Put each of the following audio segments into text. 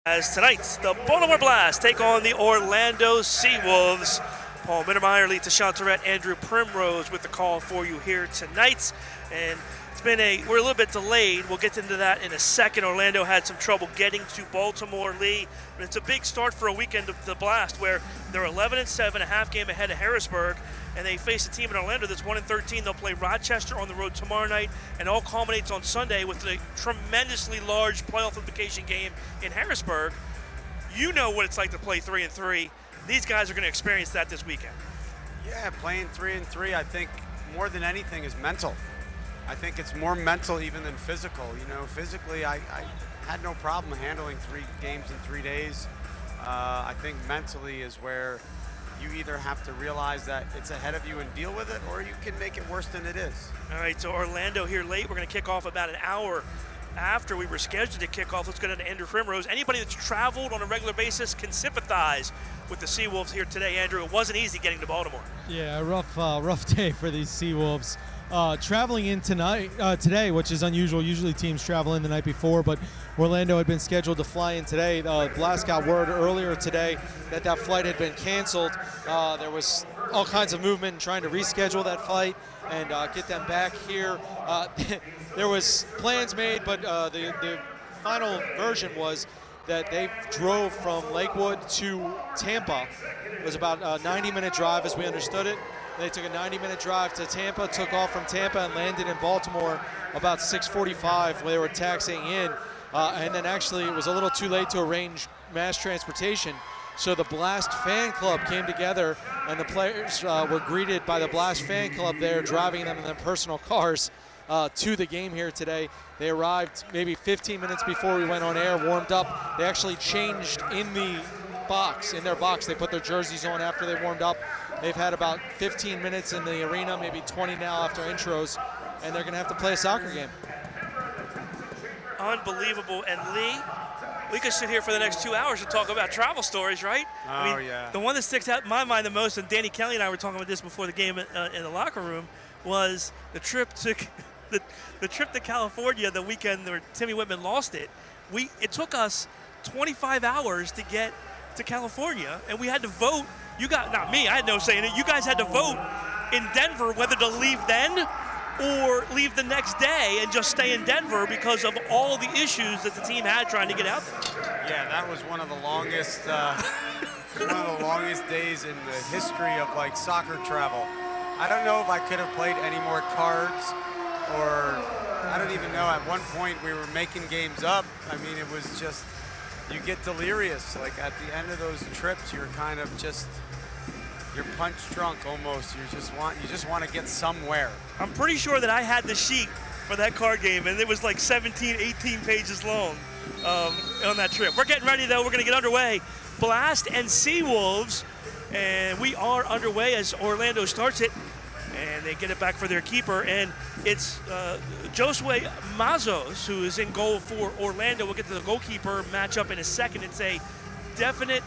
As tonight, the Baltimore Blast take on the Orlando SeaWolves. Paul Mittermeier, Lee Tashantaret, Andrew Primrose with the call for you here tonight. And we're a little bit delayed. We'll get into that in a second. Orlando had some trouble getting to Baltimore, Lee. But it's a big start for a weekend of the Blast where they're 11-7, a half game ahead of Harrisburg. And they face a team in Orlando that's 1-13. They'll play Rochester on the road tomorrow night, and all culminates on Sunday with a tremendously large playoff implication game in Harrisburg. You know what it's like to play 3-3. These guys are going to experience that this weekend. Yeah, playing 3-3, I think more than anything is mental. I think it's more mental even than physical. You know, physically, I had no problem handling 3 games in 3 days. I think mentally is where you either have to realize that it's ahead of you and deal with it, or you can make it worse than it is. All right, so Orlando here late. We're going to kick off about an hour after we were scheduled to kick off. Let's go down to Andrew Primrose. Anybody that's traveled on a regular basis can sympathize with the SeaWolves here today, Andrew. It wasn't easy getting to Baltimore. Yeah, rough day for these SeaWolves. Traveling in today, which is unusual. Usually teams travel in the night before, but Orlando had been scheduled to fly in today. Blast got word earlier today that flight had been canceled. There was all kinds of movement trying to reschedule that flight and get them back here. There was plans made, but the final version was that they drove from Lakewood to Tampa. It was about a 90-minute drive as we understood it. They took a 90-minute drive to Tampa, took off from Tampa, and landed in Baltimore about 6:45 when they were taxiing in. And then actually it was a little too late to arrange mass transportation. So the Blast fan club came together, and the players were greeted by the Blast fan club there, driving them in their personal cars to the game here today. They arrived maybe 15 minutes before we went on air, warmed up. They actually changed in their box. They put their jerseys on after they warmed up. They've had about 15 minutes in the arena, maybe 20 now after intros, and they're going to have to play a soccer game. Unbelievable. And Lee, we could sit here for the next 2 hours and talk about travel stories, right? Yeah. The one that sticks out in my mind the most, and Danny Kelly and I were talking about this before the game in the locker room, was the trip to the trip to California the weekend where Timmy Whitman lost it. It took us 25 hours to get to California, and we had to vote. Not me, I had no say in it. You guys had to vote in Denver whether to leave then or leave the next day and just stay in Denver because of all the issues that the team had trying to get out there. Yeah, that was one of the longest days in the history of like soccer travel. I don't know if I could have played any more cards, or I don't even know. At one point we were making games up. I mean, it was just, you get delirious. Like at the end of those trips, you're kind of just, you're punch drunk almost. You just want to get somewhere. I'm pretty sure that I had the sheet for that card game, and it was like 17, 18 pages long on that trip. We're getting ready, though. We're going to get underway. Blast and SeaWolves, and we are underway as Orlando starts it, and they get it back for their keeper, and it's Josue Mazos who is in goal for Orlando. We'll get to the goalkeeper matchup in a second. It's a definite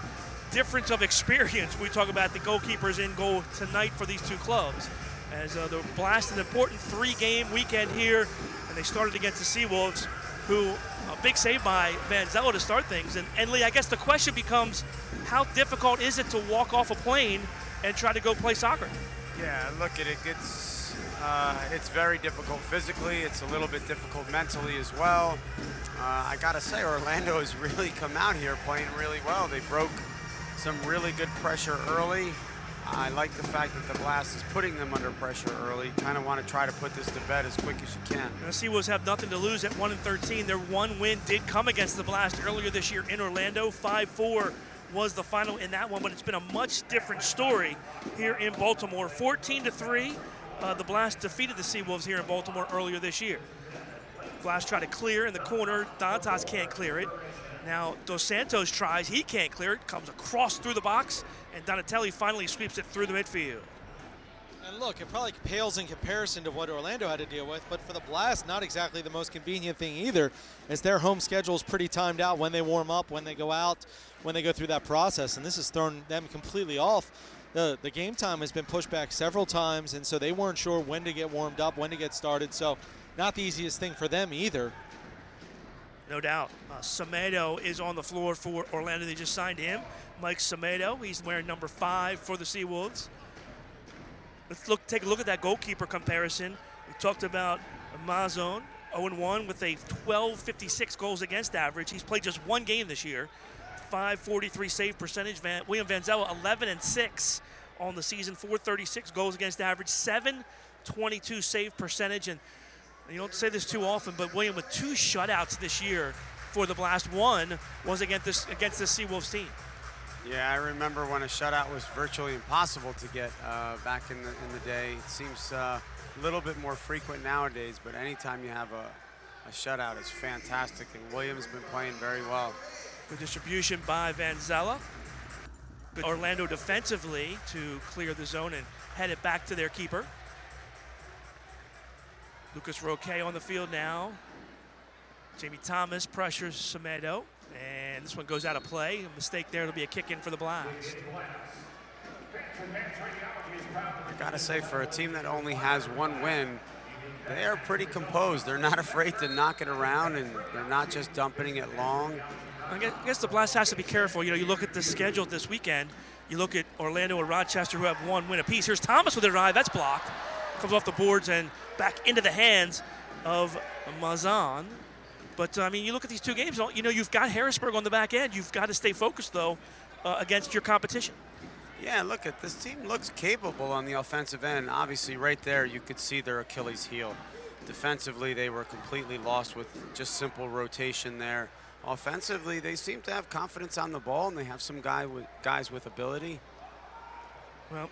difference of experience. We talk about the goalkeepers in goal tonight for these two clubs, as the Blast an important 3-game weekend here, and they started against the SeaWolves, who a big save by Van Zello to start things. And Lee, I guess the question becomes, how difficult is it to walk off a plane and try to go play soccer? Yeah, look at it. It's very difficult physically. It's a little bit difficult mentally as well. I gotta say, Orlando has really come out here playing really well. They broke some really good pressure early. I like the fact that the Blast is putting them under pressure early. Kind of want to try to put this to bed as quick as you can. The SeaWolves have nothing to lose at 1-13. Their one win did come against the Blast earlier this year in Orlando. 5-4 was the final in that one, but it's been a much different story here in Baltimore. 14-3, the Blast defeated the SeaWolves here in Baltimore earlier this year. Blast tried to clear in the corner. Dantas can't clear it. Now, Dos Santos tries, he can't clear it, comes across through the box, and Donatelli finally sweeps it through the midfield. And look, it probably pales in comparison to what Orlando had to deal with, but for the Blast, not exactly the most convenient thing either, as their home schedule is pretty timed out when they warm up, when they go out, when they go through that process, and this has thrown them completely off. The game time has been pushed back several times, and so they weren't sure when to get warmed up, when to get started, so not the easiest thing for them either. No doubt. Semedo is on the floor for Orlando. They just signed him. Mike Semedo. He's wearing number 5 for the SeaWolves. Let's take a look at that goalkeeper comparison. We talked about Mazon, 0-1 with a 12.56 goals against average. He's played just 1 game this year. 5.43 save percentage. William Vanzella, 11-6 on the season. 4.36 goals against average. 7.22 save percentage. And you don't say this too often, but William with 2 shutouts this year for the Blast. 1 was against this SeaWolves team. Yeah, I remember when a shutout was virtually impossible to get back in the day. It seems a little bit more frequent nowadays, but anytime you have a shutout, it's fantastic, and Williams been playing very well. Good distribution by Vanzella. Good Orlando defensively to clear the zone and head it back to their keeper. Lucas Roque on the field now. Jamie Thomas pressures Semedo, and this one goes out of play. A mistake there. It'll be a kick in for the Blast. I gotta say, for a team that only has 1 win, they are pretty composed. They're not afraid to knock it around, and they're not just dumping it long. I guess the Blast has to be careful. You know, you look at the schedule this weekend. You look at Orlando and Rochester, who have 1 win apiece. Here's Thomas with a drive. That's blocked. Comes off the boards and back into the hands of Mazan. But, I mean, you look at these 2 games, you know, you've got Harrisburg on the back end. You've got to stay focused, though, against your competition. Yeah, look, at this team looks capable on the offensive end. Obviously, right there, you could see their Achilles heel. Defensively, they were completely lost with just simple rotation there. Offensively, they seem to have confidence on the ball, and they have some guys with ability. Well,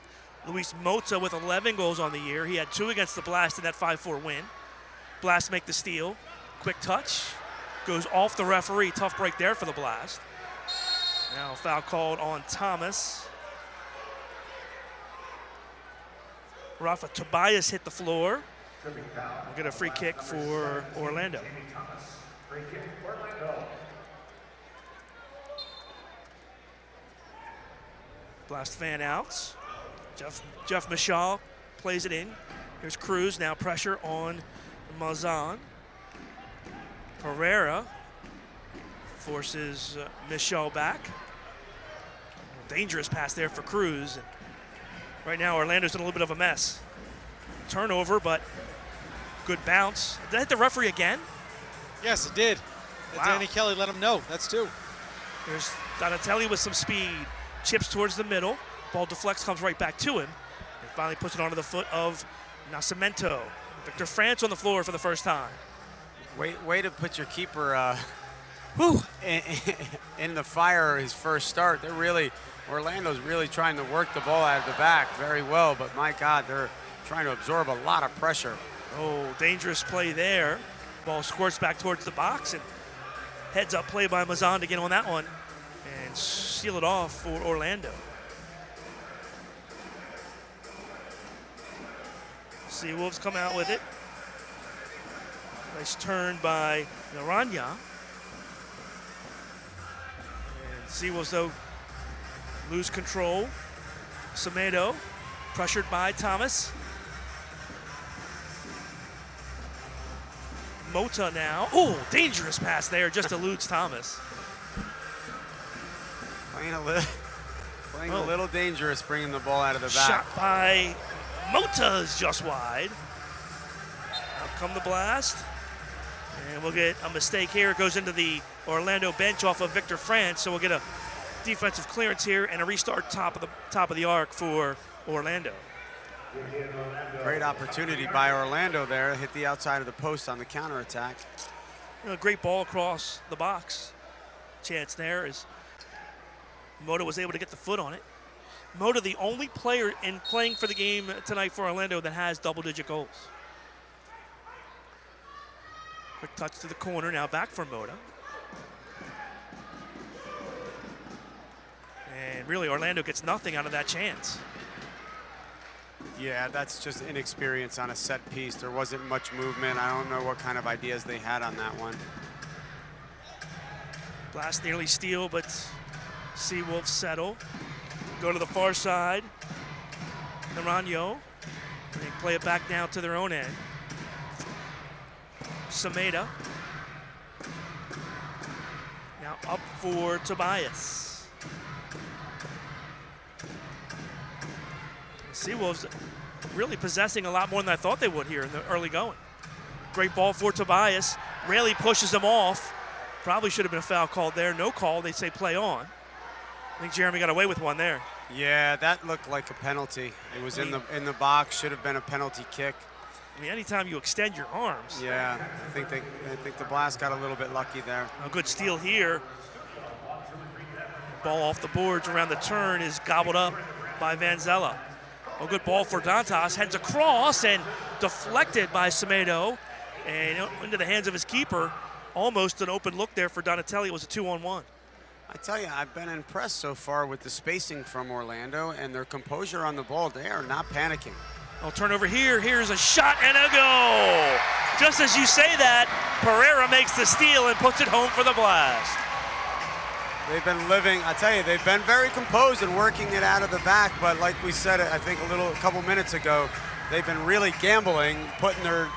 Luis Mota with 11 goals on the year. He had 2 against the Blast in that 5-4 win. Blast make the steal. Quick touch. Goes off the referee. Tough break there for the Blast. Now a foul called on Thomas. Rafa Tobias hit the floor. We'll get a free kick for Orlando. Blast fan outs. Jeff Michal plays it in. Here's Cruz, now pressure on Mazan. Pereira forces Michal back. Dangerous pass there for Cruz. And right now, Orlando's in a little bit of a mess. Turnover, but good bounce. Did that hit the referee again? Yes, it did. Wow. Danny Kelly let him know. That's 2. There's Donatelli with some speed. Chips towards the middle. Ball deflects, comes right back to him. And finally puts it onto the foot of Nascimento. Victor France on the floor for the first time. Way to put your keeper in the fire his first start. Orlando's really trying to work the ball out of the back very well, but my God, they're trying to absorb a lot of pressure. Oh, dangerous play there. Ball squirts back towards the box, and heads up play by Mazan to get on that one and seal it off for Orlando. SeaWolves come out with it. Nice turn by Naranja. And SeaWolves, though, lose control. Semedo, pressured by Thomas. Mota now. Oh, dangerous pass there, just eludes Thomas. Playing a little dangerous, bringing the ball out of the back. Shot by Mota's just wide. Out come the Blast. And we'll get a mistake here. It goes into the Orlando bench off of Victor France, so we'll get a defensive clearance here and a restart top of the arc for Orlando. Great opportunity by Orlando there. Hit the outside of the post on the counterattack. Great ball across the box. Chance there is Mota was able to get the foot on it. Mota, the only player in playing for the game tonight for Orlando that has double-digit goals. Quick touch to the corner, now back for Mota. And really, Orlando gets nothing out of that chance. Yeah, that's just inexperience on a set piece. There wasn't much movement. I don't know what kind of ideas they had on that one. Blast nearly steal, but SeaWolves settle. Go to the far side. Naranjo. They play it back down to their own end. Sameda. up for Tobias. Seawolves really possessing a lot more than I thought they would here in the early going. Great ball for Tobias. Raley pushes him off. Probably should have been a foul called there. No call. They say play on. I think Jeremy got away with one there. Yeah, that looked like a penalty. It was in the box. Should have been a penalty kick. I mean, anytime you extend your arms. Yeah, I think the Blast got a little bit lucky there. A good steal here. Ball off the boards around the turn is gobbled up by Vanzella. A good ball for Dantas, heads across and deflected by Semedo and into the hands of his keeper. Almost an open look there for Donatelli. It was a 2-on-1. I tell you, I've been impressed so far with the spacing from Orlando and their composure on the ball. They are not panicking. I'll turn over here. Here's a shot and a goal. Just as you say that, Pereira makes the steal and puts it home for the Blast. They've been living, I tell you, they've been very composed and working it out of the back, but like we said, I think a couple minutes ago, they've been really gambling, putting their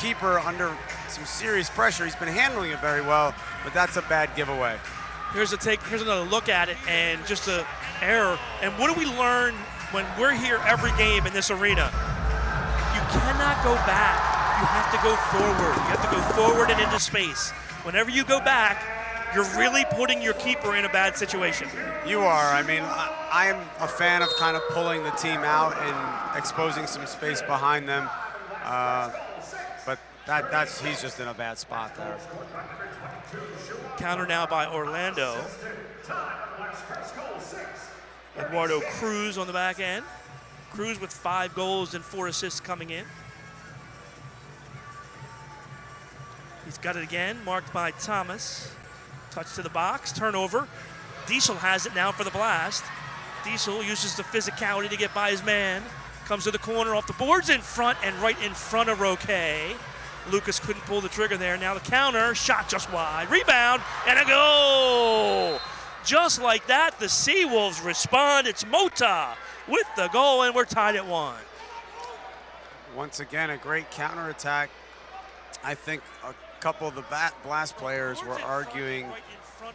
keeper under some serious pressure. He's been handling it very well, but that's a bad giveaway. Here's another look at it, and just an error. And what do we learn when we're here every game in this arena? You cannot go back. You have to go forward. You have to go forward and into space. Whenever you go back, you're really putting your keeper in a bad situation. You are. I mean, I am a fan of kind of pulling the team out and exposing some space behind them. But he's just in a bad spot there. Counter now by Orlando. Eduardo Cruz on the back end. Cruz with 5 goals and 4 assists coming in. He's got it again, marked by Thomas. Touch to the box, turnover. Diesel has it now for the Blast. Diesel uses the physicality to get by his man. Comes to the corner off the boards in front and right in front of Roque. Lucas couldn't pull the trigger there. Now the counter, shot just wide. Rebound and a goal. Just like that, the Seawolves respond. It's Mota with the goal and we're tied at 1. Once again, a great counterattack. I think a couple of the Blast players were arguing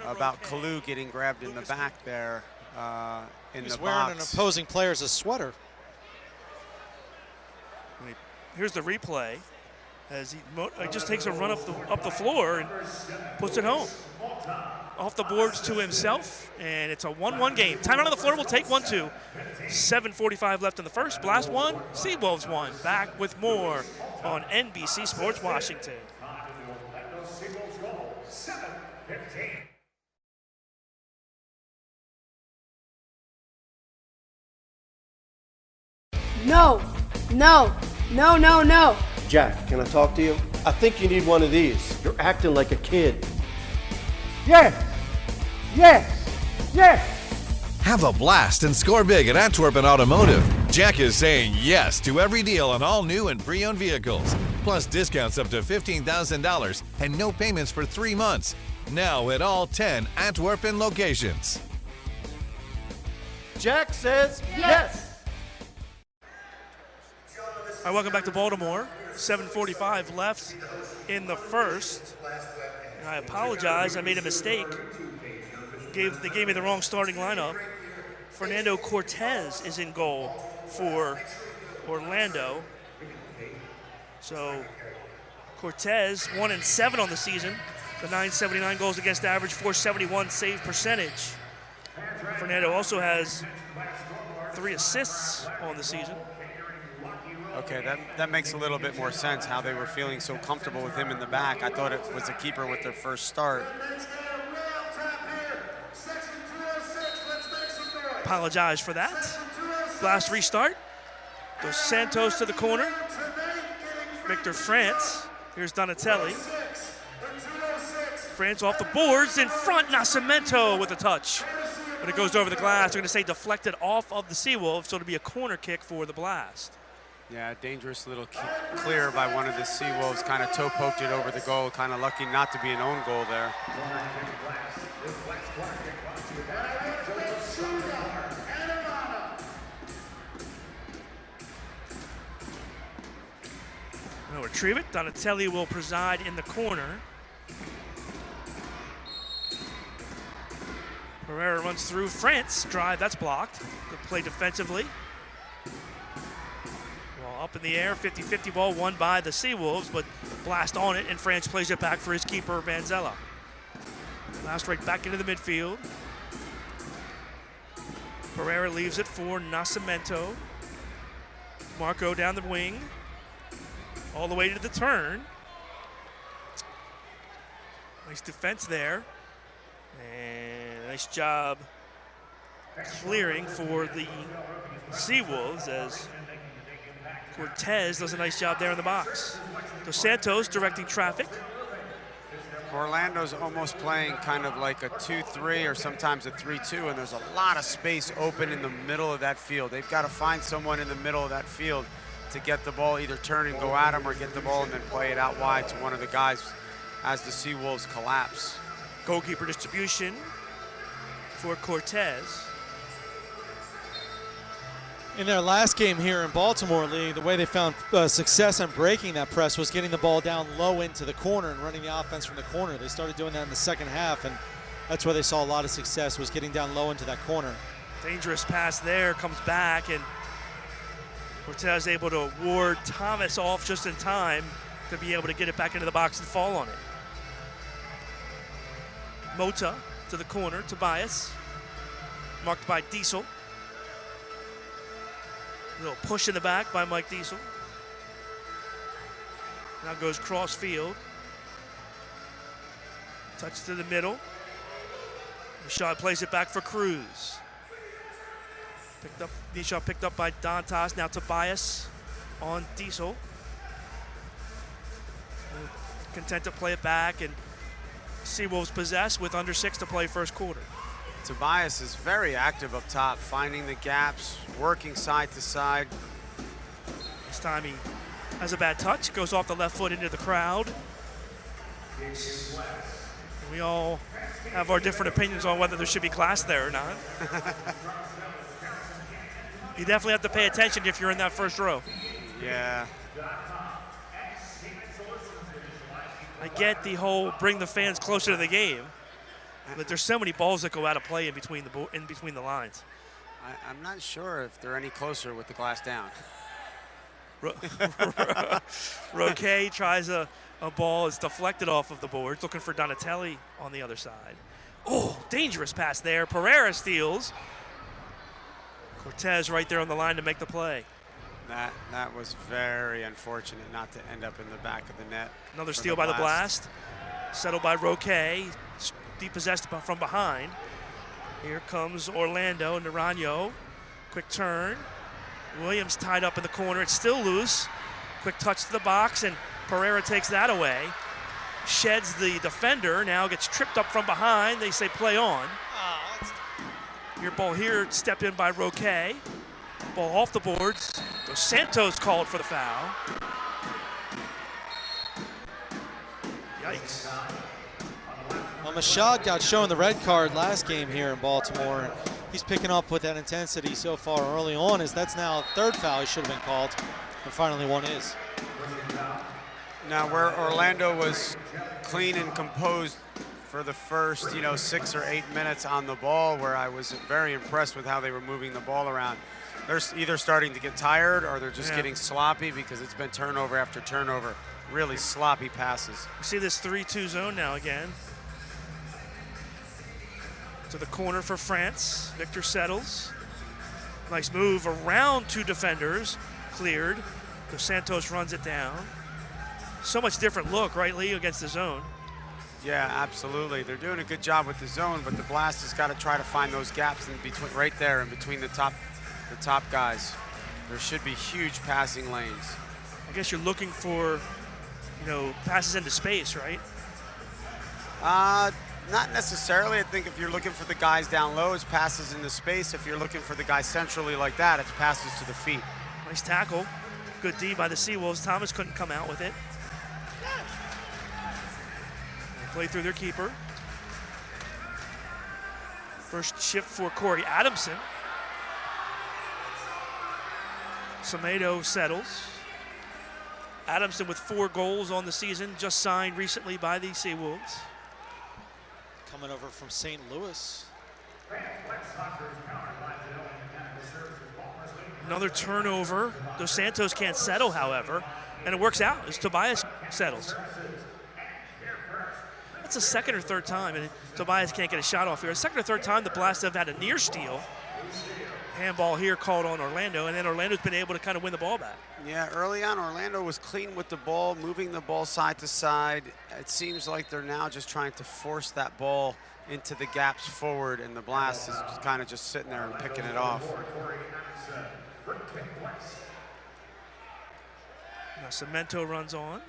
about Kalu getting grabbed in the back there in the box. He's wearing an opposing player's sweater. Here's the replay as he just takes a run up the floor and puts it home. Off the boards to himself, and it's a 1-1 game. Timeout on the floor, we'll take 1-2. 7:45 left in the first. Blast 1, Seawolves 1. Back with more on NBC Sports Washington. No, no, no, no, no. Jack, can I talk to you? I think you need one of these. You're acting like a kid. Yes! Yes! Yes! Have a blast and score big at Antwerpen Automotive. Jack is saying yes to every deal on all new and pre-owned vehicles. Plus discounts up to $15,000 and no payments for 3 months. Now at all 10 Antwerpen locations. Jack says yes! All right, welcome back to Baltimore. 7:45 left in the first. And I apologize, I made a mistake. They gave me the wrong starting lineup. Fernando Cortez is in goal for Orlando. So Cortez 1-7 on the season. The .979 goals against average, .471 save percentage. Fernando also has 3 assists on the season. Okay, that makes a little bit more sense how they were feeling so comfortable with him in the back. I thought it was a keeper with their first start. Apologize for that. Blast restart. Dos Santos to the corner. Victor France. Here's Donatelli. France off the boards in front. Nascimento with a touch. But it goes over the glass. They're going to say deflected off of the Seawolves, so it'll be a corner kick for the Blast. Yeah, dangerous little clear by one of the Seawolves. Kind of toe poked it over the goal. Kind of lucky not to be an own goal there. They'll retrieve it. Donatelli will preside in the corner. Pereira runs through. France drive, that's blocked. Good play defensively. Ball up in the air, 50-50 ball won by the SeaWolves, but blast on it, and France plays it back for his keeper, Vanzella. Blast right back into the midfield. Pereira leaves it for Nascimento. Marco down the wing, all the way to the turn. Nice defense there. And nice job clearing for the SeaWolves as Cortez does a nice job there in the box. Dos Santos directing traffic. Orlando's almost playing kind of like a 2-3 or sometimes a 3-2, and there's a lot of space open in the middle of that field. They've got to find someone in the middle of that field to get the ball, either turn and go at him or get the ball and then play it out wide to one of the guys as the SeaWolves collapse. Goalkeeper distribution for Cortez. In their last game here in Baltimore League, the way they found success in breaking that press was getting the ball down low into the corner and running the offense from the corner. They started doing that in the second half, and that's where they saw a lot of success, was getting down low into that corner. Dangerous pass there, comes back, and Cortez able to ward Thomas off just in time to be able to get it back into the box and fall on it. Mota to the corner, Tobias, marked by Diesel. A little push in the back by Mike Diesel. Now goes cross field. Touch to the middle. Nishad plays it back for Cruz. Nishad picked up by Dantas. Now Tobias on Diesel. Content to play it back, and SeaWolves possess with under 6 to play first quarter. Tobias is very active up top, finding the gaps, working side to side. This time he has a bad touch, goes off the left foot into the crowd. We all have our different opinions on whether there should be glass there or not. You definitely have to pay attention if you're in that first row. Yeah. I get the whole bring the fans closer to the game, but there's so many balls that go out of play in between the lines. I'm not sure if they're any closer with the glass down. Roque tries a ball, it's deflected off of the boards, looking for Donatelli on the other side. Oh, dangerous pass there. Pereira steals. Cortez right there on the line to make the play. That was very unfortunate not to end up in the back of the net. Another steal by the Blast. Settled by Roque. Depossessed from behind. Here comes Orlando. Naranjo. Quick turn. Williams tied up in the corner. It's still loose. Quick touch to the box, and Pereira takes that away. Sheds the defender. Now gets tripped up from behind. They say play on. Your ball here, stepped in by Roque. Ball off the boards. Dos Santos called for the foul. Yikes. Well, Mashad got shown the red card last game here in Baltimore. He's picking up with that intensity so far early on, as that's now third foul he should have been called, and finally one is. Now, where Orlando was clean and composed for the first, 6 or 8 minutes on the ball, where I was very impressed with how they were moving the ball around. They're either starting to get tired or they're just getting sloppy, because it's been turnover after turnover. Really sloppy passes. You see this 3-2 zone now again. To the corner for France. Victor settles. Nice move around 2 defenders. Cleared. Dos Santos runs it down. So much different look, right, Lee, against the zone. Yeah, absolutely. They're doing a good job with the zone, but the Blast has got to try to find those gaps in between, right there in between the top guys. There should be huge passing lanes. I guess you're looking for, passes into space, right? Not necessarily. I think if you're looking for the guys down low, it's passes into space. If you're looking for the guys centrally like that, it's passes to the feet. Nice tackle. Good D by the SeaWolves. Thomas couldn't come out with it. They play through their keeper. First shift for Corey Adamson. Semedo settles. Adamson with 4 goals on the season, just signed recently by the SeaWolves. Coming over from St. Louis. Another turnover. Dos Santos can't settle, however, and it works out as Tobias settles. That's the second or third time, and Tobias can't get a shot off here. The second or third time the Blast have had a near steal. Handball here called on Orlando, and then Orlando's been able to kind of win the ball back. Yeah, early on, Orlando was clean with the ball, moving the ball side to side. It seems like they're now just trying to force that ball into the gaps forward, and the Blast is kind of just sitting there and picking it off. Now Cemento runs on.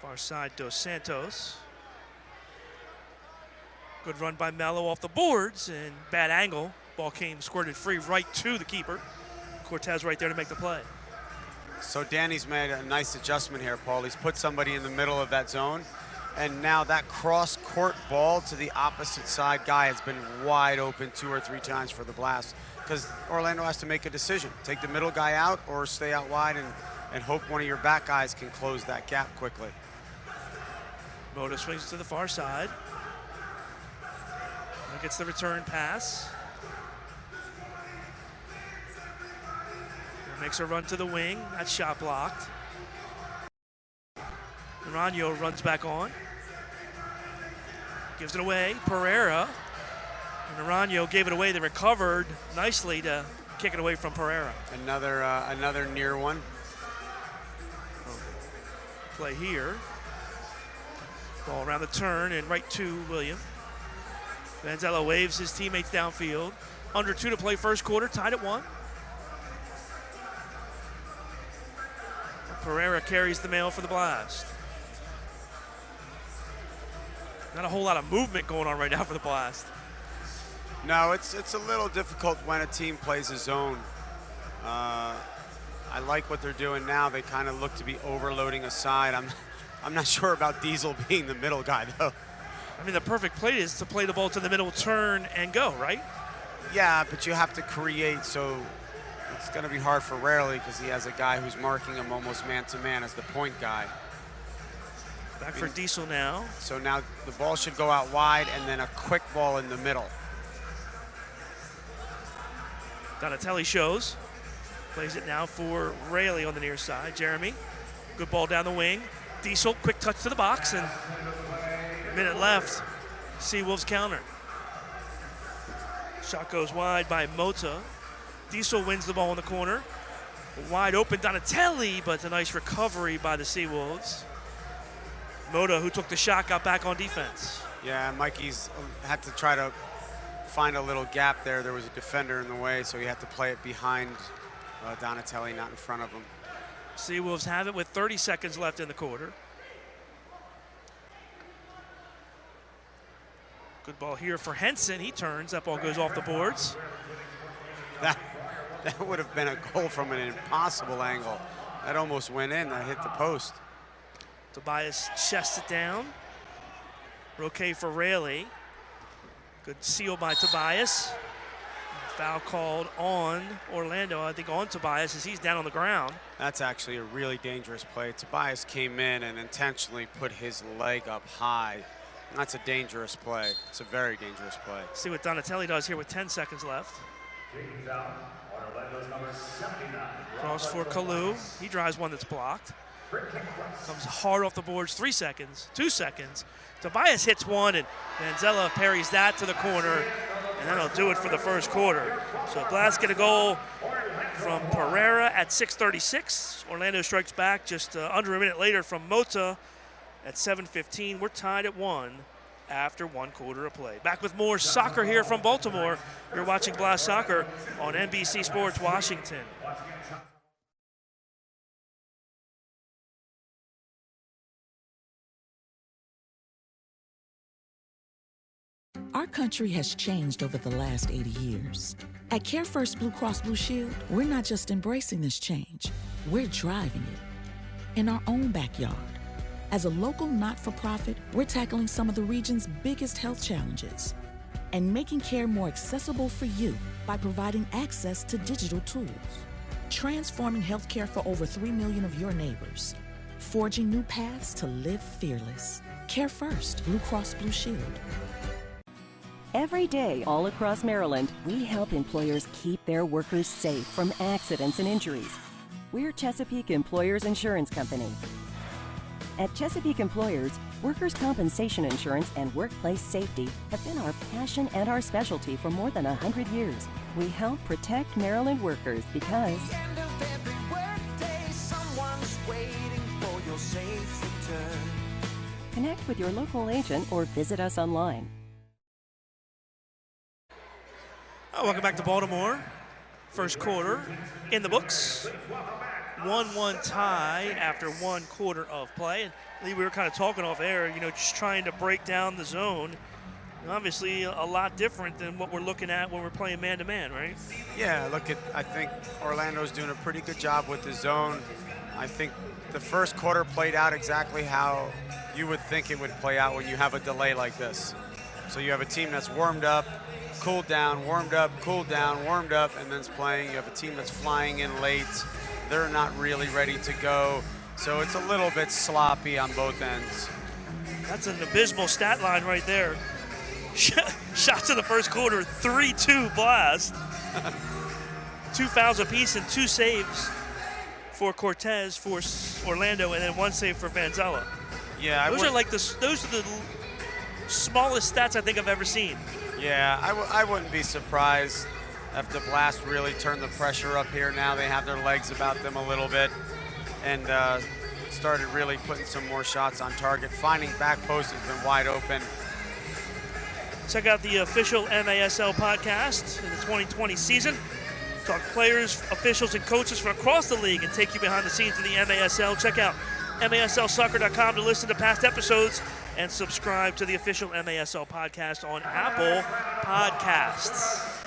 Far side, Dos Santos. Good run by Mello off the boards, and bad angle. Ball came squirted free right to the keeper. Cortez right there to make the play. So Danny's made a nice adjustment here, Paul. He's put somebody in the middle of that zone, and now that cross-court ball to the opposite side guy has been wide open 2 or 3 times for the Blast, because Orlando has to make a decision. Take the middle guy out or stay out wide and hope one of your back guys can close that gap quickly. Moto swings to the far side. And gets the return pass. And makes a run to the wing. That shot blocked. Naranjo runs back on. Gives it away. Pereira. And Naranjo gave it away. They recovered nicely to kick it away from Pereira. Another near one. Play here. Ball around the turn and right to William. Vanzello waves his teammates downfield. Under 2 to play first quarter, tied at 1. Pereira carries the mail for the Blast. Not a whole lot of movement going on right now for the Blast. No, it's a little difficult when a team plays a zone. I like what they're doing now. They kind of look to be overloading a side. I'm not sure about Diesel being the middle guy, though. I mean, the perfect play is to play the ball to the middle, turn, and go, right? Yeah, but you have to create, so it's going to be hard for Rarely because he has a guy who's marking him almost man-to-man as the point guy. Back for Diesel now. So now the ball should go out wide and then a quick ball in the middle. Donatelli shows. Plays it now for Raley on the near side. Jeremy, good ball down the wing. Diesel, quick touch to the box, and a minute left. SeaWolves counter. Shot goes wide by Mota. Diesel wins the ball in the corner. Wide open Donatelli, but a nice recovery by the SeaWolves. Mota, who took the shot, got back on defense. Yeah, Mikey's had to try to find a little gap there. There was a defender in the way, so he had to play it behind Donatelli, not in front of him. SeaWolves have it with 30 seconds left in the quarter. Good ball here for Henson. He turns. That ball goes off the boards. That would have been a goal from an impossible angle. That almost went in. That hit the post. Tobias chests it down. Roque for Raley. Good seal by Tobias. Foul called on Orlando, I think on Tobias as he's down on the ground. That's actually a really dangerous play. Tobias came in and intentionally put his leg up high. That's a dangerous play. It's a very dangerous play. See what Donatelli does here with 10 seconds left. Cross for Kalu. He drives one that's blocked. Comes hard off the boards, 3 seconds, 2 seconds. Tobias hits one, and Vanzella parries that to the corner, and that'll do it for the first quarter. So Blast get a goal from Pereira at 6:36. Orlando strikes back just under a minute later from Mota at 7:15. We're tied at 1 after 1 quarter of play. Back with more soccer here from Baltimore. You're watching Blast Soccer on NBC Sports Washington. Our country has changed over the last 80 years. At Care First Blue Cross Blue Shield, we're not just embracing this change, we're driving it in our own backyard. As a local not-for-profit, we're tackling some of the region's biggest health challenges and making care more accessible for you by providing access to digital tools, transforming healthcare for over 3 million of your neighbors, forging new paths to live fearless. Care First Blue Cross Blue Shield. Every day, all across Maryland, we help employers keep their workers safe from accidents and injuries. We're Chesapeake Employers Insurance Company. At Chesapeake Employers, workers' compensation insurance and workplace safety have been our passion and our specialty for more than 100 years. We help protect Maryland workers because connect with your local agent or visit us online. Welcome back to Baltimore. First quarter in the books. 1-1 tie after 1 quarter of play. And Lee, we were kind of talking off air, just trying to break down the zone. Obviously, a lot different than what we're looking at when we're playing man-to-man, right? Yeah, I think Orlando's doing a pretty good job with the zone. I think the first quarter played out exactly how you would think it would play out when you have a delay like this. So you have a team that's warmed up, cooled down, warmed up, cooled down, warmed up, and then's playing. You have a team that's flying in late. They're not really ready to go. So it's a little bit sloppy on both ends. That's an abysmal stat line right there. Shots in the first quarter, 3-2 Blast. 2 fouls apiece and 2 saves for Cortez, for Orlando, and then 1 save for Vanzella. Yeah, those are the smallest stats I think I've ever seen. Yeah, I wouldn't be surprised if the Blast really turned the pressure up here. Now they have their legs about them a little bit and started really putting some more shots on target. Finding back post has been wide open. Check out the official MASL podcast in the 2020 season. Talk players, officials, and coaches from across the league and take you behind the scenes of the MASL. Check out MASLsoccer.com to listen to past episodes and subscribe to the official MASL podcast on Apple Podcasts.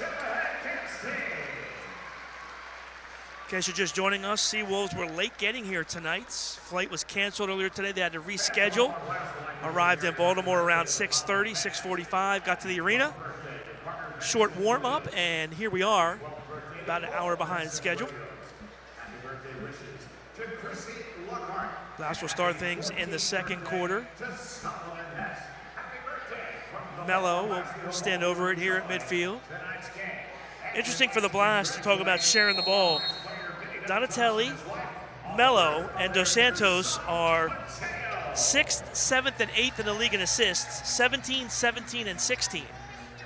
In case you're just joining us, SeaWolves were late getting here tonight. Flight was canceled earlier today. They had to reschedule. Arrived in Baltimore around 6:30, 6:45. Got to the arena. Short warm-up, and here we are, about an hour behind schedule. Blast will start things in the second quarter. Mello will stand over it here at midfield. Interesting for the Blast to talk about sharing the ball. Donatelli, Mello, and Dos Santos are 6th, 7th, and 8th in the league in assists, 17, 17, and 16.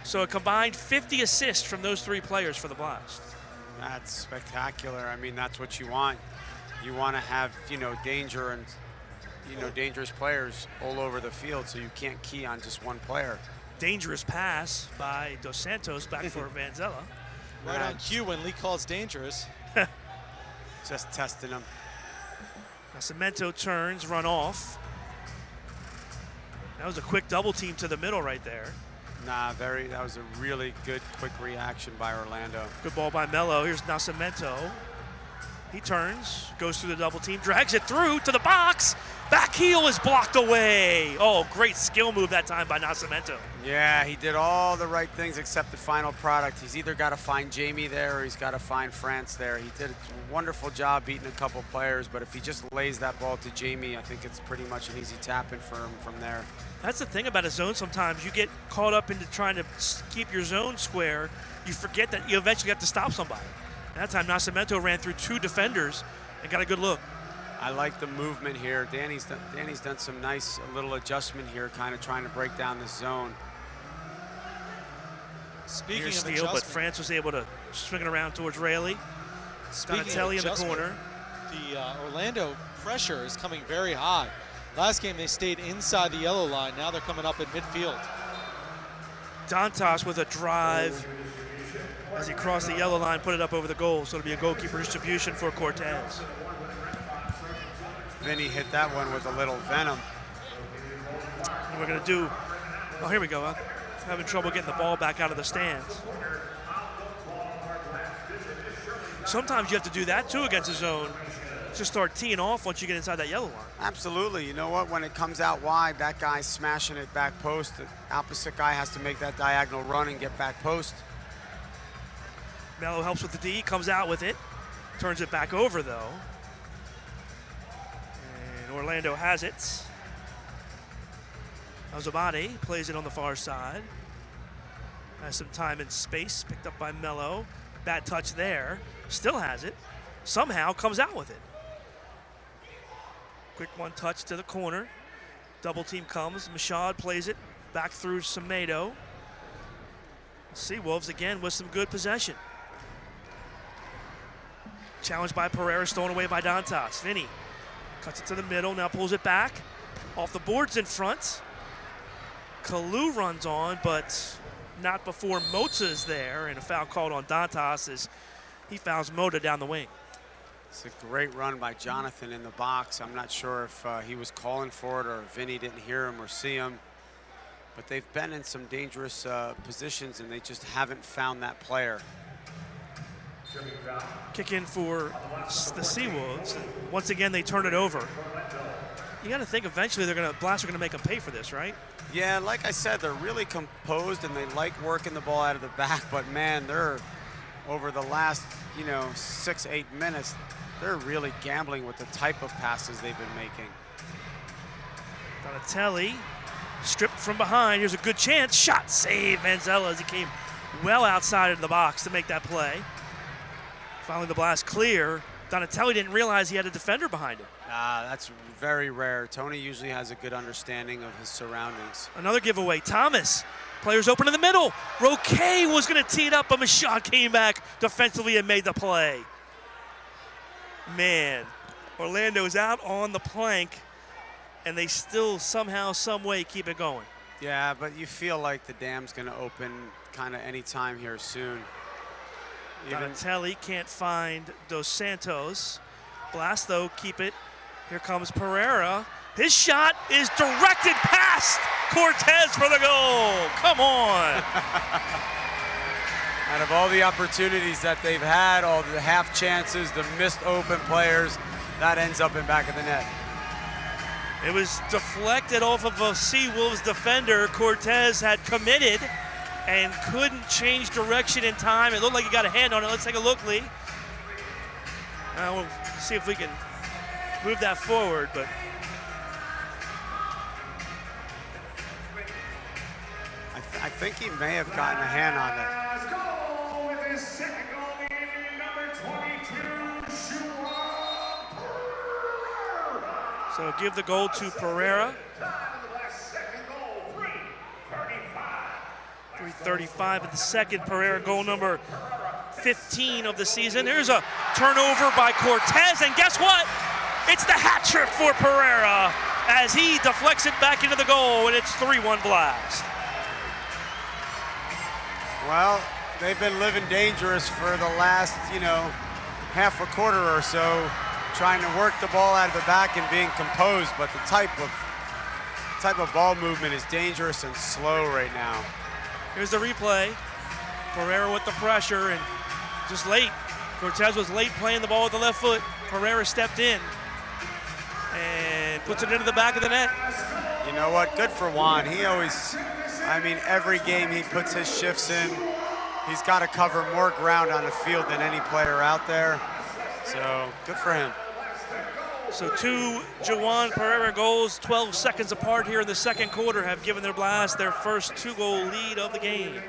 So a combined 50 assists from those 3 players for the Blast. That's spectacular. I mean, that's what you want. You want to have, danger and, dangerous players all over the field, so you can't key on just one player. Dangerous pass by Dos Santos back for Vanzella. Right on cue when Lee calls dangerous. Just testing him. Nascimento turns, run off. That was a quick double team to the middle right there. That was a really good quick reaction by Orlando. Good ball by Mello. Here's Nascimento. He turns, goes through the double team, drags it through to the box. Back heel is blocked away. Oh, great skill move that time by Nascimento. Yeah, he did all the right things except the final product. He's either got to find Jamie there or he's got to find France there. He did a wonderful job beating a couple players, but if he just lays that ball to Jamie, I think it's pretty much an easy tap-in for him from there. That's the thing about a zone sometimes. You get caught up into trying to keep your zone square. You forget that you eventually have to stop somebody. That time, Nascimento ran through 2 defenders and got a good look. I like the movement here. Danny's done some nice little adjustment here, kind of trying to break down this zone. Speaking Here's of steal, but France was able to swing it around towards Rayleigh. Donatelli in the corner. The Orlando pressure is coming very high. Last game they stayed inside the yellow line. Now they're coming up at midfield. Dantas with a drive as he crossed the yellow line, put it up over the goal. So it'll be a goalkeeper distribution for Cortez. Vinny hit that one with a little venom. And we're going to do, oh, here we go. I'm having trouble getting the ball back out of the stands. Sometimes you have to do that too against a zone. Just start teeing off once you get inside that yellow line. Absolutely. You know what? When it comes out wide, that guy's smashing it back post. The opposite guy has to make that diagonal run and get back post. Mello helps with the D, comes out with it. Turns it back over, though. And Orlando has it. Alzabade plays it on the far side. Has some time and space, picked up by Mello. Bad touch there, still has it. Somehow comes out with it. Quick one touch to the corner. Double team comes, Mashad plays it back through Semedo. SeaWolves again with some good possession. Challenged by Pereira, stolen away by Dantas. Vinny cuts it to the middle, now pulls it back. Off the boards in front. Kalu runs on, but not before Mota's there, and a foul called on Dantas as he fouls Mota down the wing. It's a great run by Jonathan in the box. I'm not sure if he was calling for it or Vinny didn't hear him or see him, but they've been in some dangerous positions and they just haven't found that player. Kick in for the SeaWolves. Once again, they turn it over. You got to think eventually Blast are going to make them pay for this, right? Yeah, like I said, they're really composed and they like working the ball out of the back, but man, they're over the last, 6-8 minutes, they're really gambling with the type of passes they've been making. Donatelli stripped from behind. Here's a good chance. Shot, save, Vanzella as he came well outside of the box to make that play. Finally, the Blast clear. Donatelli didn't realize he had a defender behind him. That's very rare. Tony usually has a good understanding of his surroundings. Another giveaway. Thomas, players open in the middle. Roque was going to tee it up, but Mashad came back defensively and made the play. Man, Orlando's out on the plank, and they still somehow, some way keep it going. Yeah, but you feel like the dam's going to open kind of any time here soon. Donatelli can't find Dos Santos. Blast, though, keep it. Here comes Pereira. His shot is directed past Cortez for the goal. Come on. Out of all the opportunities that they've had, all the half chances, the missed open players, that ends up in back of the net. It was deflected off of a SeaWolves defender. Cortez had committed and couldn't change direction in time. It looked like he got a hand on it. Let's take a look, Lee. We'll see if we can move that forward, but I think he may have gotten a hand on it. So give the goal to Pereira. 3:35 of the second. Pereira goal number 15 of the season. There's a turnover by Cortez, and guess what? It's the hat trick for Pereira as he deflects it back into the goal, and it's 3-1 Blast. Well, they've been living dangerous for the last, half a quarter or so, trying to work the ball out of the back and being composed, but the type of ball movement is dangerous and slow right now. Here's the replay. Pereira with the pressure and just late. Cortez was late playing the ball with the left foot. Pereira stepped in and puts it into the back of the net. You know what? Good for Juan. He always, every game he puts his shifts in. He's got to cover more ground on the field than any player out there. So good for him. So two Juan Pereira goals, 12 seconds apart here in the second quarter, have given their Blast their first 2-goal lead of the game.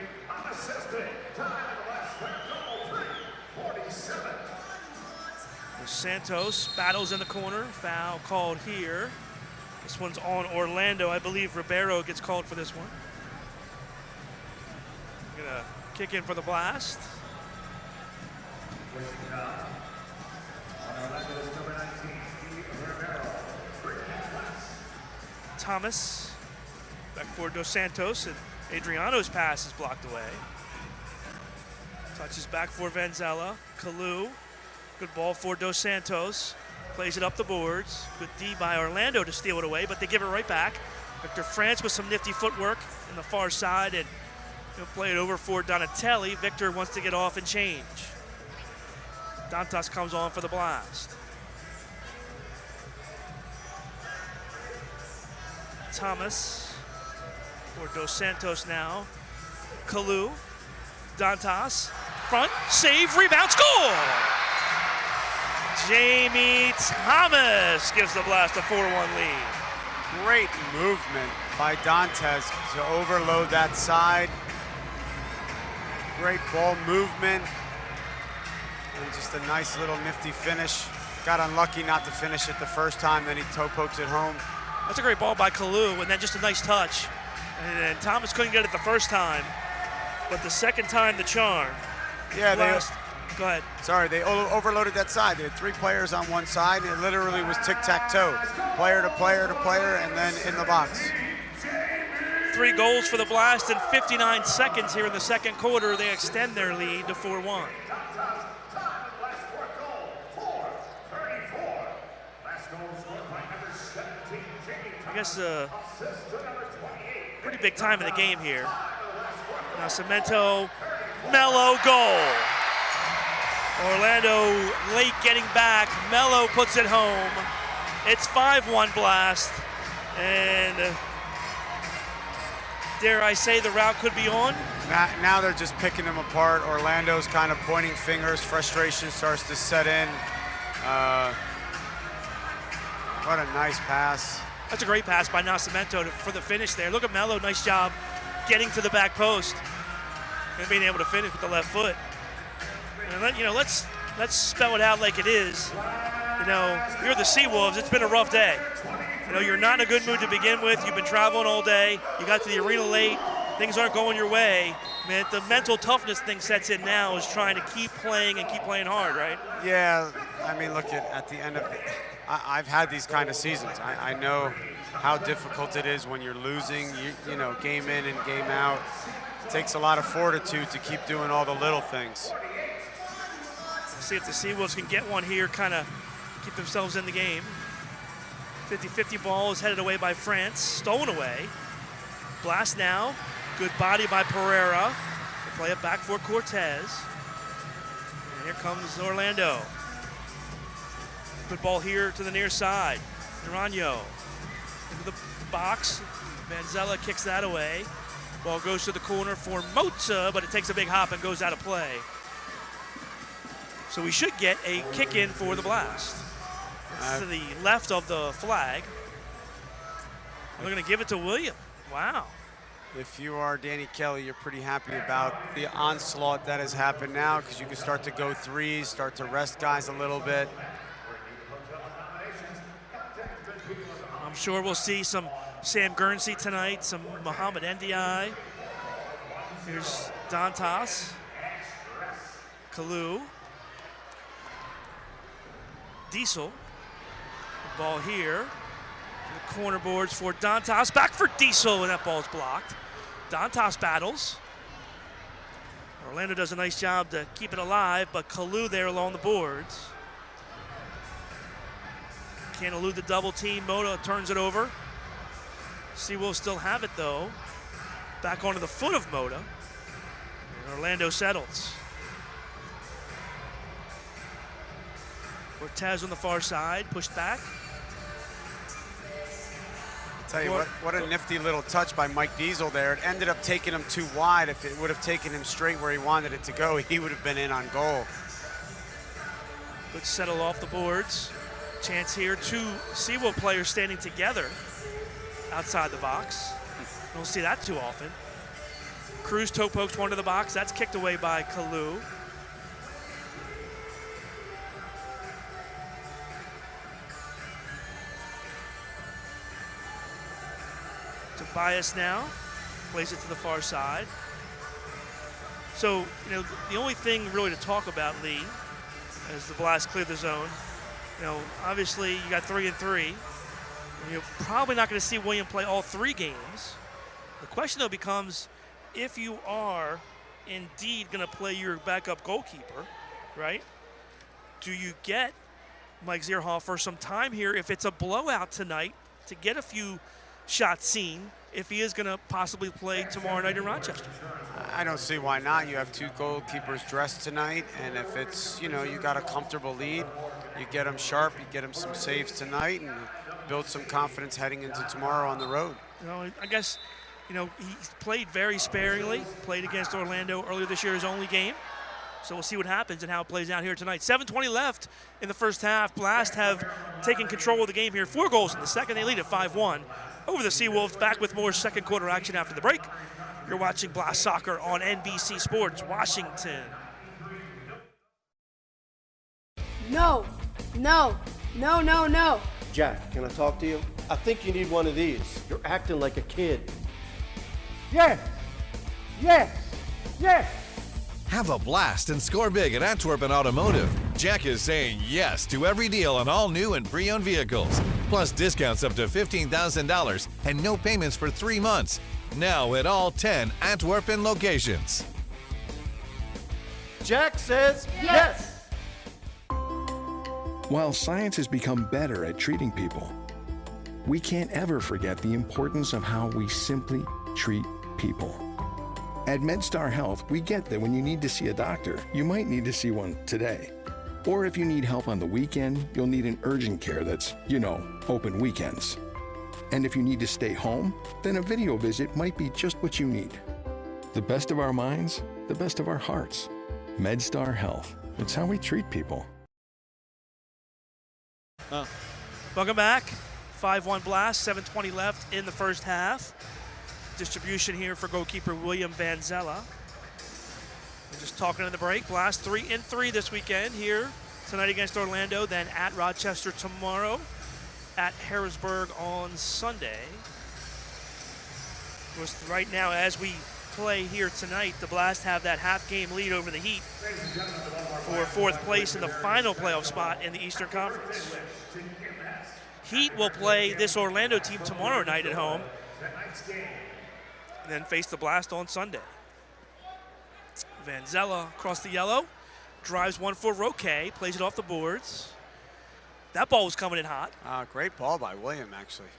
Santos battles in the corner, foul called here. This one's on Orlando. I believe Ribeiro gets called for this one. Gonna kick in for the Blast. Thomas back for Dos Santos, and Adriano's pass is blocked away. Touches back for Vanzella. Kalu, good ball for Dos Santos. Plays it up the boards. Good D by Orlando to steal it away, but they give it right back. Victor France with some nifty footwork in the far side, and he'll play it over for Donatelli. Victor wants to get off and change. Dantas comes on for the Blast. Thomas for Dos Santos now. Kalu, Dantas, front, save, rebound, score! Jamie Thomas gives the Blast a 4-1 lead. Great movement by Dantes to overload that side. great ball movement. And just a nice little nifty finish. Got unlucky not to finish it the first time, then he toe pokes it home. That's a great ball by Kalu, and then just a nice touch. And Thomas couldn't get it the first time, but the second time, the charm. Yeah, Go ahead. Sorry, they overloaded that side. They had 3 players on one side, and it literally was tic-tac-toe. Player to player to player, and then in the box. 3 goals for the Blast in 59 seconds here in the second quarter. They extend their lead to 4-1. I guess pretty big time in the game here. Now Cemento, Mello, goal. Orlando late getting back. Mello puts it home. It's 5-1 Blast. And dare I say the route could be on? Now they're just picking them apart. Orlando's kind of pointing fingers. Frustration starts to set in. What a nice pass. That's a great pass by Nascimento for the finish there. Look at Mello, nice job getting to the back post and being able to finish with the left foot. And let's spell it out like it is. You're the SeaWolves. It's been a rough day. You're not in a good mood to begin with. You've been traveling all day. You got to the arena late. Things aren't going your way. Man, the mental toughness thing sets in now is trying to keep playing and keep playing hard, right? Yeah, I mean, look, at the end of it, I've had these kind of seasons. I know how difficult it is when you're losing, game in and game out. It takes a lot of fortitude to keep doing all the little things. See if the SeaWolves can get one here, kind of keep themselves in the game. 50-50 ball is headed away by France, stolen away. Blast now, good body by Pereira. They play it back for Cortez. And here comes Orlando. Good ball here to the near side. Naranjo into the box. Manzella kicks that away. Ball goes to the corner for Mota, but it takes a big hop and goes out of play. So we should get a kick in for the Blast. It's to the left of the flag. They're going to give it to William. Wow. If you are Danny Kelly, you're pretty happy about the onslaught that has happened now because you can start to go threes, start to rest guys a little bit. I'm sure we'll see some Sam Guernsey tonight, some Muhammad Ndiaye. Here's Dantas, Kalu, Diesel. The ball here. The corner boards for Dantas. Back for Diesel, and that ball's blocked. Dantas battles. Orlando does a nice job to keep it alive, but Kalu there along the boards. Can't elude the double team. Mota turns it over. SeaWolves still have it though. Back onto the foot of Mota. And Orlando settles. Cortez on the far side, pushed back. Tell you what a nifty little touch by Mike Diesel there. It ended up taking him too wide. If it would have taken him straight where he wanted it to go, he would have been in on goal. Good settle off the boards. Chance here, 2 SeaWolf players standing together outside the box. Don't see that too often. Cruz toe pokes one to the box. That's kicked away by Kalu. Tobias now plays it to the far side. So, the only thing really to talk about, Lee, as the Blast clear the zone, obviously you got 3 and 3. And you're probably not going to see William play all 3 games. The question, though, becomes if you are indeed going to play your backup goalkeeper, right? Do you get Mike Zierhoff for some time here if it's a blowout tonight to get a few shots seen if he is going to possibly play tomorrow night in Rochester? I don't see why not. You have 2 goalkeepers dressed tonight, and if it's, you got a comfortable lead, you get them sharp, you get them some saves tonight, and build some confidence heading into tomorrow on the road. I guess, he played very sparingly, played against Orlando earlier this year, his only game. So we'll see what happens and how it plays out here tonight. 7:20 left in the first half. Blast have taken control of the game here. 4 goals in the second. They lead at 5-1 over the SeaWolves. Back with more second quarter action after the break. You're watching Blast Soccer on NBC Sports, Washington. No, no, no, no, no. Jack, can I talk to you? I think you need one of these. You're acting like a kid. Yes! Yes! Yes! Have a blast and score big at Antwerpen Automotive. Jack is saying yes to every deal on all new and pre-owned vehicles. Plus discounts up to $15,000 and no payments for 3 months. Now at all 10 Antwerpen locations. Jack says yes! While science has become better at treating people, we can't ever forget the importance of how we simply treat people. At MedStar Health, we get that when you need to see a doctor, you might need to see one today. Or if you need help on the weekend, you'll need an urgent care that's, open weekends. And if you need to stay home, then a video visit might be just what you need. The best of our minds, the best of our hearts. MedStar Health. It's how we treat people. Welcome back. 5-1 Blast, 7:20 left in the first half. Distribution here for goalkeeper William Van Zella. We're just talking in the break. Blast 3-3 this weekend here tonight against Orlando, then at Rochester tomorrow, at Harrisburg on Sunday. Of course, right now as we play here tonight, the Blast have that half-game lead over the Heat for fourth place in the final playoff spot in the Eastern Conference. Heat will play this Orlando team tomorrow night at home, and then face the Blast on Sunday. Van Zella across the yellow, drives one for Roque, plays it off the boards. That ball was coming in hot. Great ball by William, actually.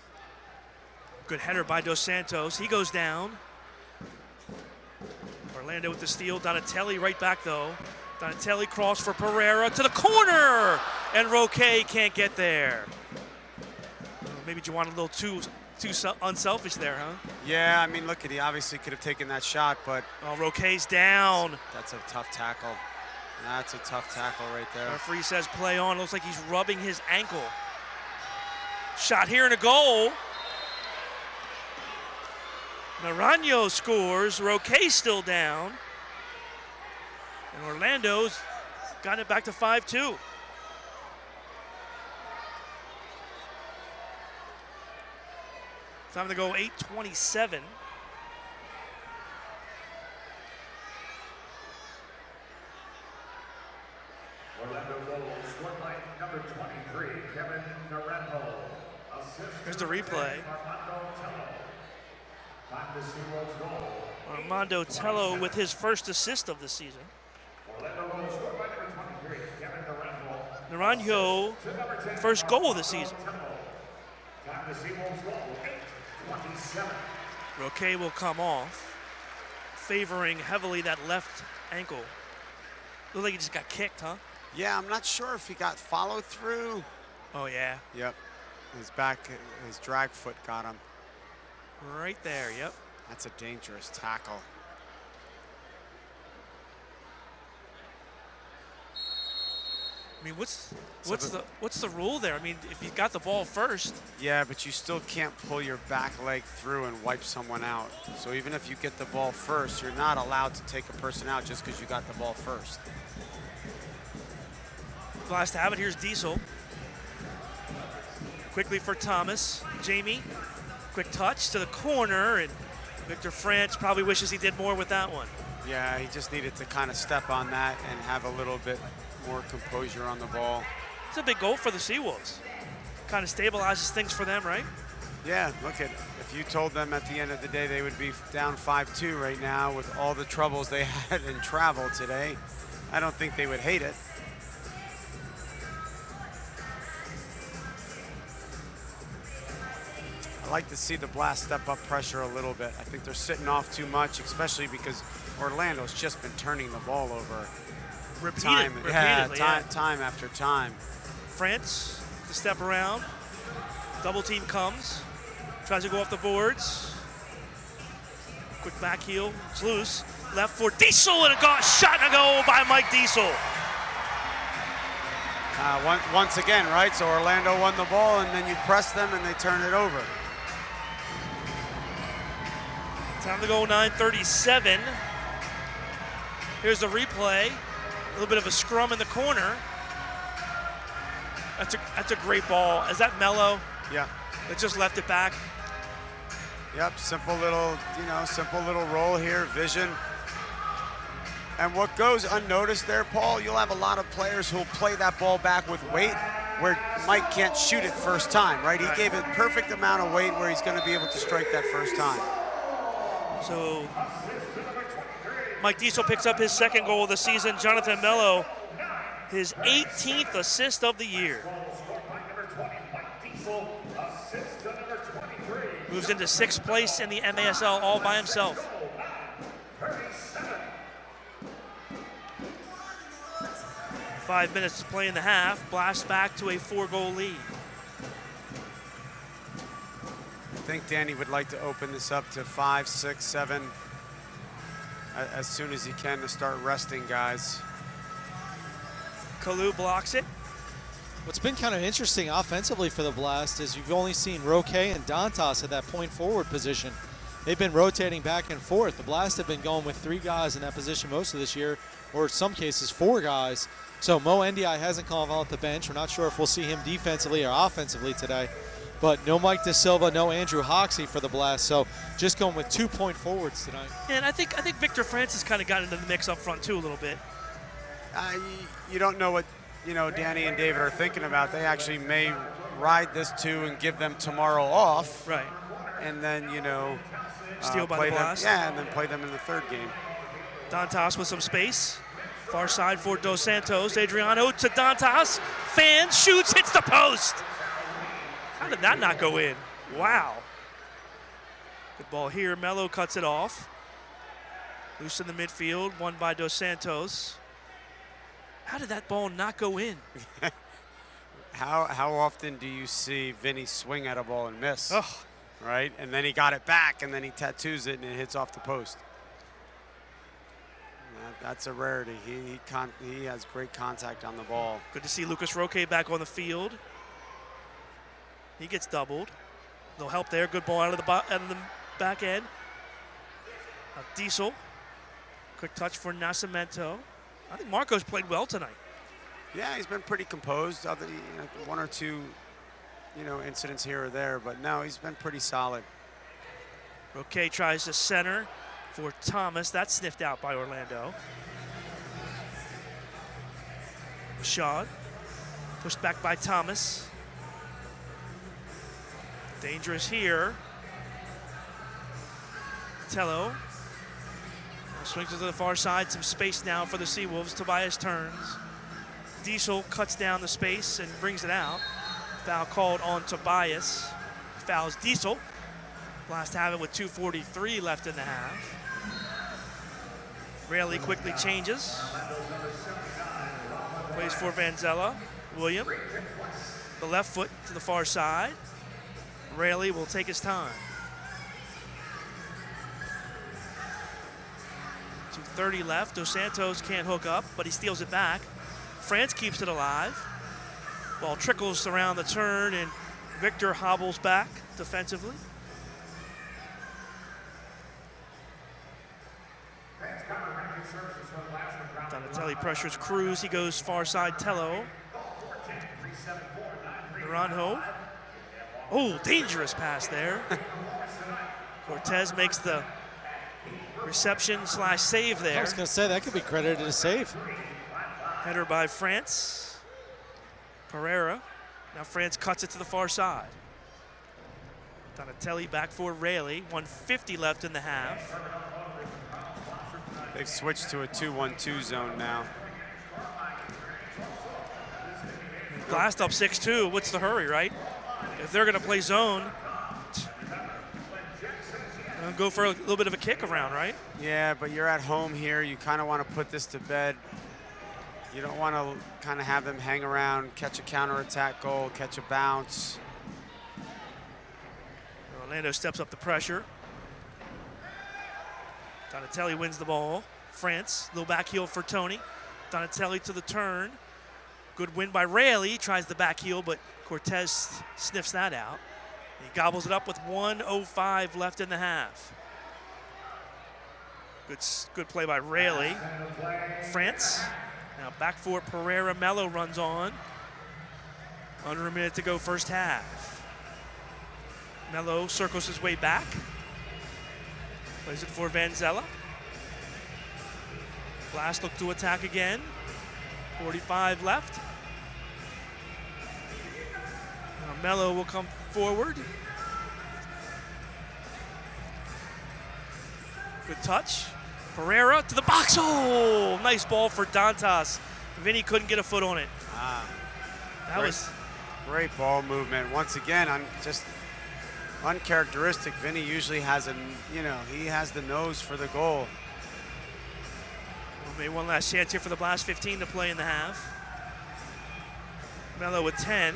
Good header by Dos Santos. He goes down. Orlando with the steal. Donatelli right back, though. Donatelli cross for Pereira to the corner, and Roque can't get there. Maybe Juwan a little too unselfish there, huh? Yeah, I mean, look, he obviously could have taken that shot, but... Oh, Roque's down. That's a tough tackle. That's a tough tackle right there. Referee says play on. Looks like he's rubbing his ankle. Shot here and a goal. Naranjo scores. Roque's still down. And Orlando's got it back to 5-2. Time to go 8:27. Orlando goal scored by number 23, Kevin Naranjo. Here's the replay. Armando Tello with his first assist of the season. Orlando goal scored by number 23, Kevin Naranjo. Naranjo, first goal of the season. Time to SeaWolves goal, 8:27. Roque will come off, favoring heavily that left ankle. Looks like he just got kicked, huh? Yeah, I'm not sure if he got follow through. Oh, yeah. Yep. His back, his drag foot got him. Right there, yep. That's a dangerous tackle. I mean, what's the rule there? I mean, if you got the ball first. Yeah, but you still can't pull your back leg through and wipe someone out. So even if you get the ball first, you're not allowed to take a person out just because you got the ball first. Blast to have it. Here's Diesel. Quickly for Thomas. Jamie, quick touch to the corner, and Victor France probably wishes he did more with that one. Yeah, he just needed to kind of step on that and have a little bit more composure on the ball. It's a big goal for the SeaWolves. Kind of stabilizes things for them, right? Yeah, look at, if you told them at the end of the day they would be down 5-2 right now with all the troubles they had in travel today, I don't think they would hate it. I like to see the Blast step up pressure a little bit. I think they're sitting off too much, especially because Orlando's just been turning the ball over. Repeatedly, time after time. France to step around. Double team comes. Tries to go off the boards. Quick back heel. It's loose. Left for Diesel, and a shot and a goal by Mike Diesel. Once again, right? So Orlando won the ball, and then you press them, and they turn it over. Time to go, 9:37. Here's the replay. A little bit of a scrum in the corner. That's a great ball. Is that Mello? Yeah. That just left it back. Yep, simple little roll here, vision. And what goes unnoticed there, Paul, you'll have a lot of players who'll play that ball back with weight where Mike can't shoot it first time, right? He gave it perfect amount of weight where he's going to be able to strike that first time. So Mike Diesel picks up his second goal of the season. Jonathan Mello, his 18th assist of the year. Moves into 6th place in the MASL all by himself. Five minutes to play in the half. Blast back to a 4-goal lead. I think Danny would like to open this up to 5, 6, 7 as soon as he can to start resting guys. Kalu blocks it. What's been kind of interesting offensively for the Blast is you've only seen Roque and Dantas at that point forward position. They've been rotating back and forth. The Blast have been going with 3 guys in that position most of this year, or in some cases 4 guys. So Mo Ndiaye hasn't come off the bench. We're not sure if we'll see him defensively or offensively today. But no Mike De Silva, no Andrew Hoxie for the Blast. So just going with 2 point forwards tonight. And I think Victor Francis kind of got into the mix up front too a little bit. You don't know what Danny and David are thinking about. They actually may ride this 2 and give them tomorrow off. Right. And then, steal by the Blast. And then play them in the 3rd game. Dantas with some space. Far side for Dos Santos. Adriano to Dantas. Fan shoots, hits the post. How did that not go in? Wow. Good ball here. Mello cuts it off. Loose in the midfield, won by Dos Santos. How did that ball not go in? How often do you see Vinny swing at a ball and miss? Oh. Right? And then he got it back, and then he tattoos it, and it hits off the post. That's a rarity. He has great contact on the ball. Good to see Lucas Roque back on the field. He gets doubled. No help there. Good ball out of the back end. Diesel. Quick touch for Nascimento. I think Marco's played well tonight. Yeah, he's been pretty composed. Other 1 or 2, incidents here or there, but no, he's been pretty solid. Roque tries to center for Thomas. That's sniffed out by Orlando. Rashad pushed back by Thomas. Dangerous here. Tello swings it to the far side. Some space now for the SeaWolves. Tobias turns. Diesel cuts down the space and brings it out. Foul called on Tobias. Fouls Diesel. Blast have it with 2:43 left in the half. Rayleigh quickly changes. Plays for Vanzella. William. The left foot to the far side. Rayleigh will take his time. 2:30 left. Dos Santos can't hook up, but he steals it back. France keeps it alive. Ball trickles around the turn, and Victor hobbles back defensively. Donatelli pressures Cruz. He goes far side. Tello. Naranjo. Oh, dangerous pass there. Cortez makes the reception/save there. I was going to say that could be credited as a save. Header by France. Pereira. Now France cuts it to the far side. Donatelli back for Rayleigh. 1:50 left in the half. They've switched to a 2-1-2 zone now. Blast up 6-2. What's the hurry, right? If they're going to play zone, go for a little bit of a kick around, right? Yeah, but you're at home here. You kind of want to put this to bed. You don't want to kind of have them hang around, catch a counterattack goal, catch a bounce. Orlando steps up the pressure. Donatelli wins the ball. France, little back heel for Tony. Donatelli to the turn. Good win by Rayleigh. Tries the back heel, but Cortez sniffs that out. He gobbles it up with 1:05 left in the half. Good play by Rayleigh. France. Now back for Pereira. Mello runs on. Under a minute to go first half. Mello circles his way back. Plays it for Vanzella. Blast look to attack again. 45 left. Now Mello will come forward. Good touch. Pereira to the box. Oh, nice ball for Dantas. Vinny couldn't get a foot on it. That was great ball movement. Once again, just uncharacteristic. Vinny usually has he has the nose for the goal. Well, maybe one last chance here for the Blast. 15 to play in the half. Mello with 10.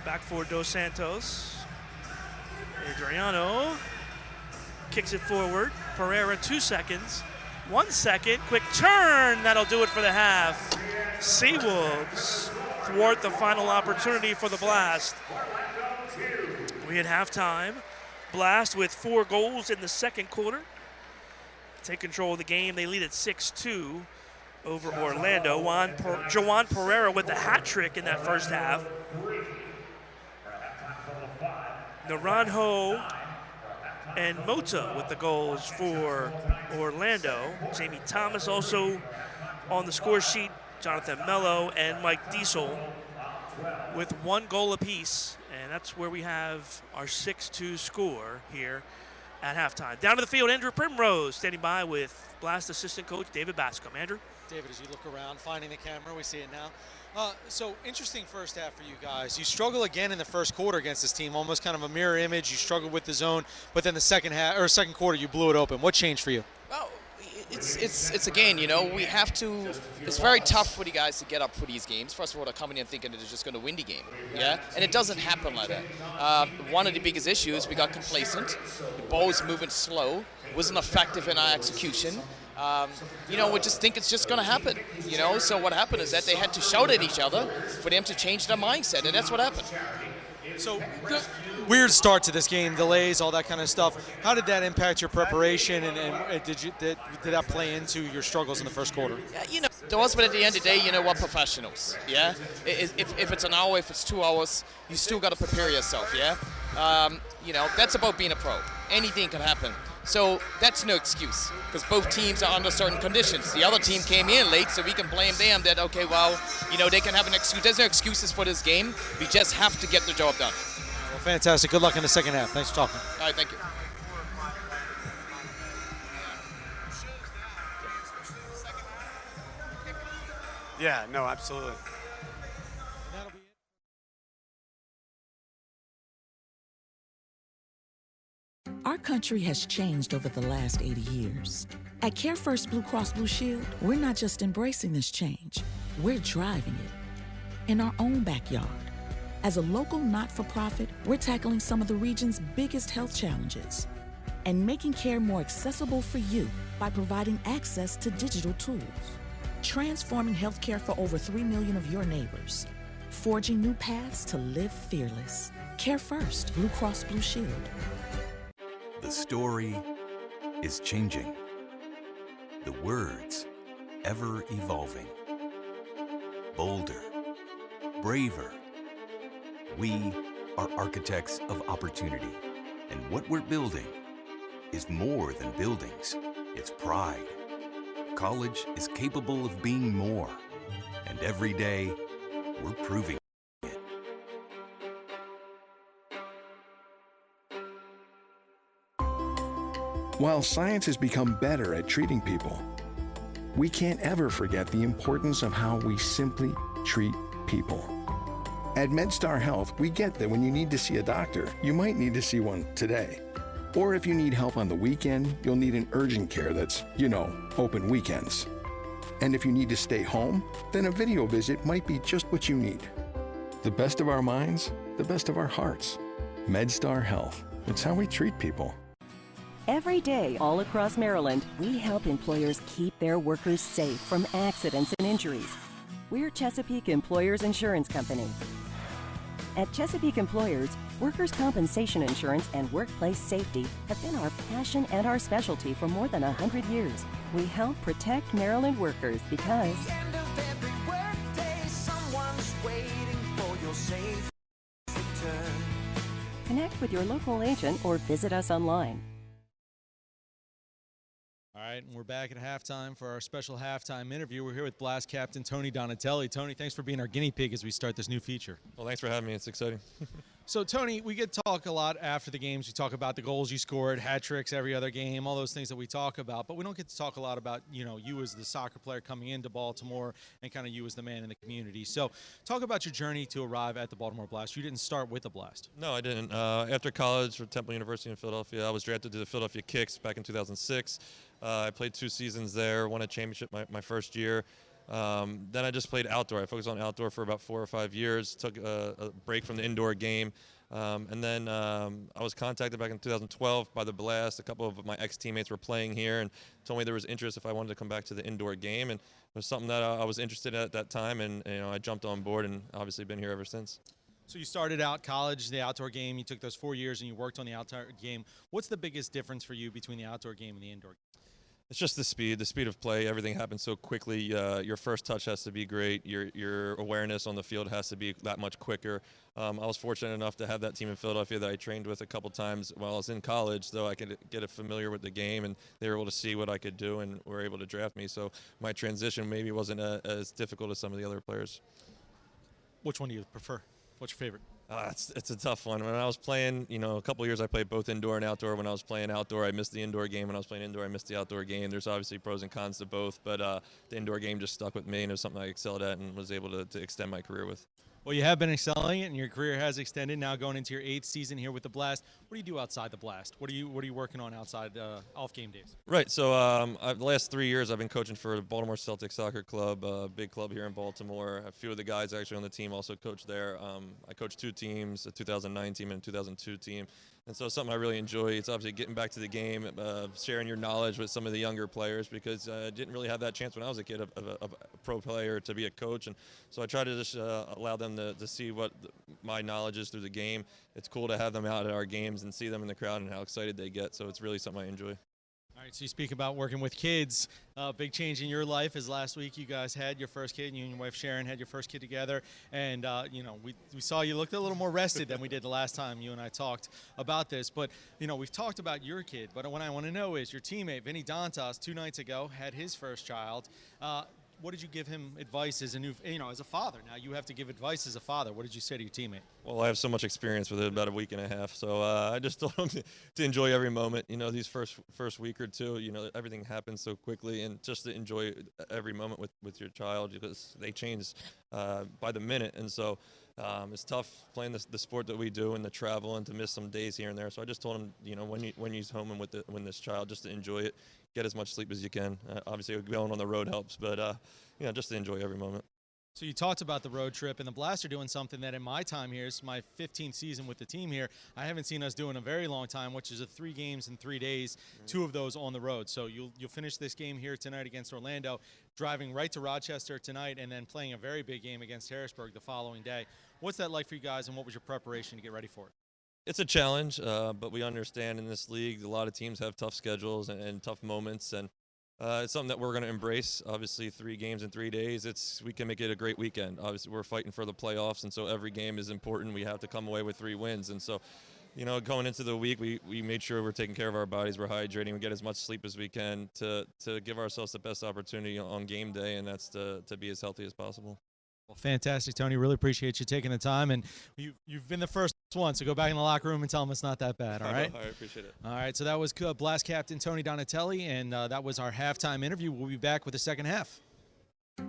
Back for Dos Santos. Adriano kicks it forward. Pereira 2 seconds. 1 second. Quick turn. That'll do it for the half. SeaWolves thwart the final opportunity for the Blast. We had halftime. Blast with 4 goals in the second quarter. Take control of the game. They lead at 6-2 over Orlando. Joan Pereira with the hat trick in that first half. Naranjo and Mota with the goals for Orlando. Jamie Thomas also on the score sheet. Jonathan Mello and Mike Diesel with 1 goal apiece. And that's where we have our 6-2 score here at halftime. Down to the field, Andrew Primrose standing by with Blast assistant coach David Bascom. Andrew? David, as you look around, finding the camera, we see it now. So interesting first half for you guys. You struggle again in the first quarter against this team, almost kind of a mirror image. You struggled with the zone, but then the second quarter, you blew it open. What changed for you? Well, it's again, we have to. It's very tough for the guys to get up for these games. First of all, they're coming in thinking they're just going to win the game, and it doesn't happen like that. One of the biggest issues, we got complacent. The ball was moving slow, wasn't effective in our execution. We just think it's just going to happen, So what happened is that they had to shout at each other for them to change their mindset, and that's what happened. So, weird start to this game, delays, all that kind of stuff. How did that impact your preparation, and did that play into your struggles in the first quarter? Yeah, to us, but at the end of the day, we're professionals, yeah? If it's an hour, if it's 2 hours, you still got to prepare yourself, yeah? That's about being a pro. Anything can happen. So that's no excuse, because both teams are under certain conditions. The other team came in late, so we can blame them that, okay, well, they can have an excuse. There's no excuses for this game. We just have to get the job done. Well, fantastic. Good luck in the second half. Thanks for talking. All right, thank you. Yeah, no, absolutely. Our country has changed over the last 80 years. At Care First Blue Cross Blue Shield, we're not just embracing this change, we're driving it in our own backyard. As a local not-for-profit, we're tackling some of the region's biggest health challenges and making care more accessible for you by providing access to digital tools, transforming healthcare for over 3 million of your neighbors, forging new paths to live fearless. Care First Blue Cross Blue Shield. The story is changing. The words ever evolving. Bolder, braver. We are architects of opportunity, and what we're building is more than buildings. It's pride. College is capable of being more, and every day we're proving. While science has become better at treating people, we can't ever forget the importance of how we simply treat people. At MedStar Health, we get that when you need to see a doctor, you might need to see one today. Or if you need help on the weekend, you'll need an urgent care that's, open weekends. And if you need to stay home, then a video visit might be just what you need. The best of our minds, the best of our hearts. MedStar Health. It's how we treat people. Every day, all across Maryland, we help employers keep their workers safe from accidents and injuries. We're Chesapeake Employers Insurance Company. At Chesapeake Employers, workers' compensation insurance and workplace safety have been our passion and our specialty for more than 100 years. We help protect Maryland workers because connect with your local agent or visit us online. All right, and we're back at halftime for our special halftime interview. We're here with Blast Captain Tony Donatelli. Tony, thanks for being our guinea pig as we start this new feature. Well, thanks for having me. It's exciting. So, Tony, we get to talk a lot after the games. We talk about the goals you scored, hat tricks every other game, all those things that we talk about. But we don't get to talk a lot about, you as the soccer player coming into Baltimore and kind of you as the man in the community. So, talk about your journey to arrive at the Baltimore Blast. You didn't start with the Blast. No, I didn't. After college for Temple University in Philadelphia, I was drafted to the Philadelphia Kicks back in 2006. I played 2 seasons there, won a championship my first year. Then I just played outdoor. I focused on outdoor for about 4 or 5 years, took a break from the indoor game. And then I was contacted back in 2012 by the Blast. A couple of my ex-teammates were playing here and told me there was interest if I wanted to come back to the indoor game. And it was something that I was interested in at that time, and I jumped on board and obviously been here ever since. So you started out college, the outdoor game. You took those 4 years and you worked on the outdoor game. What's the biggest difference for you between the outdoor game and the indoor game? It's just the speed of play. Everything happens so quickly. Your first touch has to be great. Your awareness on the field has to be that much quicker. I was fortunate enough to have that team in Philadelphia that I trained with a couple times while I was in college, so I could get familiar with the game, and they were able to see what I could do and were able to draft me. So my transition maybe wasn't as difficult as some of the other players. Which one do you prefer? What's your favorite? It's a tough one. When I was playing, a couple of years I played both indoor and outdoor. When I was playing outdoor, I missed the indoor game. When I was playing indoor, I missed the outdoor game. There's obviously pros and cons to both, but the indoor game just stuck with me, and it was something I excelled at and was able to extend my career with. Well, you have been excelling it, and your career has extended. Now going into your 8th season here with the Blast. What do you do outside the Blast? What are you working on outside off game days? Right. So the last 3 years I've been coaching for the Baltimore Celtics Soccer Club, a big club here in Baltimore. A few of the guys actually on the team also coach there. I coached 2 teams, a 2009 team and a 2002 team. And so it's something I really enjoy. It's obviously getting back to the game, sharing your knowledge with some of the younger players, because I didn't really have that chance when I was a kid of a pro player to be a coach. And so I try to just allow them to see what my knowledge is through the game. It's cool to have them out at our games and see them in the crowd and how excited they get. So it's really something I enjoy. All right, so you speak about working with kids. Big change in your life is last week you guys had your first kid. You and your wife Sharon had your first kid together. And, we saw you looked a little more rested than we did the last time you and I talked about this. But, we've talked about your kid. But what I want to know is your teammate, Vinny Dantas, 2 nights ago, had his first child. What did you give him advice as as a father? Now you have to give advice as a father. What did you say to your teammate? Well, I have so much experience with it, about a week and a half. So I just told him to enjoy every moment. These first week or two, everything happens so quickly, and just to enjoy every moment with your child, because they change by the minute. And so it's tough playing the sport that we do and the travel and to miss some days here and there. So I just told him, when he's home and when this child, just to enjoy it. Get as much sleep as you can. Obviously, going on the road helps, but just to enjoy every moment. So you talked about the road trip, and the Blast are doing something that in my time here, it's my 15th season with the team here, I haven't seen us do in a very long time, which is 3 games in 3 days, 2 of those on the road. So you'll finish this game here tonight against Orlando, driving right to Rochester tonight, and then playing a very big game against Harrisburg the following day. What's that like for you guys, and what was your preparation to get ready for it? It's a challenge, but we understand in this league a lot of teams have tough schedules and tough moments, and it's something that we're going to embrace. Obviously, 3 games in 3 days, we can make it a great weekend. Obviously, we're fighting for the playoffs, and so every game is important. We have to come away with 3 wins, and so going into the week, we made sure we're taking care of our bodies, we're hydrating, we get as much sleep as we can to give ourselves the best opportunity on game day, and that's to be as healthy as possible. Well, fantastic, Tony. Really appreciate you taking the time, and you've been the first one, so go back in the locker room and tell them it's not that bad, all right? I appreciate it. All right, so that was Blast Captain Tony Donatelli, and that was our halftime interview. We'll be back with the second half.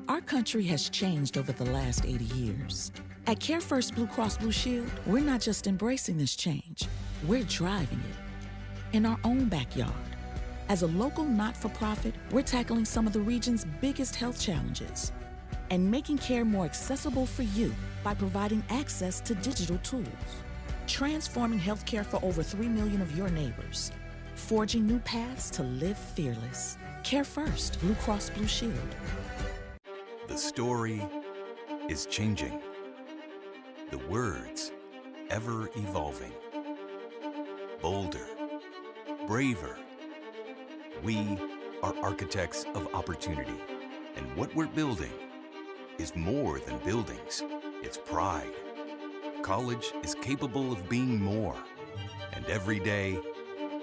Our country has changed over the last 80 years. At Care First Blue Cross Blue Shield, we're not just embracing this change, we're driving it in our own backyard. As a local not-for-profit, we're tackling some of the region's biggest health challenges and making care more accessible for you by providing access to digital tools. Transforming healthcare for over 3 million of your neighbors. Forging new paths to live fearless. Care First, Blue Cross Blue Shield. The story is changing. The words ever evolving. Bolder, braver. We are architects of opportunity, and what we're building is more than buildings, it's pride. College is capable of being more, and every day,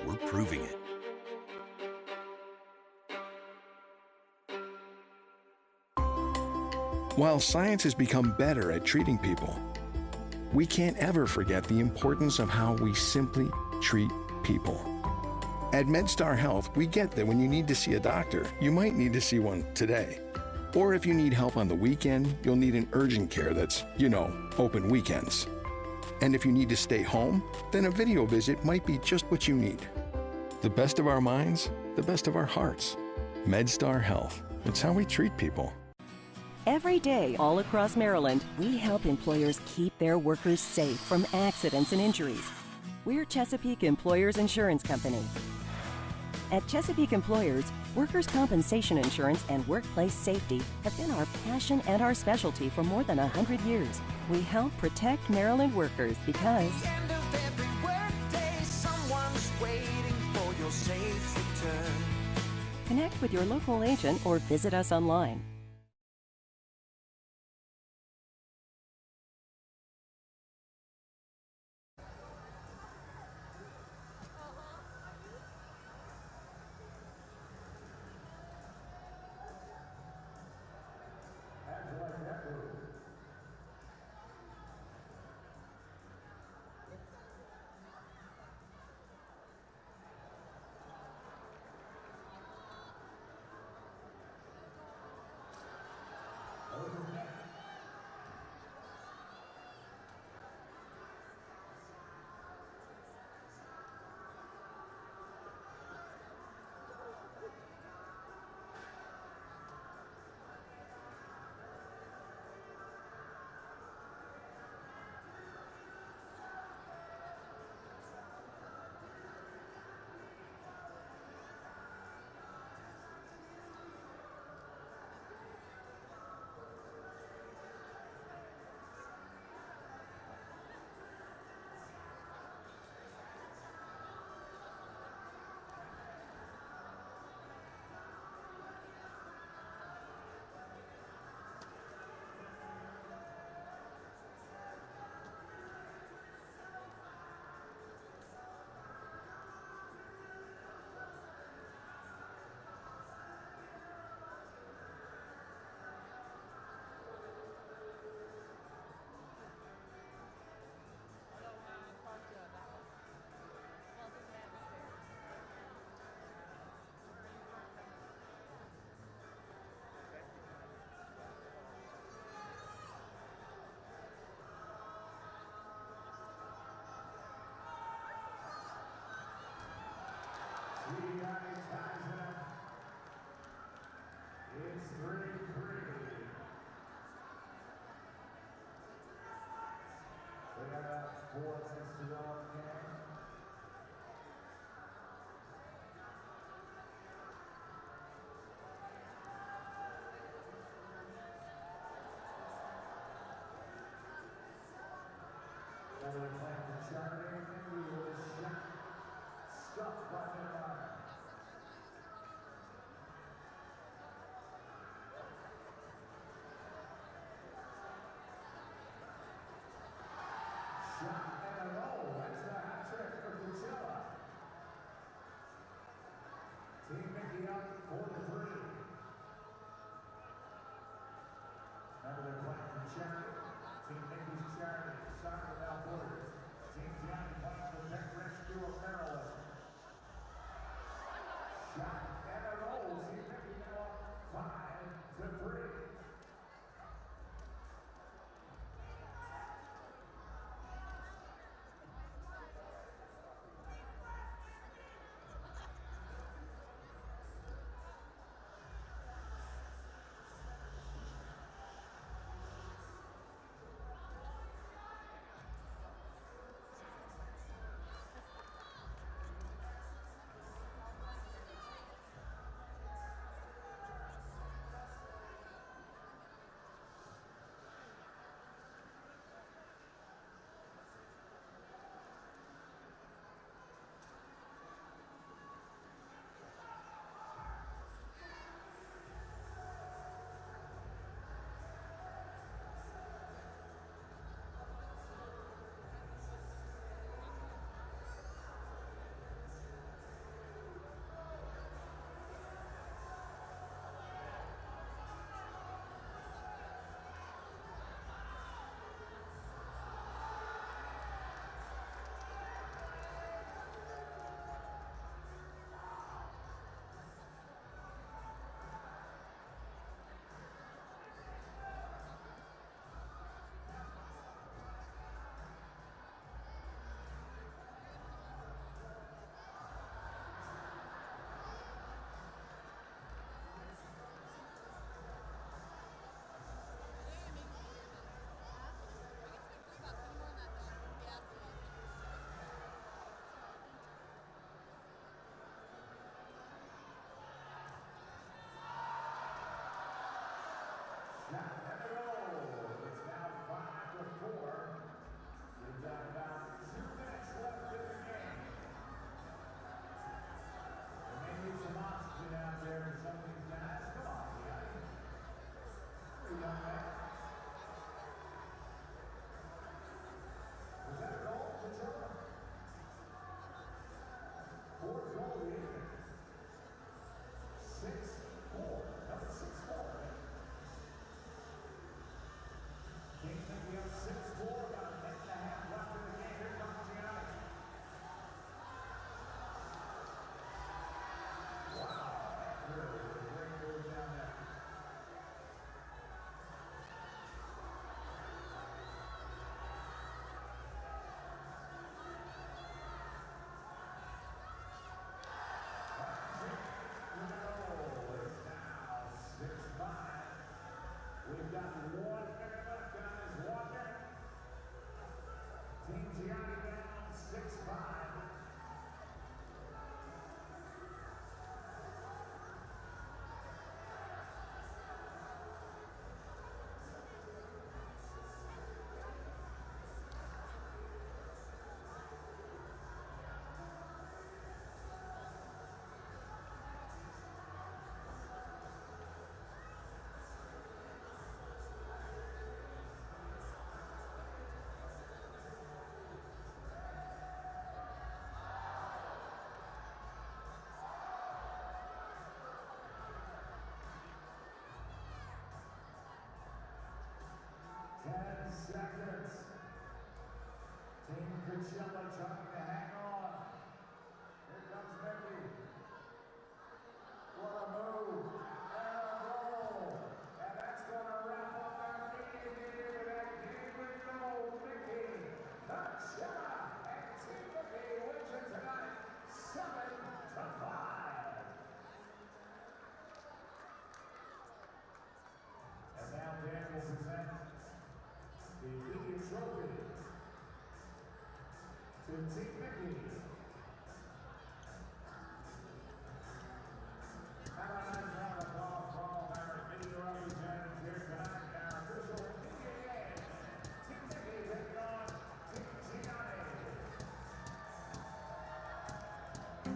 we're proving it. While science has become better at treating people, we can't ever forget the importance of how we simply treat people. At MedStar Health, we get that when you need to see a doctor, you might need to see one today. Or if you need help on the weekend, you'll need an urgent care that's, open weekends. And if you need to stay home, then a video visit might be just what you need. The best of our minds, the best of our hearts. MedStar Health. It's how we treat people. Every day, all across Maryland, we help employers keep their workers safe from accidents and injuries. We're Chesapeake Employers Insurance Company. At Chesapeake Employers, workers' compensation insurance and workplace safety have been our passion and our specialty for more than 100 years. We help protect Maryland workers because connect with your local agent or visit us online.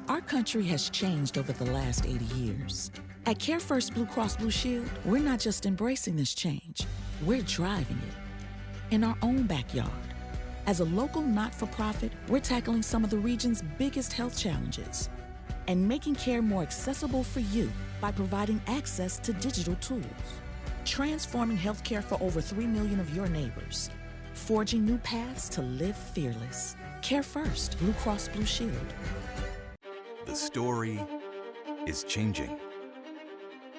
Our country has changed over the last 80 years. At Care First Blue Cross Blue Shield, we're not just embracing this change, we're driving it in our own backyard. As a local not-for-profit, we're tackling some of the region's biggest health challenges and making care more accessible for you by providing access to digital tools, transforming healthcare for over 3 million of your neighbors, forging new paths to live fearless. Care First Blue Cross Blue Shield. The story is changing.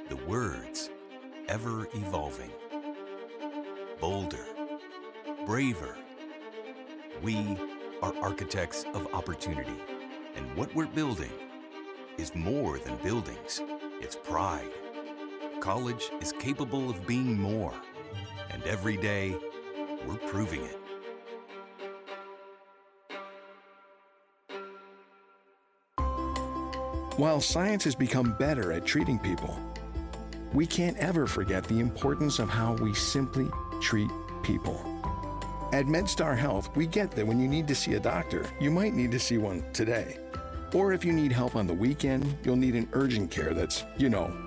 The words ever evolving. Bolder, braver. We are architects of opportunity, and what we're building is more than buildings, it's pride. College is capable of being more, and every day we're proving it. While science has become better at treating people, we can't ever forget the importance of how we simply treat people. At MedStar Health, we get that when you need to see a doctor, you might need to see one today. Or if you need help on the weekend, you'll need an urgent care that's,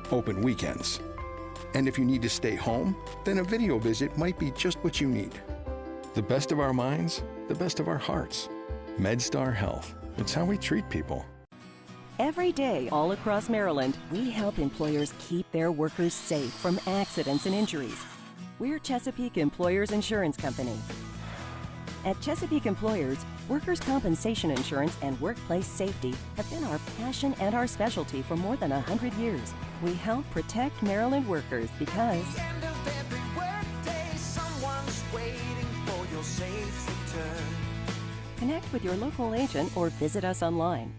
open weekends. And if you need to stay home, then a video visit might be just what you need. The best of our minds, the best of our hearts. MedStar Health. It's how we treat people. Every day, all across Maryland, we help employers keep their workers safe from accidents and injuries. We're Chesapeake Employers Insurance Company. At Chesapeake Employers, workers' compensation insurance and workplace safety have been our passion and our specialty for more than 100 years. We help protect Maryland workers because connect with your local agent or visit us online.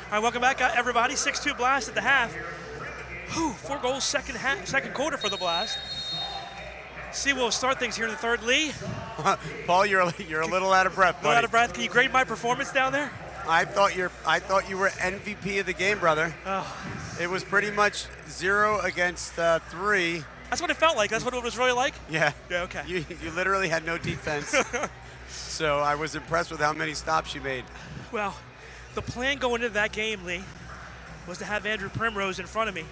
All right, welcome back, everybody. 6-2 Blast at the half. Whew, 4 goals second quarter for the Blast. SeaWolves start things here in the third. Lee? Paul, you're a little out of breath, buddy. A little out of breath. Can you grade my performance down there? I thought you were MVP of the game, brother. Oh. It was pretty much 0 against 3. That's what it felt like. That's what it was really like? Yeah. Yeah, okay. You literally had no defense. So I was impressed with how many stops you made. Well, the plan going into that game, Lee, was to have Andrew Primrose in front of me.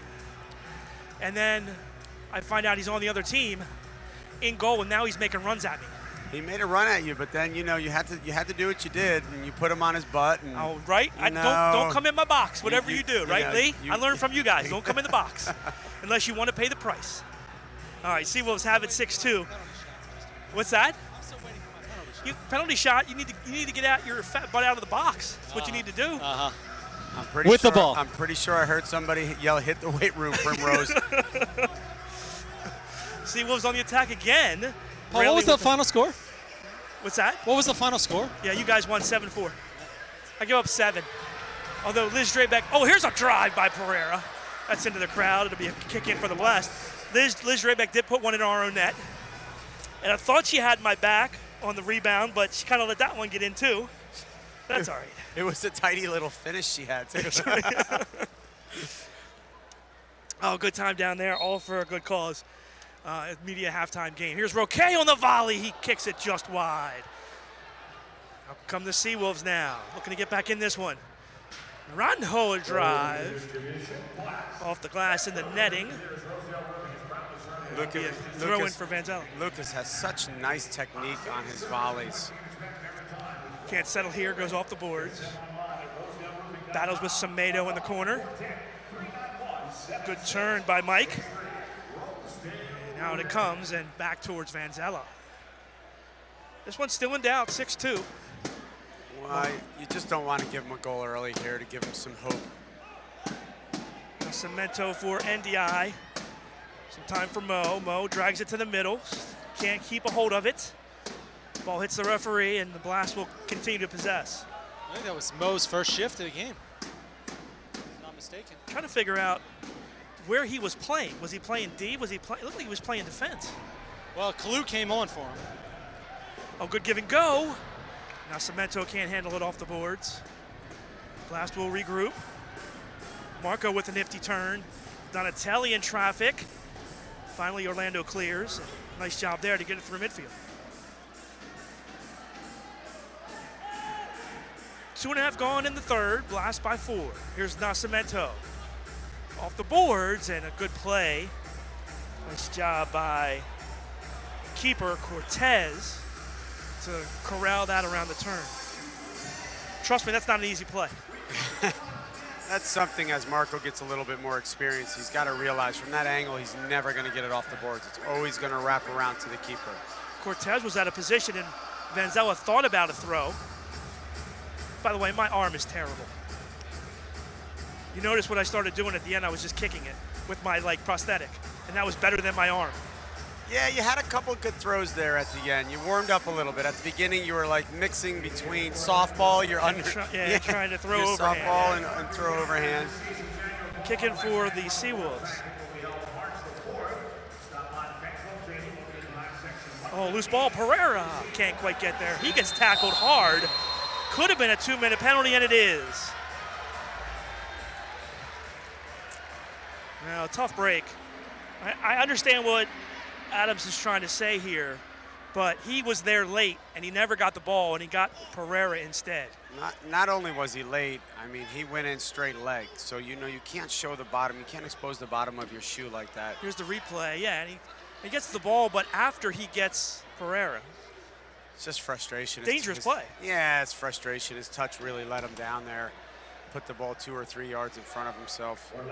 And then I find out he's on the other team in goal, and now he's making runs at me. He made a run at you, but then you had to do what you did, and you put him on his butt. And, oh, right. Don't come in my box. Whatever you do, right, Lee? I learned from you guys. Don't come in the box unless you want to pay the price. All right, SeaWolves have it 6-2. What's that? Penalty shot. You need to get out your fat butt out of the box. That's what you need to do. With the ball. I'm pretty sure I heard somebody yell, "Hit the weight room, Primrose." SeaWolves on the attack again. Paul, what was the final score? What's that? What was the final score? Yeah, you guys won 7-4. I give up 7. Although Liz Drabeck, oh, here's a drive by Pereira. That's into the crowd. It'll be a kick in for the Blast. Liz Drabeck did put one in our own net. And I thought she had my back on the rebound, but she kind of let that one get in too. That's all right. It was a tidy little finish she had too. Oh, good time down there, all for a good cause. Media halftime game. Here's Roque on the volley. He kicks it just wide. Up come the SeaWolves now, looking to get back in this one. Ranho a drive off the glass in the netting. Throw in for Vanzella. Lucas has such nice technique on his volleys. Can't settle here, goes off the boards. Battles with Samedo in the corner. Good turn by Mike. And out it comes and back towards Vanzella. This one's still in doubt, 6-2. Well, you just don't want to give him a goal early here to give him some hope. Cemento for NDI. Some time for Mo. Mo drags it to the middle. Can't keep a hold of it. Ball hits the referee, and the Blast will continue to possess. I think that was Mo's first shift of the game. If I'm not mistaken. Trying to figure out where he was playing. Was he playing D? Was he playing? It looked like he was playing defense. Well, Kalu came on for him. Oh, good give and go. Now Cemento can't handle it off the boards. Blast will regroup. Marco with a nifty turn. Donatelli in traffic. Finally, Orlando clears. Nice job there to get it through midfield. 2.5 gone in the third. Blast by 4. Here's Nascimento. Off the boards and a good play. Nice job by keeper Cortez to corral that around the turn. Trust me, that's not an easy play. That's something as Marco gets a little bit more experience, he's got to realize from that angle he's never going to get it off the boards. It's always going to wrap around to the keeper. Cortez was out of position and Vanzella thought about a throw. By the way, my arm is terrible. You notice what I started doing at the end, I was just kicking it with my prosthetic, and that was better than my arm. Yeah, you had a couple good throws there at the end. You warmed up a little bit. At the beginning, you were mixing between softball, trying to throw overhand. Softball and throw overhand. Kicking for the SeaWolves. Oh, loose ball, Pereira can't quite get there. He gets tackled hard. Could have been a 2-minute penalty, and it is. Now, tough break. I understand what Adams is trying to say here, but he was there late, and he never got the ball, and he got Pereira instead. Not only was he late, I mean, he went in straight leg. So, you can't show the bottom. You can't expose the bottom of your shoe like that. Here's the replay. Yeah, and he gets the ball, but after he gets Pereira. It's just frustration. Dangerous play. Yeah, it's frustration. His touch really let him down there. Put the ball 2 or 3 yards in front of himself. What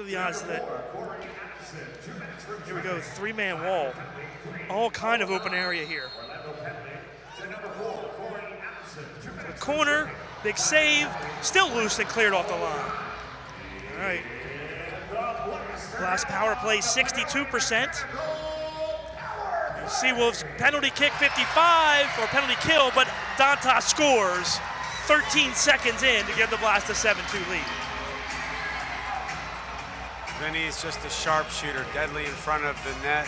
are the odds that, here we go, 3-man wall. All kind of open area here. The corner, big save, still loose and cleared off the line. All right. Last power play, 62%. SeaWolves penalty kick 55, or penalty kill, but Dantas scores 13 seconds in to give the Blast a 7-2 lead. Vinny is just a sharpshooter, deadly in front of the net.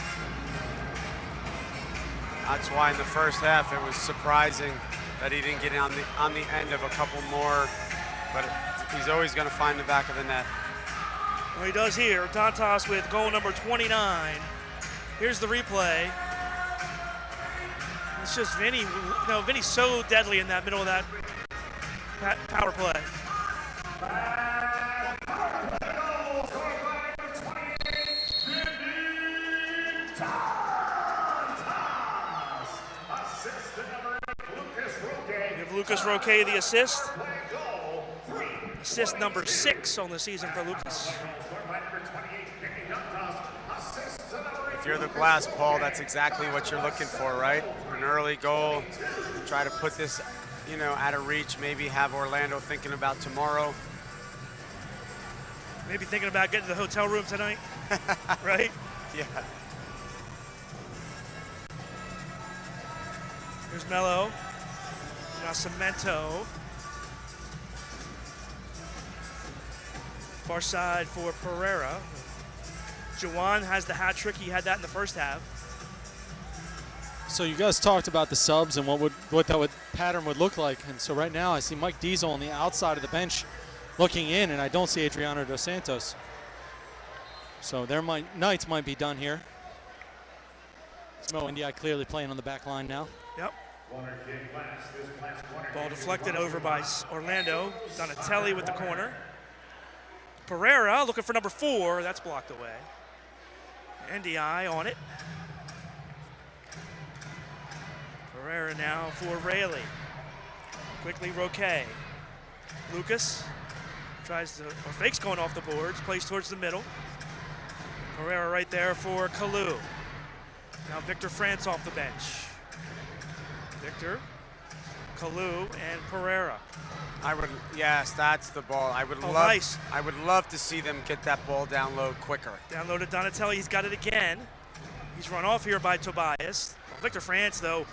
That's why in the first half it was surprising that he didn't get on the end of a couple more, but he's always going to find the back of the net. Well, he does here. Dantas with goal number 29. Here's the replay. It's just Vinny. No, Vinny's so deadly in that middle of that power play. Give Lucas Roque the assist. Assist number 6 on the season for Lucas. If you're the Blast, Paul, that's exactly what you're looking for, right? An early goal, try to put this, you know, out of reach, maybe have Orlando thinking about tomorrow. Maybe thinking about getting to the hotel room tonight, right? Yeah. Here's Melo. Nascimento. Far side for Pereira. Juwan has the hat trick. He had that in the first half. So you guys talked about the subs and what that pattern would look like. And so right now I see Mike Diesel on the outside of the bench looking in, and I don't see Adriano Dos Santos. So their nights might be done here. Mo India clearly playing on the back line now. Yep. Ball deflected over by Orlando. Donatelli with the corner. Pereira looking for number 4. That's blocked away. NDI on it. Pereira now for Rayleigh. Quickly Roque. Lucas tries to, or fakes going off the boards, plays towards the middle. Pereira right there for Kalu. Now Victor France off the bench. Victor, Kalu, and Pereira. Yes, that's the ball. I would love to see them get that ball down low quicker. Down low to Donatelli, he's got it again. He's run off here by Tobias. Victor France, though,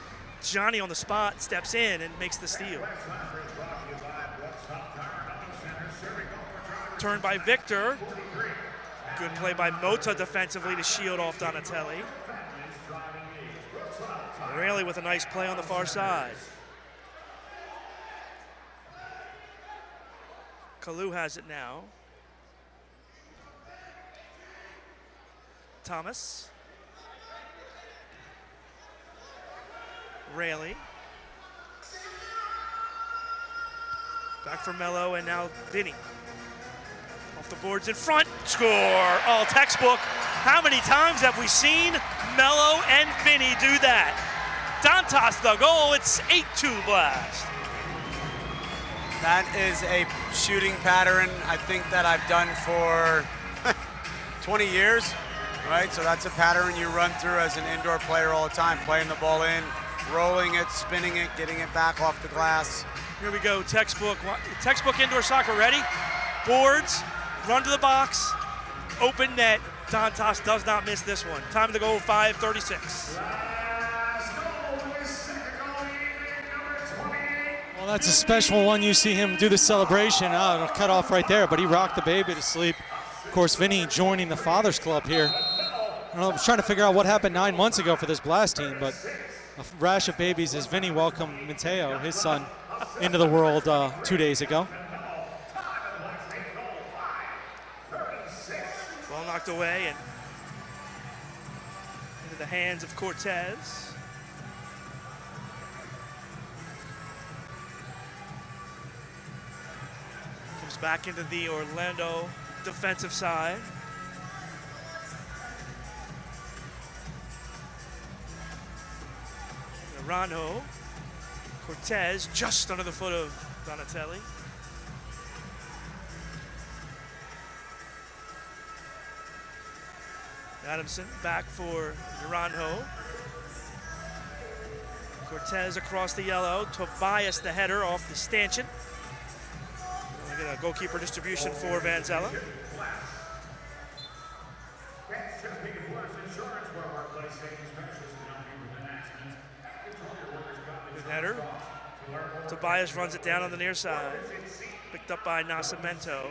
Johnny on the spot steps in and makes the steal. Turned by Victor. Good play by Mota defensively to shield off Donatelli. Rayleigh with a nice play on the far side. Kalu has it now. Thomas. Rayleigh. Back for Melo, and now Vinny. Off the boards in front, score! Oh, textbook. How many times have we seen Melo and Vinny do that? Dantas the goal, it's 8-2 Blast. That is a shooting pattern I think that I've done for 20 years, right? So that's a pattern you run through as an indoor player all the time, playing the ball in, rolling it, spinning it, getting it back off the glass. Here we go, textbook indoor soccer ready. Boards, run to the box, open net. Dantas does not miss this one. Time to go 5:36. Well, that's a special one. You see him do the celebration. Oh, it'll cut off right there, but he rocked the baby to sleep. Of course, Vinny joining the Fathers Club here. I was trying to figure out what happened 9 months ago for this Blast team, but a rash of babies as Vinny welcomed Mateo, his son, into the world 2 days ago. Ball knocked away and into the hands of Cortez. Comes back into the Orlando defensive side. Rano, Cortez just under the foot of Donatelli. Adamson back for Naranjo. Cortez across the yellow. Tobias the header off the stanchion. We get a goalkeeper distribution for Vanzella. Good header. Tobias runs it down on the near side. Picked up by Nascimento.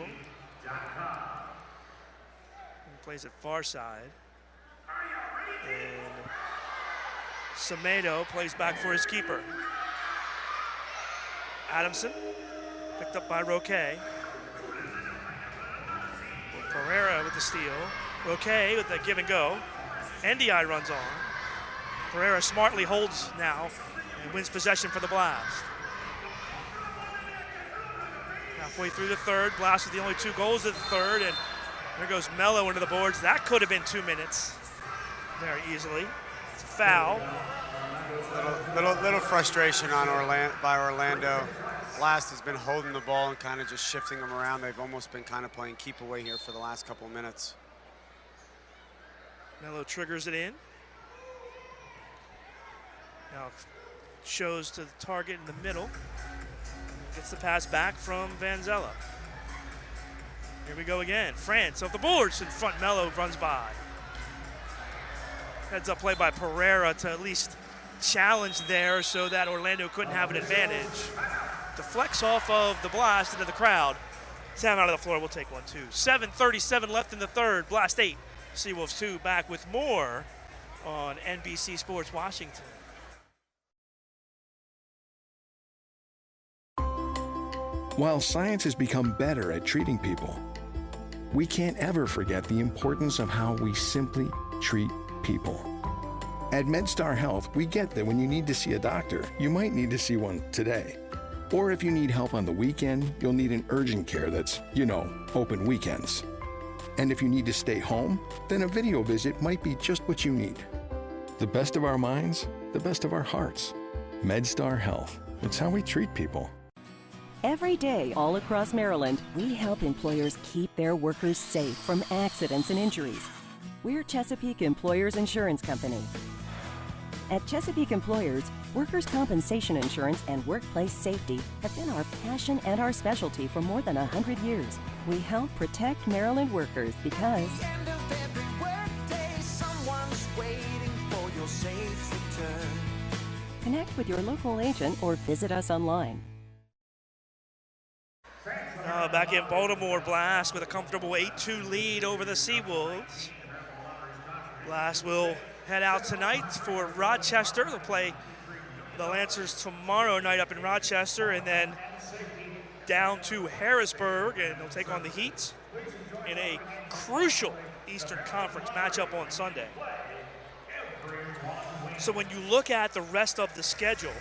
And plays it far side. And Semedo plays back for his keeper. Adamson, picked up by Roque. Pereira with the steal. Roque with the give and go. NDI runs on. Pereira smartly holds now and wins possession for the Blast. Halfway through the third, Blast with the only 2 goals of the third, and there goes Mello into the boards. That could have been 2 minutes very easily. It's a foul. Little frustration on by Orlando. Blast has been holding the ball and kind of just shifting them around. They've almost been kind of playing keep away here for the last couple of minutes. Mello triggers it in. Now shows to the target in the middle. Gets the pass back from Vanzella. Here we go again. France off the boards in front. Mello runs by. Heads up play by Pereira to at least challenge there so that Orlando couldn't have an advantage. Deflects off of the Blast into the crowd. Sam out of the floor. We'll take 1-2. 7:37 left in the third. Blast 8. SeaWolves 2 back with more on NBC Sports Washington. While science has become better at treating people, we can't ever forget the importance of how we simply treat people. At MedStar Health, we get that when you need to see a doctor, you might need to see one today. Or if you need help on the weekend, you'll need an urgent care that's, open weekends. And if you need to stay home, then a video visit might be just what you need. The best of our minds, the best of our hearts. MedStar Health. It's how we treat people. Every day, all across Maryland, we help employers keep their workers safe from accidents and injuries. We're Chesapeake Employers Insurance Company. At Chesapeake Employers, workers' compensation insurance and workplace safety have been our passion and our specialty for more than 100 years. We help protect Maryland workers because connect with your local agent or visit us online. Back in Baltimore, Blast with a comfortable 8-2 lead over the SeaWolves. Blast will head out tonight for Rochester. They'll play the Lancers tomorrow night up in Rochester, and then down to Harrisburg, and they'll take on the Heat in a crucial Eastern Conference matchup on Sunday. So when you look at the rest of the schedule,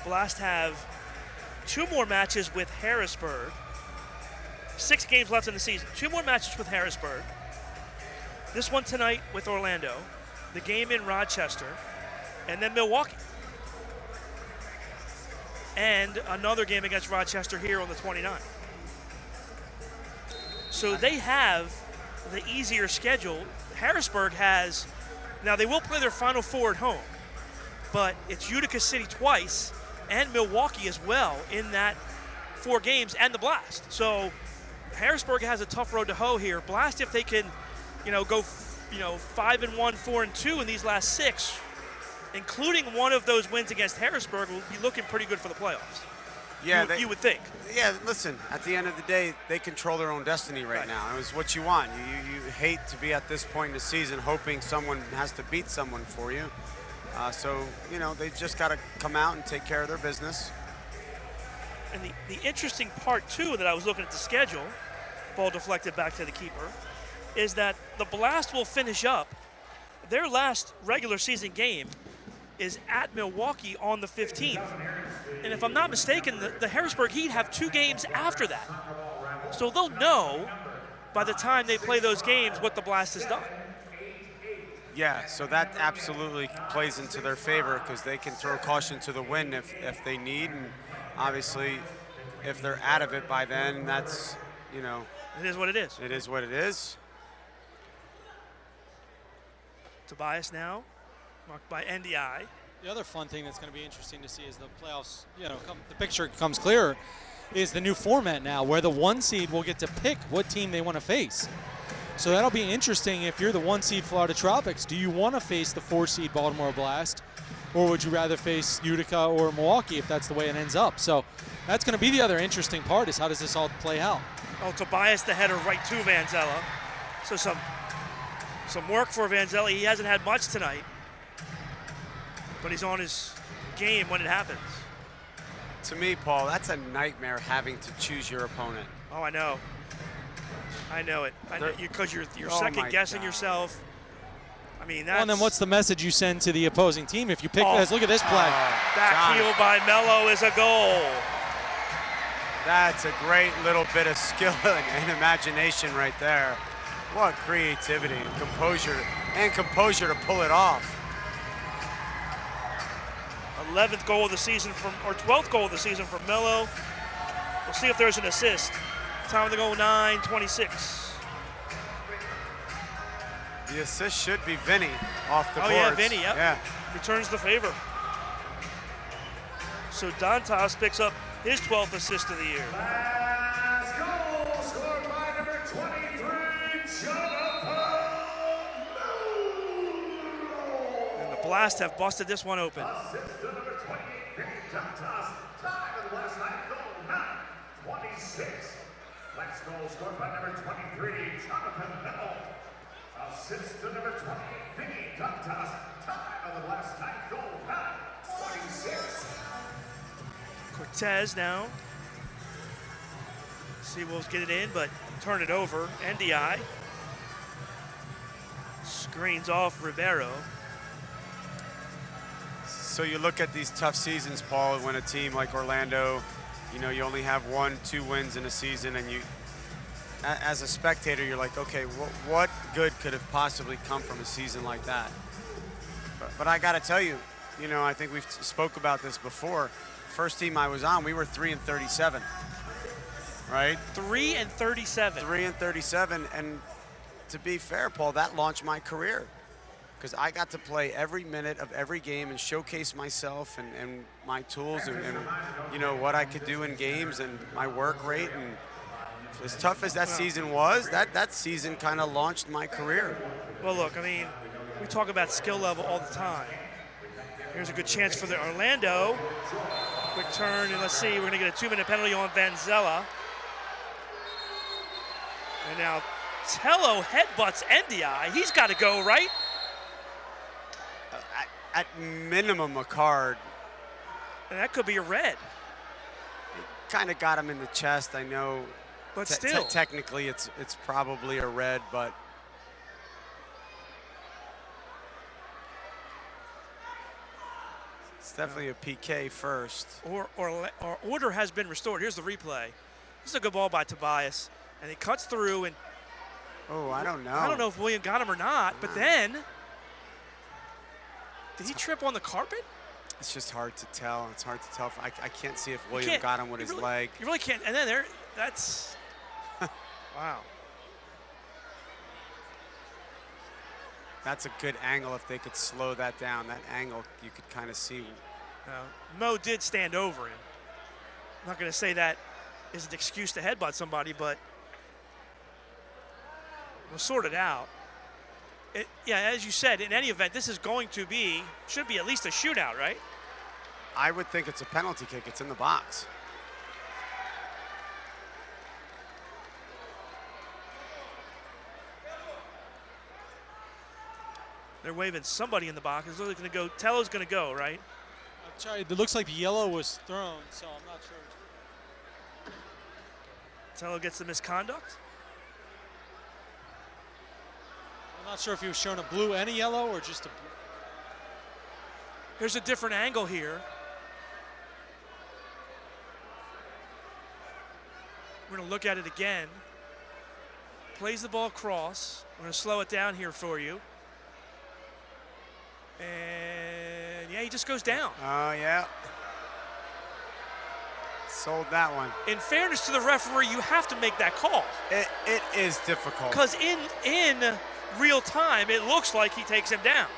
Blast have 2 more matches with Harrisburg. 6 games left in the season. 2 more matches with Harrisburg. This one tonight with Orlando, the game in Rochester, and then Milwaukee. And another game against Rochester here on the 29th. So they have the easier schedule. Harrisburg has, now they will play their Final Four at home, but it's Utica City twice and Milwaukee as well in that 4 games, and the Blast. So Harrisburg has a tough road to hoe here. Blast, if they can, go 5-1, 4-2 in these last 6, including one of those wins against Harrisburg, will be looking pretty good for the playoffs. Yeah, you would think. Yeah, listen, at the end of the day, they control their own destiny right now. It was what you want. You hate to be at this point in the season hoping someone has to beat someone for you. So, they just got to come out and take care of their business. And the interesting part, too, that I was looking at the schedule, ball deflected back to the keeper, is that the Blast will finish up. Their last regular season game is at Milwaukee on the 15th. And if I'm not mistaken, the Harrisburg Heat have 2 games after that. So they'll know by the time they play those games what the Blast has done. Yeah, so that absolutely plays into their favor because they can throw caution to the wind if they need. And obviously, if they're out of it by then, that's, It is what it is. It is what it is. Tobias now, marked by NDI. The other fun thing that's going to be interesting to see as the playoffs, the picture comes clearer, is the new format now where the 1 seed will get to pick what team they want to face. So that'll be interesting if you're the 1 seed Florida Tropics. Do you want to face the 4 seed Baltimore Blast, or would you rather face Utica or Milwaukee if that's the way it ends up? So that's going to be the other interesting part, is how does this all play out? Oh, Tobias the header right to Vanzella. So some work for Vanzella. He hasn't had much tonight, but he's on his game when it happens. To me, Paul, that's a nightmare having to choose your opponent. Oh, I know. I know it. I know, because you're Oh second guessing God. yourself. I mean, that's. Well, and then what's the message you send to the opposing team if you pick this? Look at this play. Back heel by Mello is a goal. That's a great little bit of skill and imagination right there. What creativity and composure to pull it off. 11th goal of the season or 12th goal of the season from Mello. We'll see if there's an assist. Time of the goal, 9:26. The assist should be Vinny off the boards. Oh yeah, Vinny, yep. Yeah. Returns the favor. So Dantas picks up his 12th assist of the year. Last goal scored by number 23, Jonathan. And the Blast have busted this one open. Assist to number 28, Vinny Dantas. Time of the last night goal, 9:26. Last goal scored by number 23, Jonathan Bell. Assist to number 28, Vinny Dantas. Time of the last night goal, 9:26. Cortez now. SeaWolves get it in, but turn it over. NDI screens off Ribeiro. So you look at these tough seasons, Paul, when a team like Orlando, you know, you only have 1-2 wins in a season, and you, as a spectator, you're like, okay, what good could have possibly come from a season like that? But I got to tell you, you know, I think we've spoke about this before. First team I was on, we were 3-37, right? 3-37. 3-37, and to be fair, Paul, that launched my career, because I got to play every minute of every game and showcase myself and my tools and you know what I could do in games and my work rate. And as tough as that season was, that season kind of launched my career. Well, look, I mean, we talk about skill level all the time. Here's a good chance for the Orlando. Quick turn, and let's see, we're gonna get a 2-minute penalty on Vanzella. And now Tello headbutts NDI. He's got to go, right? At minimum, a card. And that could be a red. Kind of got him in the chest, I know. But still. Technically, it's probably a red, but. It's definitely a PK first. Or order has been restored. Here's the replay. This is a good ball by Tobias. And he cuts through, and oh, I don't know. I don't know if William got him or not, but then, did he trip on the carpet? It's just hard to tell. It's hard to tell. I can't see if William got him with his leg. You really can't. And then that's, wow. That's a good angle if they could slow that down. That angle, you could kind of see. Mo did stand over him. I'm not going to say that is an excuse to headbutt somebody, but we'll sort it out. Yeah, as you said, in any event, this is going to be, should be at least a shootout, right? I would think it's a penalty kick. It's in the box. They're waving somebody in the box. It's literally going to go. Tello's going to go, right? I'm sorry, it looks like the yellow was thrown, so I'm not sure. Tello gets the misconduct. I'm not sure if he was shown a blue and a yellow or just a blue. Here's a different angle here. We're going to look at it again. Plays the ball across. We're going to slow it down here for you. And yeah, he just goes down. Oh, yeah. Sold that one. In fairness to the referee, you have to make that call. It is difficult. Because in real time, it looks like he takes him down.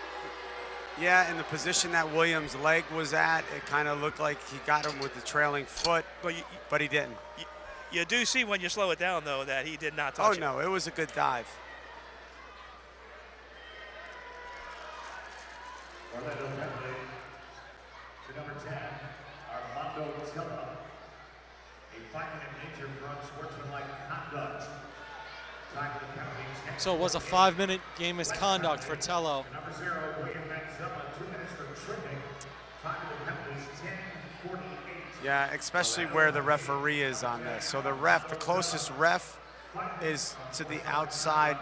Yeah, in the position that Williams' leg was at, it kind of looked like he got him with the trailing foot, but he didn't. You do see when you slow it down, though, that he did not touch it. Oh, no, it was a good dive. To number 10, Armando Tilla. A finding of nature for unsportsmanlike conduct. Time of the penalty, 10. So it was a 5-minute game misconduct for Tello. Number 0, William Manzella, 2 minutes for tripping. Time of the penalties, 10:48. Yeah, especially where the referee is on this. So the closest ref is to the outside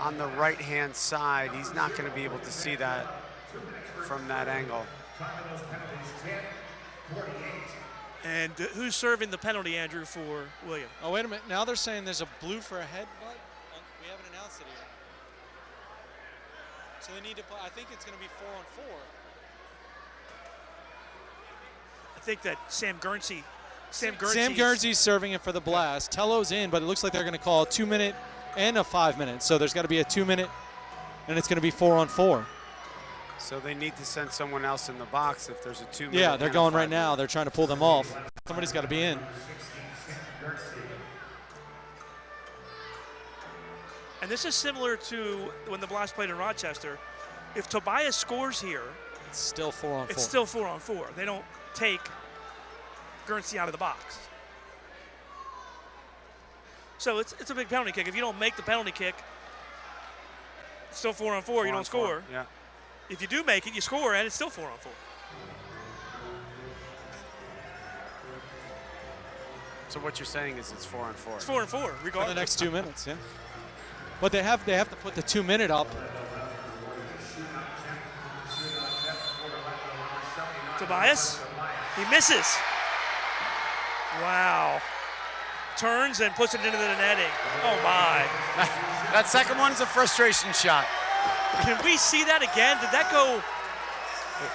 on the right-hand side. He's not going to be able to see that from that angle. Time of those penalties, 10:48. And who's serving the penalty, Andrew, for William? Oh, wait a minute. Now they're saying there's a blue for a headbutt. We haven't announced it yet. So they need to play. I think it's going to be 4-on-4. I think that Sam Guernsey. Sam Guernsey's serving it for the blast. Tello's in, but it looks like they're going to call a 2-minute and a 5-minute. So there's got to be a 2-minute, and it's going to be 4-on-4. So they need to send someone else in the box if there's a 2-minute. Yeah, they're going right now. They're trying to pull them off. Somebody's got to be in. And this is similar to when the Blast played in Rochester. If Tobias scores here, it's still 4-on-4. It's still 4-on-4. They don't take Guernsey out of the box. So it's a big penalty kick. If you don't make the penalty kick, it's still 4-on-4. You don't score. Yeah. If you do make it, you score, and it's still 4-on-4. So what you're saying is it's 4-on-4. It's 4-on-4, regardless. For the next 2 minutes, yeah. But they have to put the 2-minute up. Tobias, he misses. Wow. Turns and puts it into the netting. Oh my. That second one is a frustration shot. Can we see that again? Did that go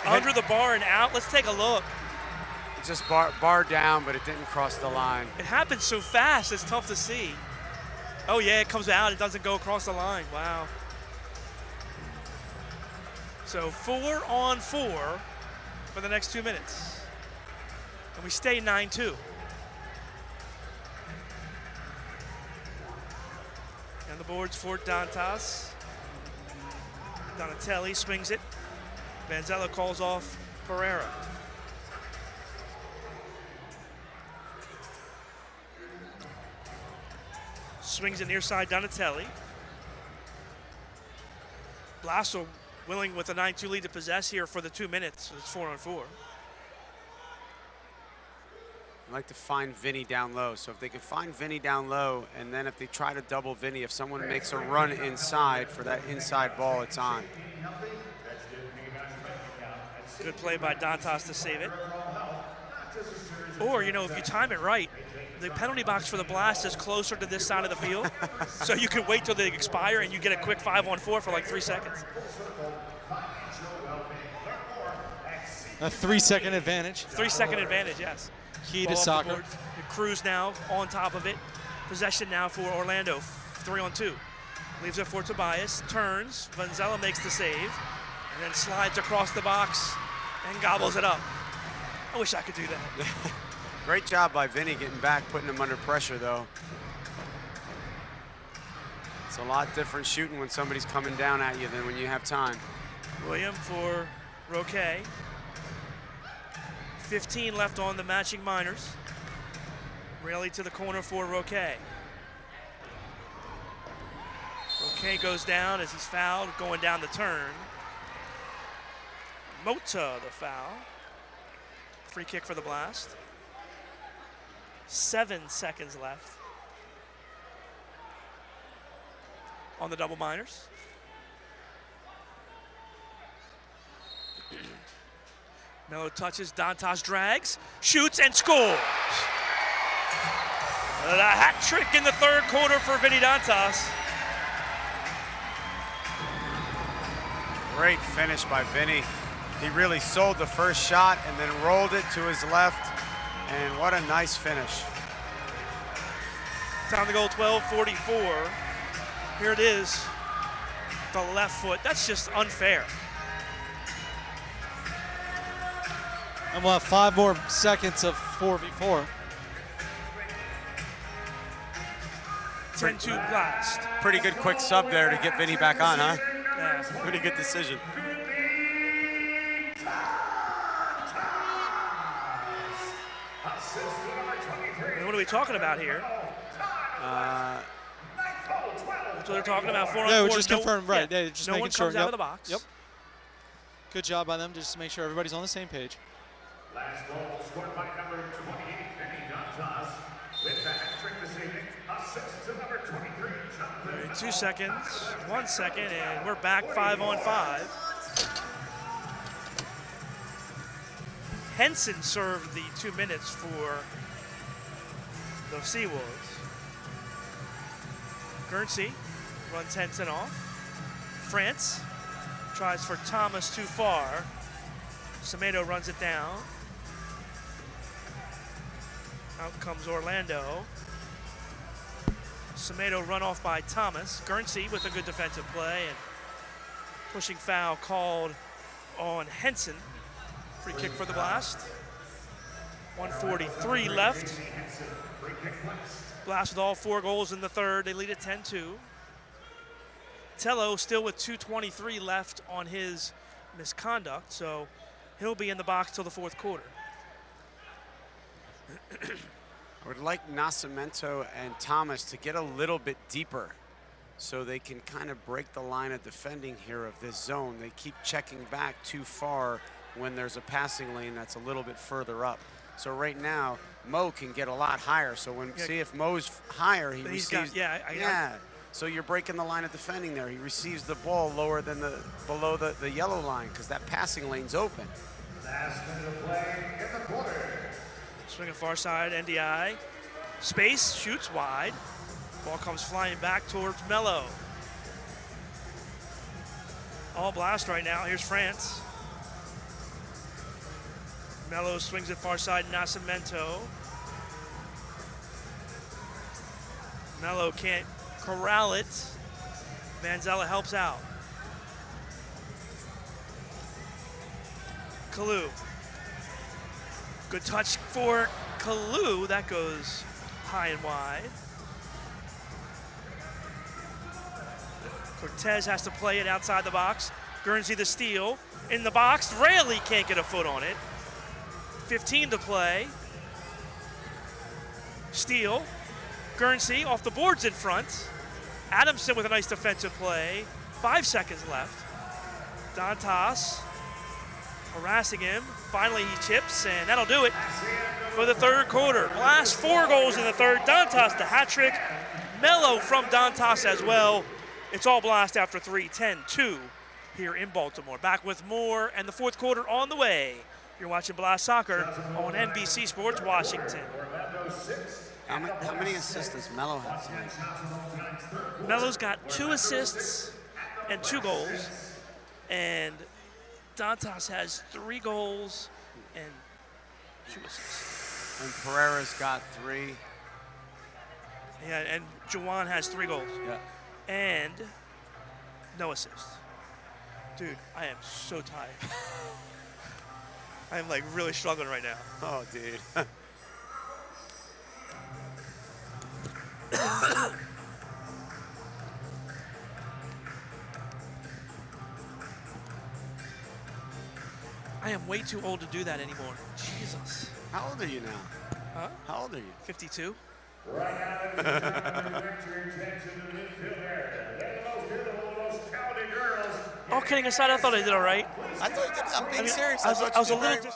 under the bar and out? Let's take a look. It just bar down, but it didn't cross the line. It happened so fast, it's tough to see. Oh yeah, it comes out, it doesn't go across the line. Wow. So 4-on-4 for the next 2 minutes. And we stay 9-2. And the boards for Dantas. Donatelli swings it. Manzella calls off Pereira. Swings it near side Donatelli. Blasso willing with a 9-2 lead to possess here for the 2 minutes. So it's 4-on-4. I like to find Vinny down low. So if they can find Vinny down low, and then if they try to double Vinny, if someone makes a run inside for that inside ball, it's on. Good play by Dantas to save it. Or, you know, if you time it right, the penalty box for the Blast is closer to this side of the field. So you can wait till they expire and you get a quick 5-on-4 for like 3 seconds. A 3-second advantage. 3-second advantage, yes. Key to soccer. Cruz now on top of it. Possession now for Orlando, 3-on-2. Leaves it for Tobias, turns, Manzella makes the save, and then slides across the box and gobbles it up. I wish I could do that. Great job by Vinny getting back, putting him under pressure, though. It's a lot different shooting when somebody's coming down at you than when you have time. William for Roque. 15 left on the matching minors. Rally to the corner for Roque. Roque goes down as he's fouled, going down the turn. Mota the foul. Free kick for the Blast. 7 seconds left on the double minors. Melo touches, Dantas drags, shoots and scores. The hat trick in the third quarter for Vinny Dantas. Great finish by Vinny. He really sold the first shot and then rolled it to his left. And what a nice finish. Time to go 12:44. Here it is, the left foot. That's just unfair. And we'll have 5 more seconds of 4v4. 10-2 Blast. Pretty good quick sub there to get Vinny back on, huh? Yeah. Pretty good decision. And what are we talking about here? That's what they're talking about. 4 on 4. Yeah, we're just confirming, right? Yeah, Yeah, just no making one sure. comes out of the box. Yep. Good job by them, just to make sure everybody's on the same page. Last goal scored by number 28, Benny Dantas, with the hat-trick this evening. Assist to number 23, Jonathan. 2 seconds, 1 second, and we're back 5 on 5. Henson served the 2 minutes for the SeaWolves. Guernsey runs Henson off. France tries for Thomas too far. Semedo runs it down. Out comes Orlando. Semedo run off by Thomas. Guernsey with a good defensive play and pushing foul called on Henson. Free kick for the Blast. 1:43 left. Blast with all 4 goals in the third. They lead at 10-2. Tello still with 2:23 left on his misconduct, so he'll be in the box till the 4th quarter. I would like Nascimento and Thomas to get a little bit deeper so they can kind of break the line of defending here of this zone. They keep checking back too far when there's a passing lane that's a little bit further up. So right now, Mo can get a lot higher. So when see if Mo's higher, he receives. So you're breaking the line of defending there. He receives the ball lower than below the yellow line because that passing lane's open. Last minute of play in the quarter. Swinging far side, NDI. Space, shoots wide. Ball comes flying back towards Mello. All Blast right now. Here's France. Mello swings it far side, Nascimento. Mello can't corral it. Manzella helps out. Kalu. Good touch for Kalu. That goes high and wide. Cortez has to play it outside the box. Guernsey the steal. In the box, Rayleigh can't get a foot on it. 15 to play. Steal. Guernsey off the boards in front. Adamson with a nice defensive play. 5 seconds left. Dantas harassing him. Finally he chips, and that'll do it for the 3rd quarter. Blast 4 goals in the 3rd. Dantas the hat trick. Mello from Dantas as well. It's all Blast after 3, 10-2 here in Baltimore. Back with more and the 4th quarter on the way. You're watching Blast Soccer on NBC Sports Washington. How many assists does Mello have tonight? Mello's got 2 assists and 2 goals. And Dantas has 3 goals and 2 assists. And Pereira's got 3. Yeah, and Juwan has 3 goals. Yeah. And no assists. Dude, I am so tired. I'm like really struggling right now. Oh, dude. I am way too old to do that anymore. Jesus. How old are you now? Huh? How old are you? 52. All kidding aside, I thought I did all right. I thought you did. I'm being serious. I was a little.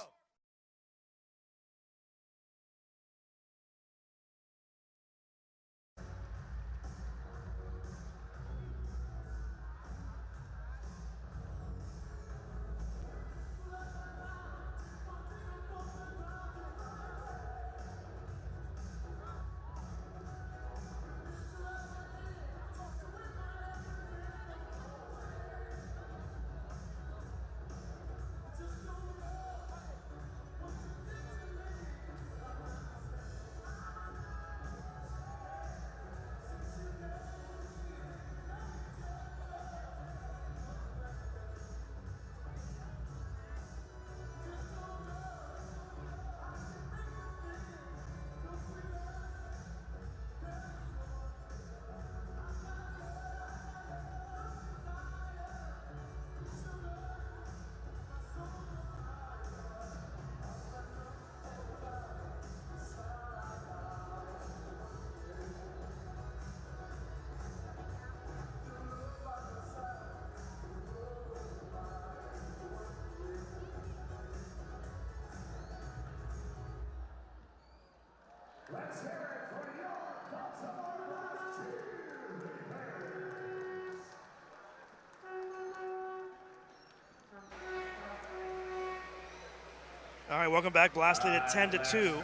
right, welcome back. Blast lead at 10-2.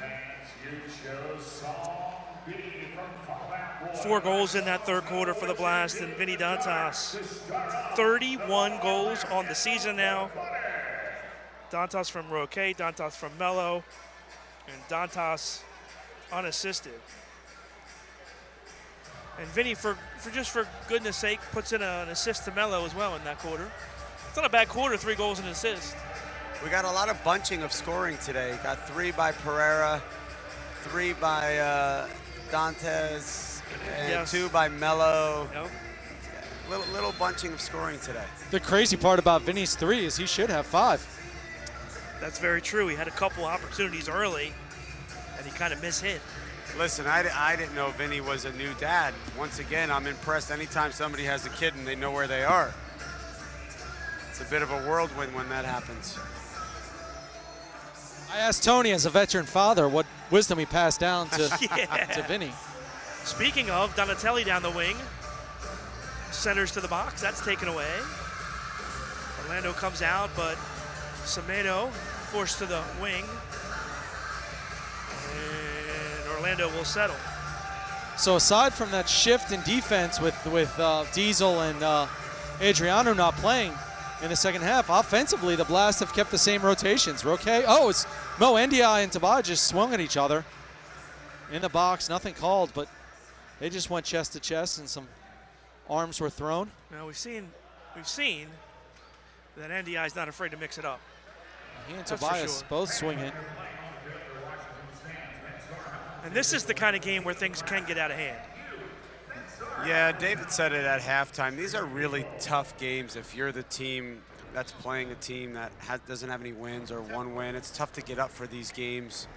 4 goals in that third quarter for the Blast, and Vinny Dantas, 31 goals on the season now. Dantas from Roque, Dantas from Mello, and Dantas unassisted. And Vinny, for goodness sake, puts in an assist to Mello as well in that quarter. It's not a bad quarter, 3 goals and an assist. We got a lot of bunching of scoring today. Got 3 by Pereira, 3 by Dantes, and 2 by Mello. Yep. Little bunching of scoring today. The crazy part about Vinny's 3 is he should have 5. That's very true. He had a couple opportunities early, and he kind of mishit. Listen, I didn't know Vinny was a new dad. Once again, I'm impressed anytime somebody has a kid and they know where they are. It's a bit of a whirlwind when that happens. I asked Tony, as a veteran father, what wisdom he passed down to, to Vinny. Speaking of, Donatelli down the wing. Centers to the box. That's taken away. Orlando comes out, but Semedo forced to the wing. And Orlando will settle. So aside from that shift in defense with Diesel and Adriano not playing in the second half, offensively the Blast have kept the same rotations. Roque, it's Mo Ndiaye and Tabaj just swung at each other in the box. Nothing called, but they just went chest to chest and some arms were thrown. Now we've seen that Ndiaye is not afraid to mix it up. He and Tobias both swinging. And this is the kind of game where things can get out of hand. Yeah, David said it at halftime. These are really tough games if you're the team that's playing a team that doesn't have any wins or 1 win. It's tough to get up for these games.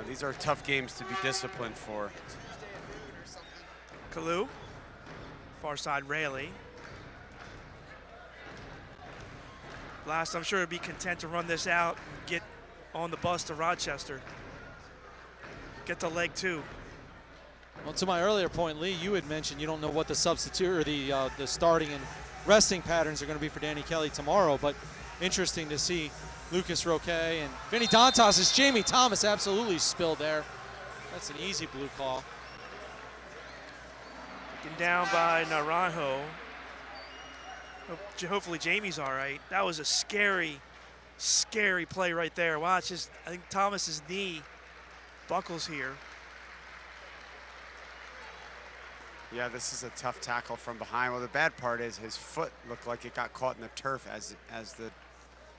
These are tough games to be disciplined for. Kalu, far side Rayleigh. Blast, I'm sure, would be content to run this out, get on the bus to Rochester. Get to leg 2. Well, to my earlier point, Lee, you had mentioned you don't know what the substitute or the starting and resting patterns are going to be for Danny Kelly tomorrow, but interesting to see Lucas Roque and Vinny Dantas as Jamie Thomas absolutely spilled there. That's an easy blue call. Taken down by Naranjo. Hopefully Jamie's all right. That was a scary, scary play right there. Watch, I think Thomas's knee buckles here. Yeah, this is a tough tackle from behind. Well, the bad part is his foot looked like it got caught in the turf as the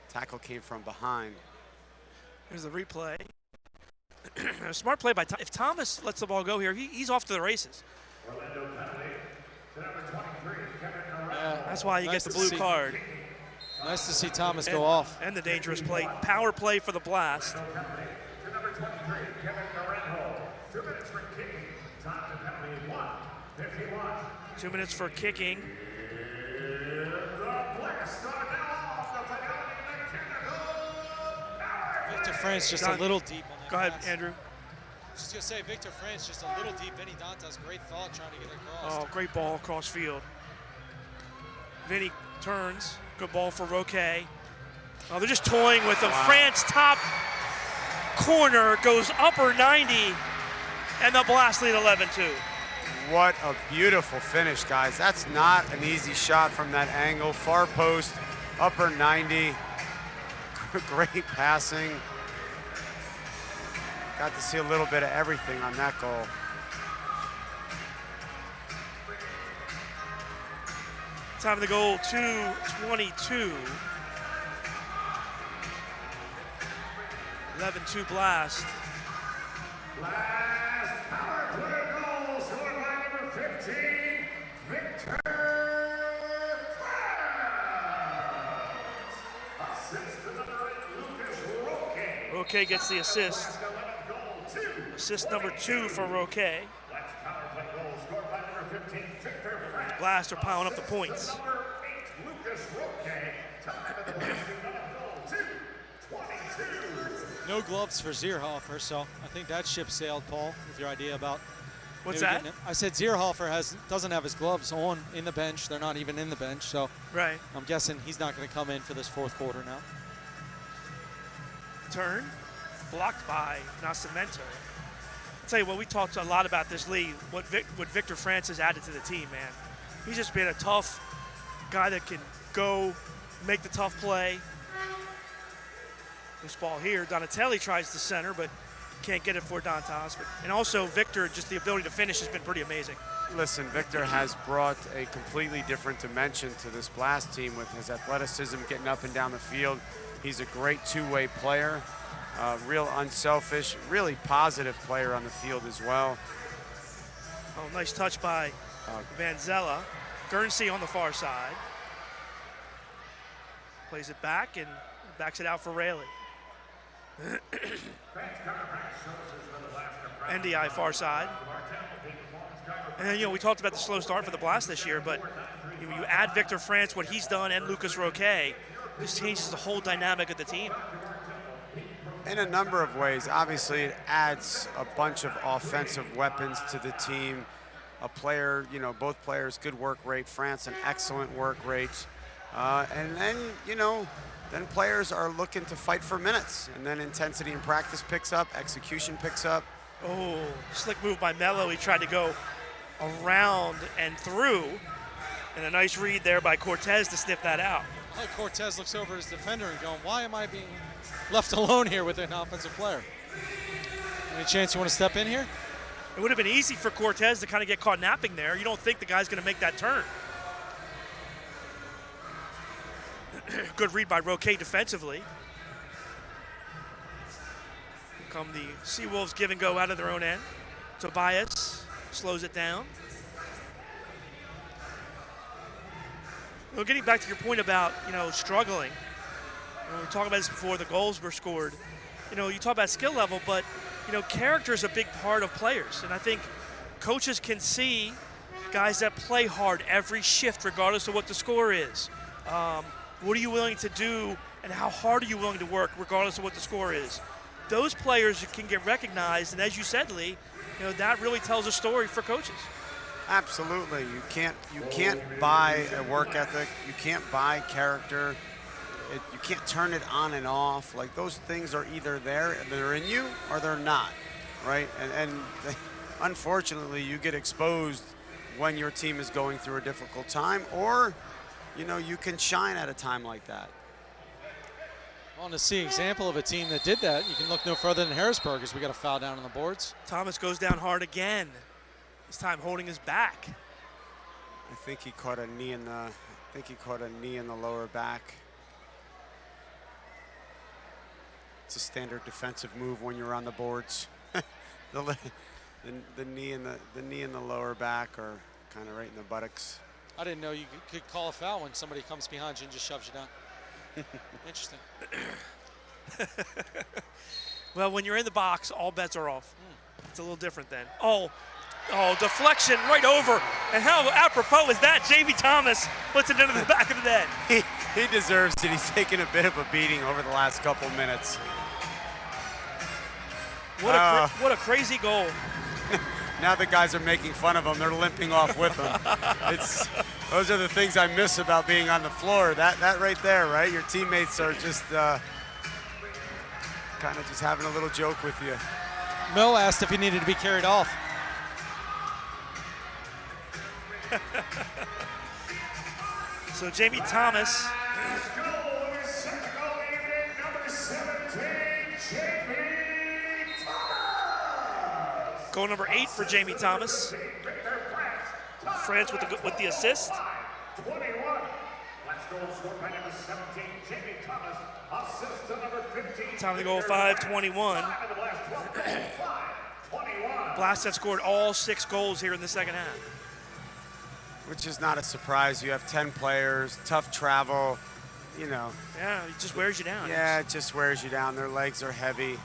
tackle came from behind. Here's the replay. A smart play by Thomas. If Thomas lets the ball go here, he's off to the races. That's why he gets the blue card. Nice to see Thomas go off. And the dangerous play. Power play for the Blast. 2 minutes for kicking. Victor France just a little deep on that. Go ahead, pass. Andrew. Just going to say, Victor France just a little deep. Vinny Dantas, great thought trying to get it across. Oh, great ball across field. Vinny turns. Good ball for Roque. Oh, they're just toying with him. Wow. France top corner goes upper 90, and the Blast lead 11-2. What a beautiful finish, guys. That's not an easy shot from that angle. Far post, upper 90. Great passing. Got to see a little bit of everything on that goal. Time of the goal, 2:22. 11-2 Blast. Power play goal scored by number 15, Victor France. Assist to number 8, Lucas Roque. Roque gets the assist. Assist number 2 for Roque. Blast are piling up the points. No gloves for Zierhofer, so I think that ship sailed, Paul, with your idea about what's that? I said Zierhofer doesn't have his gloves on in the bench. They're not even in the bench, so right. I'm guessing he's not going to come in for this fourth quarter now. Turn. blocked by Nascimento. I'll tell you what, we talked a lot about this, Lee, what Victor France has added to the team, man. He's just been a tough guy that can go make the tough play. This ball here, Donatelli tries to center, but can't get it for Dantas. And also Victor, just the ability to finish has been pretty amazing. Listen, Victor has brought a completely different dimension to this Blast team with his athleticism, getting up and down the field. He's a great two-way player, real unselfish, really positive player on the field as well. Oh, nice touch by Vanzella. Guernsey on the far side. Plays it back and backs it out for Rayleigh. NDI far side. And then, we talked about the slow start for the Blast this year, but you add Victor France, what he's done, and Lucas Roque, this changes the whole dynamic of the team. In a number of ways. Obviously, it adds a bunch of offensive weapons to the team. A player, both players, good work rate. France, an excellent work rate. And then, then players are looking to fight for minutes. And then intensity in practice picks up, execution picks up. Oh, slick move by Mello. He tried to go around and through. And a nice read there by Cortez to sniff that out. Cortez looks over his defender and going, why am I being left alone here with an offensive player? Any chance you want to step in here? It would have been easy for Cortez to kind of get caught napping there. You don't think the guy's going to make that turn. Good read by Roque defensively. Come the SeaWolves give and go out of their own end. Tobias slows it down. Well, getting back to your point about, struggling. We were talking about this before the goals were scored. You talk about skill level, but, character is a big part of players. And I think coaches can see guys that play hard every shift, regardless of what the score is. What are you willing to do, and how hard are you willing to work, regardless of what the score is? Those players can get recognized, and as you said, Lee, that really tells a story for coaches. Absolutely. You can't buy a work ethic. You can't buy character. You can't turn it on and off. Like, those things are either there, they're in you, or they're not, right? And unfortunately, you get exposed when your team is going through a difficult time, or, you can shine at a time like that. Well, to see an example of a team that did that, you can look no further than Harrisburg as we got a foul down on the boards. Thomas goes down hard again. This time holding his back. I think he caught a knee in the lower back. It's a standard defensive move when you're on the boards. the knee in the lower back, or kind of right in the buttocks. I didn't know you could call a foul when somebody comes behind you and just shoves you down. Interesting. Well, when you're in the box, all bets are off. It's a little different then. Oh, deflection right over. And how apropos is that? Jamie Thomas puts it into the back of the net. He deserves it. He's taken a bit of a beating over the last couple minutes. What a crazy goal. Now the guys are making fun of him. They're limping off with him. Those are the things I miss about being on the floor. That right there, right? Your teammates are just kind of just having a little joke with you. Mel asked if he needed to be carried off. So Jamie Thomas. Goal number 8 for Jamie Thomas. France with the assist. 21. Last goal scored by number 17, Jamie Thomas. Assist to number 15. Time of the goal, 5:21. Blast have scored all 6 goals here in the second half. Which is not a surprise. You have 10 players, tough travel, Yeah, it just wears you down. Yeah, it just wears you down. Their legs are heavy.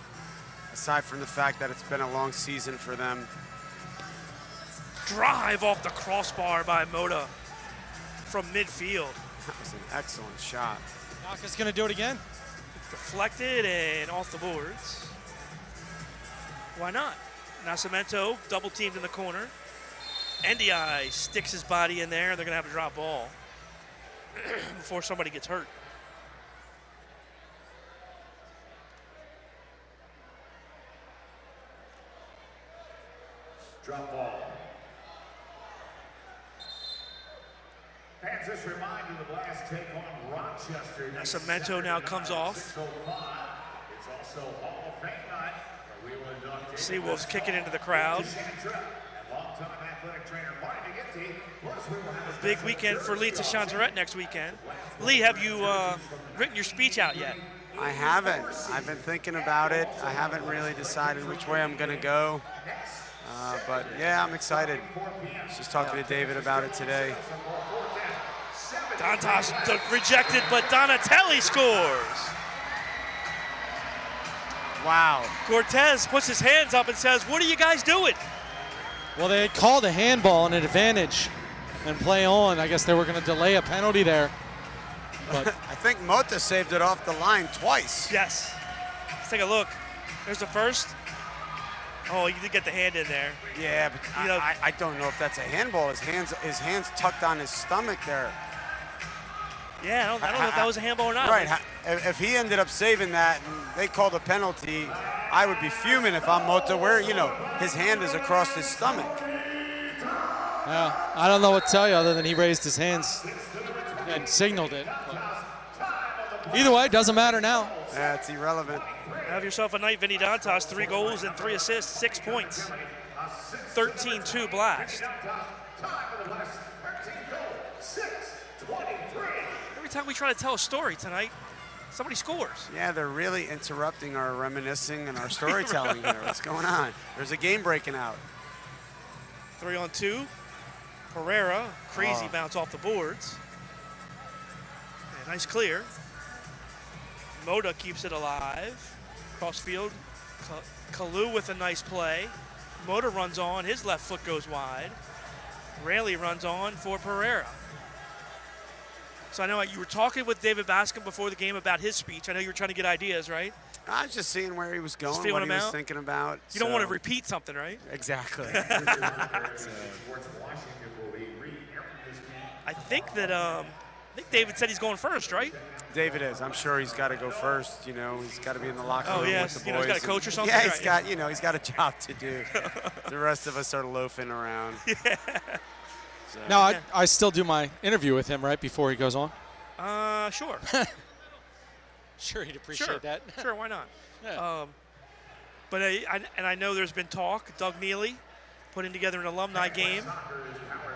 Aside from the fact that it's been a long season for them. Drive off the crossbar by Moda from midfield. That was an excellent shot. Naka's going to do it again. Deflected and off the boards. Why not? Nascimento double teamed in the corner. NDI sticks his body in there. They're going to have a drop ball before somebody gets hurt. Drop ball. Fans, just remind you the Blast take on Rochester. Cemento now comes off. 6:05. It's also Hall of Fame night. We will induct SeaWolves kicking into the crowd. A big weekend for Lee Chantarette next weekend. Lee, have you written your speech out yet? I haven't. I've been thinking about it. I haven't really decided which way I'm going to go. But yeah, I'm excited. Just talking to David about it today. Dantas rejected, but Donatelli scores. Wow. Cortez puts his hands up and says, "What are you guys doing?" Well, they had called a handball and an advantage and play on. I guess they were going to delay a penalty there. But I think Mota saved it off the line twice. Yes. Let's take a look. There's the first. Oh, you did get the hand in there. Yeah, but I don't know if that's a handball. His hands tucked on his stomach there. Yeah, I don't know if that was a handball or not. Right. If he ended up saving that and they called a penalty, I would be fuming if I'm Mota, where, his hand is across his stomach. Yeah, I don't know what to tell you other than he raised his hands and signaled it. But either way, it doesn't matter now. Yeah, it's irrelevant. Have yourself a night, Vinny Dantas. 3 goals and 3 assists, 6 points. 13-2 Blast. Every time we try to tell a story tonight, somebody scores. Yeah, they're really interrupting our reminiscing and our storytelling here. What's going on? There's a game breaking out. 3-on-2. Pereira, crazy bounce off the boards. Yeah, nice clear. Mota keeps it alive. Crossfield, Kalu with a nice play. Mota runs on, his left foot goes wide. Rayleigh runs on for Pereira. So I know you were talking with David Bascom before the game about his speech. I know you were trying to get ideas, right? I was just seeing where he was going, Just what feeling he him was out? thinking about. You don't want to repeat something, right? Exactly. I think David said he's going first, right? David is. I'm sure he's got to go first. He's got to be in the locker room yes. with the boys. He's got a coach or something. Yeah, right? he's got a job to do. The rest of us are loafing around. Yeah. So. Now, I still do my interview with him right before he goes on. Sure. Sure, he'd appreciate that. Sure, why not? Yeah. But I know there's been talk. Doug Neely putting together an alumni game.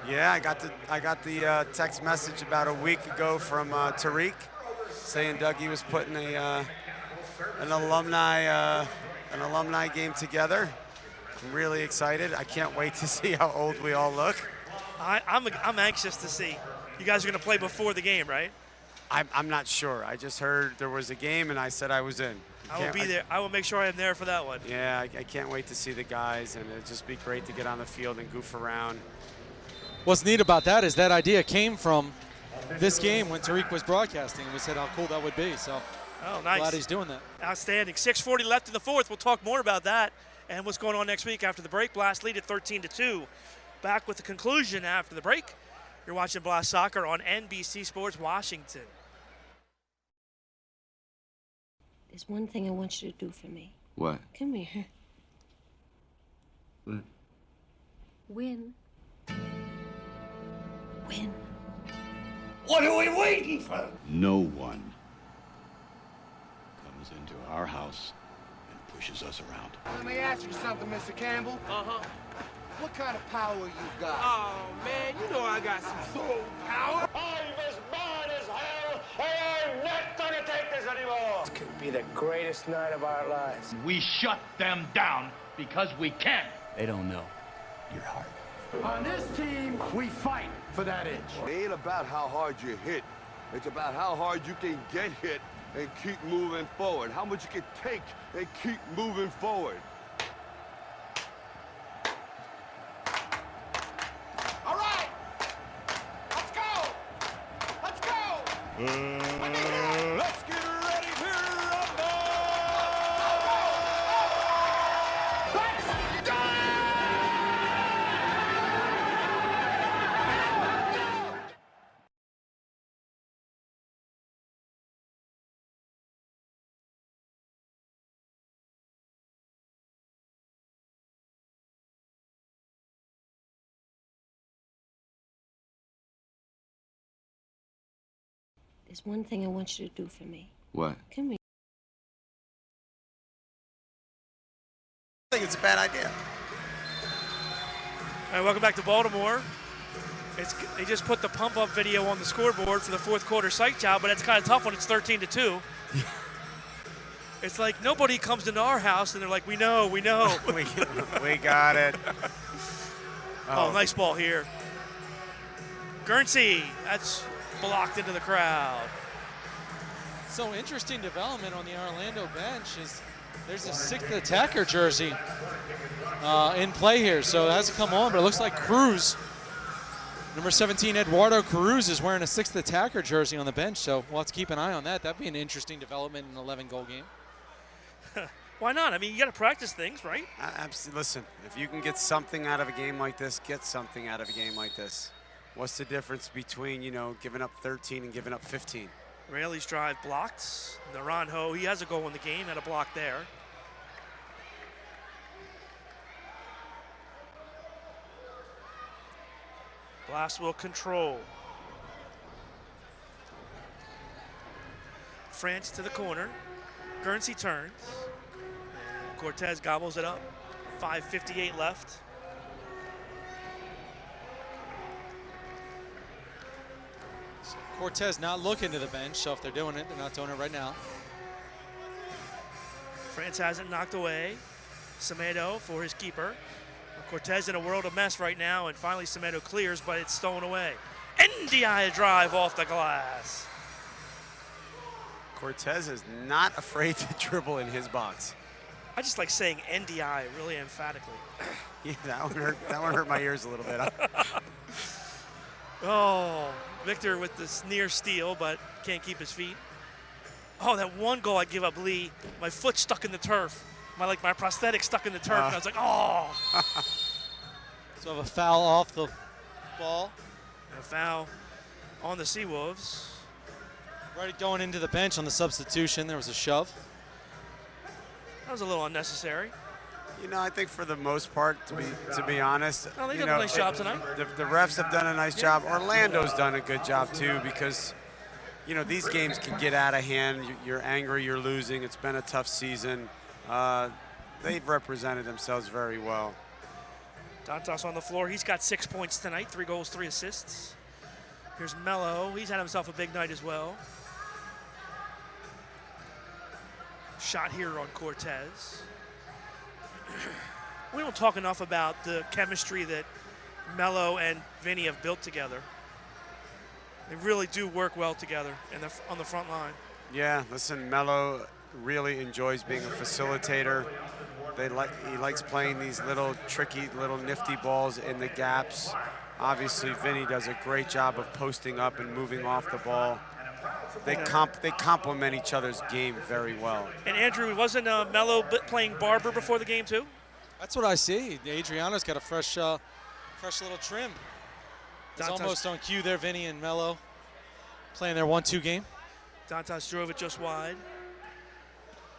Yeah, I got the text message about a week ago from Tariq saying Dougie was putting an alumni game together. I'm really excited. I can't wait to see how old we all look. I'm anxious to see. You guys are going to play before the game, right? I'm not sure. I just heard there was a game, and I said I was in. I will be there. I will make sure I am there for that one. Yeah, I can't wait to see the guys, and it'd just be great to get on the field and goof around. What's neat about that is that idea came from this game when Tariq was broadcasting. We said how cool that would be. So nice. Glad he's doing that. Outstanding. 6:40 left in the fourth. We'll talk more about that and what's going on next week after the break. Blast lead at 13-2. Back with the conclusion after the break. You're watching Blast Soccer on NBC Sports Washington. There's one thing I want you to do for me. What? Come here. What? Win. Win. What are we waiting for? No one comes into our house and pushes us around. Let me ask you something, Mr. Campbell. Uh-huh. What kind of power you got? Oh, man, you know I got some soul power. I'm as mad as hell, and I'm not gonna take this anymore. This could be the greatest night of our lives. We shut them down because we can. They don't know your heart. On this team, we fight for that edge. It ain't about how hard you hit. It's about how hard you can get hit and keep moving forward. How much you can take and keep moving forward. All right, let's go. Let's go. Let's go. There's one thing I want you to do for me. What? Can we? I think it's a bad idea. All right, welcome back to Baltimore. They just put the pump-up video on the scoreboard for the fourth quarter psych job, but it's kind of tough when it's 13-2. It's like nobody comes into our house and they're like, we know. we got it. Oh, nice ball here. Guernsey, that's blocked into the crowd. So interesting development on the Orlando bench is there's a 6th attacker jersey in play here. So it hasn't come on, but it looks like Cruz, number 17, Eduardo Cruz, is wearing a 6th attacker jersey on the bench. So we'll have to keep an eye on that. That'd be an interesting development in an 11-goal game. Why not? I mean, you got to practice things, right? Absolutely. Listen, if you can get something out of a game like this, get something out of a game like this. What's the difference between, giving up 13 and giving up 15? Rayleigh's drive blocked. Naranjo, he has a goal in the game, had a block there. Blast will control. France to the corner. Guernsey turns. And Cortez gobbles it up. 5:58 left. Cortez not looking to the bench, so if they're doing it, they're not doing it right now. France has it knocked away. Semedo for his keeper. Cortez in a world of mess right now, and finally Semedo clears, but it's stolen away. NDI drive off the glass. Cortez is not afraid to dribble in his box. I just like saying NDI really emphatically. Yeah, that one hurt my ears a little bit. Oh, Victor with this near steal, but can't keep his feet. Oh, that one goal I give up, Lee. My foot stuck in the turf. My prosthetic stuck in the turf, and I was like, oh. So have a foul off the ball. And a foul on the SeaWolves. Right going into the bench on the substitution, there was a shove. That was a little unnecessary. I think for the most part, to be honest, Oh, they did a nice job tonight. The refs have done a nice job. Orlando's done a good job too, because these games can get out of hand. You're angry, you're losing. It's been a tough season. They've represented themselves very well. Dantas on the floor. He's got 6 points tonight, 3 goals, 3 assists. Here's Mello. He's had himself a big night as well. Shot here on Cortez. We don't talk enough about the chemistry that Mello and Vinny have built together. They really do work well together on the front line. Yeah, listen, Mello really enjoys being a facilitator. He likes playing these little tricky, little nifty balls in the gaps. Obviously, Vinny does a great job of posting up and moving off the ball. They complement each other's game very well. And Andrew, wasn't Mello playing Barber before the game too? That's what I see. Adriano's got a fresh little trim. It's almost on cue there, Vinny and Mello playing their 1-2 game. Dantas drove it just wide.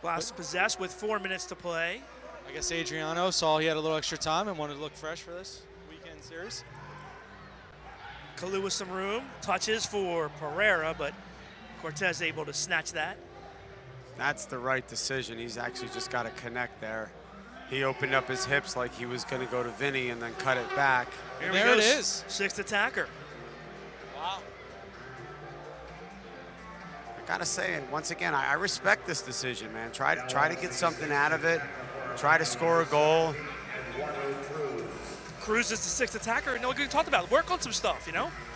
Blast possessed with 4 minutes to play. I guess Adriano saw he had a little extra time and wanted to look fresh for this weekend series. Kalu with some room. Touches for Pereira, but Cortez able to snatch that. That's the right decision. He's actually just got to connect there. He opened up his hips like he was going to go to Vinny and then cut it back. Here there it is. 6th attacker. Wow. I got to say, once again, I respect this decision, man. Try to get something out of it. Try to score a goal. Cruz is the 6th attacker. No, we talked about it. Work on some stuff,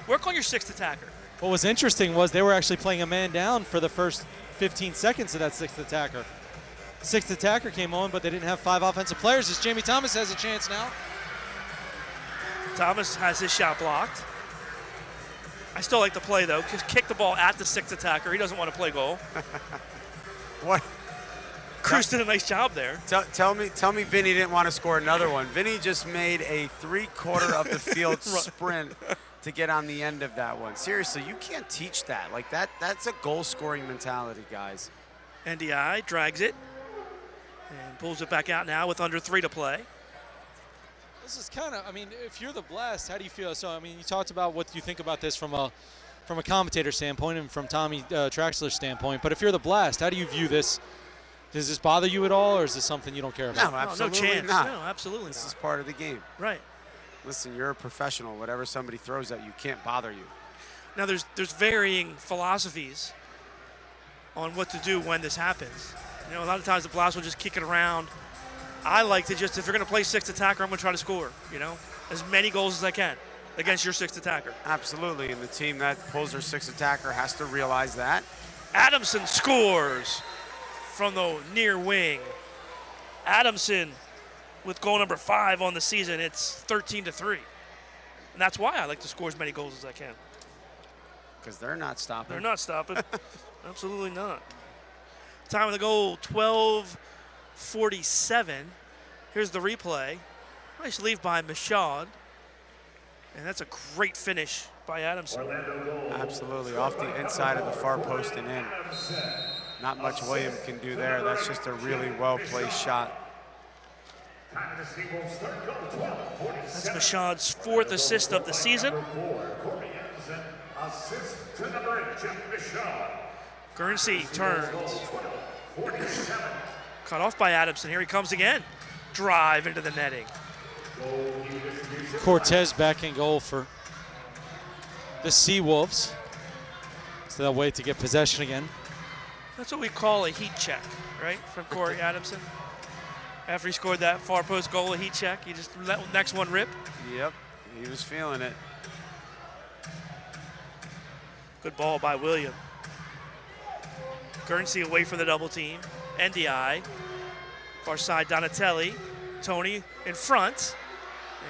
Work on your 6th attacker. What was interesting was they were actually playing a man down for the first 15 seconds of that 6th attacker. 6th attacker came on, but they didn't have 5 offensive players. As Jamie Thomas has a chance now. Thomas has his shot blocked. I still like the play, though. Just kick the ball at the 6th attacker. He doesn't want to play goal. What? Cruz did a nice job there. Tell me Vinny didn't want to score another one. Vinny just made a 3/4 of the field sprint to get on the end of that one. Seriously, you can't teach that. Like that's a goal-scoring mentality, guys. NDI drags it and pulls it back out now with under 3 to play. This is kind of, if you're the Blast, how do you feel? So, you talked about what you think about this from from a commentator standpoint and from Tommy Traxler's standpoint. But if you're the Blast, how do you view this? Does this bother you at all, or is this something you don't care about? No, absolutely no chance. not. No, absolutely This not. is part of the game. Right. Listen, you're a professional. Whatever somebody throws at you can't bother you. Now, there's varying philosophies on what to do when this happens. You know, a lot of times the Blast will just kick it around. I like to just, if you're going to play sixth attacker, I'm going to try to score, you know, as many goals as I can against your sixth attacker. Absolutely, and the team that pulls their sixth attacker has to realize that. Adamson scores from the near wing. Adamson with goal number 5 on the season. It's 13-3. And that's why I like to score as many goals as I can. Because they're not stopping. They're not stopping. Absolutely not. Time of the goal, 12:47. Here's the replay. Nice leave by Michaud. And that's a great finish by Adamson. Absolutely, off the inside of the far post and in. Not much William can do there. That's just a really well-placed shot. That's Michaud's 4th assist of the season. Guernsey turns. Cut off by Adamson. Here he comes again. Drive into the netting. Cortez back in goal for the SeaWolves. So they'll wait to get possession again. That's what we call a heat check, right, from Corey Adamson. After he scored that far post goal, a heat check, he just let the next one rip. Yep, he was feeling it. Good ball by William. Guernsey away from the double team. NDI. Far side, Donatelli. Tony in front.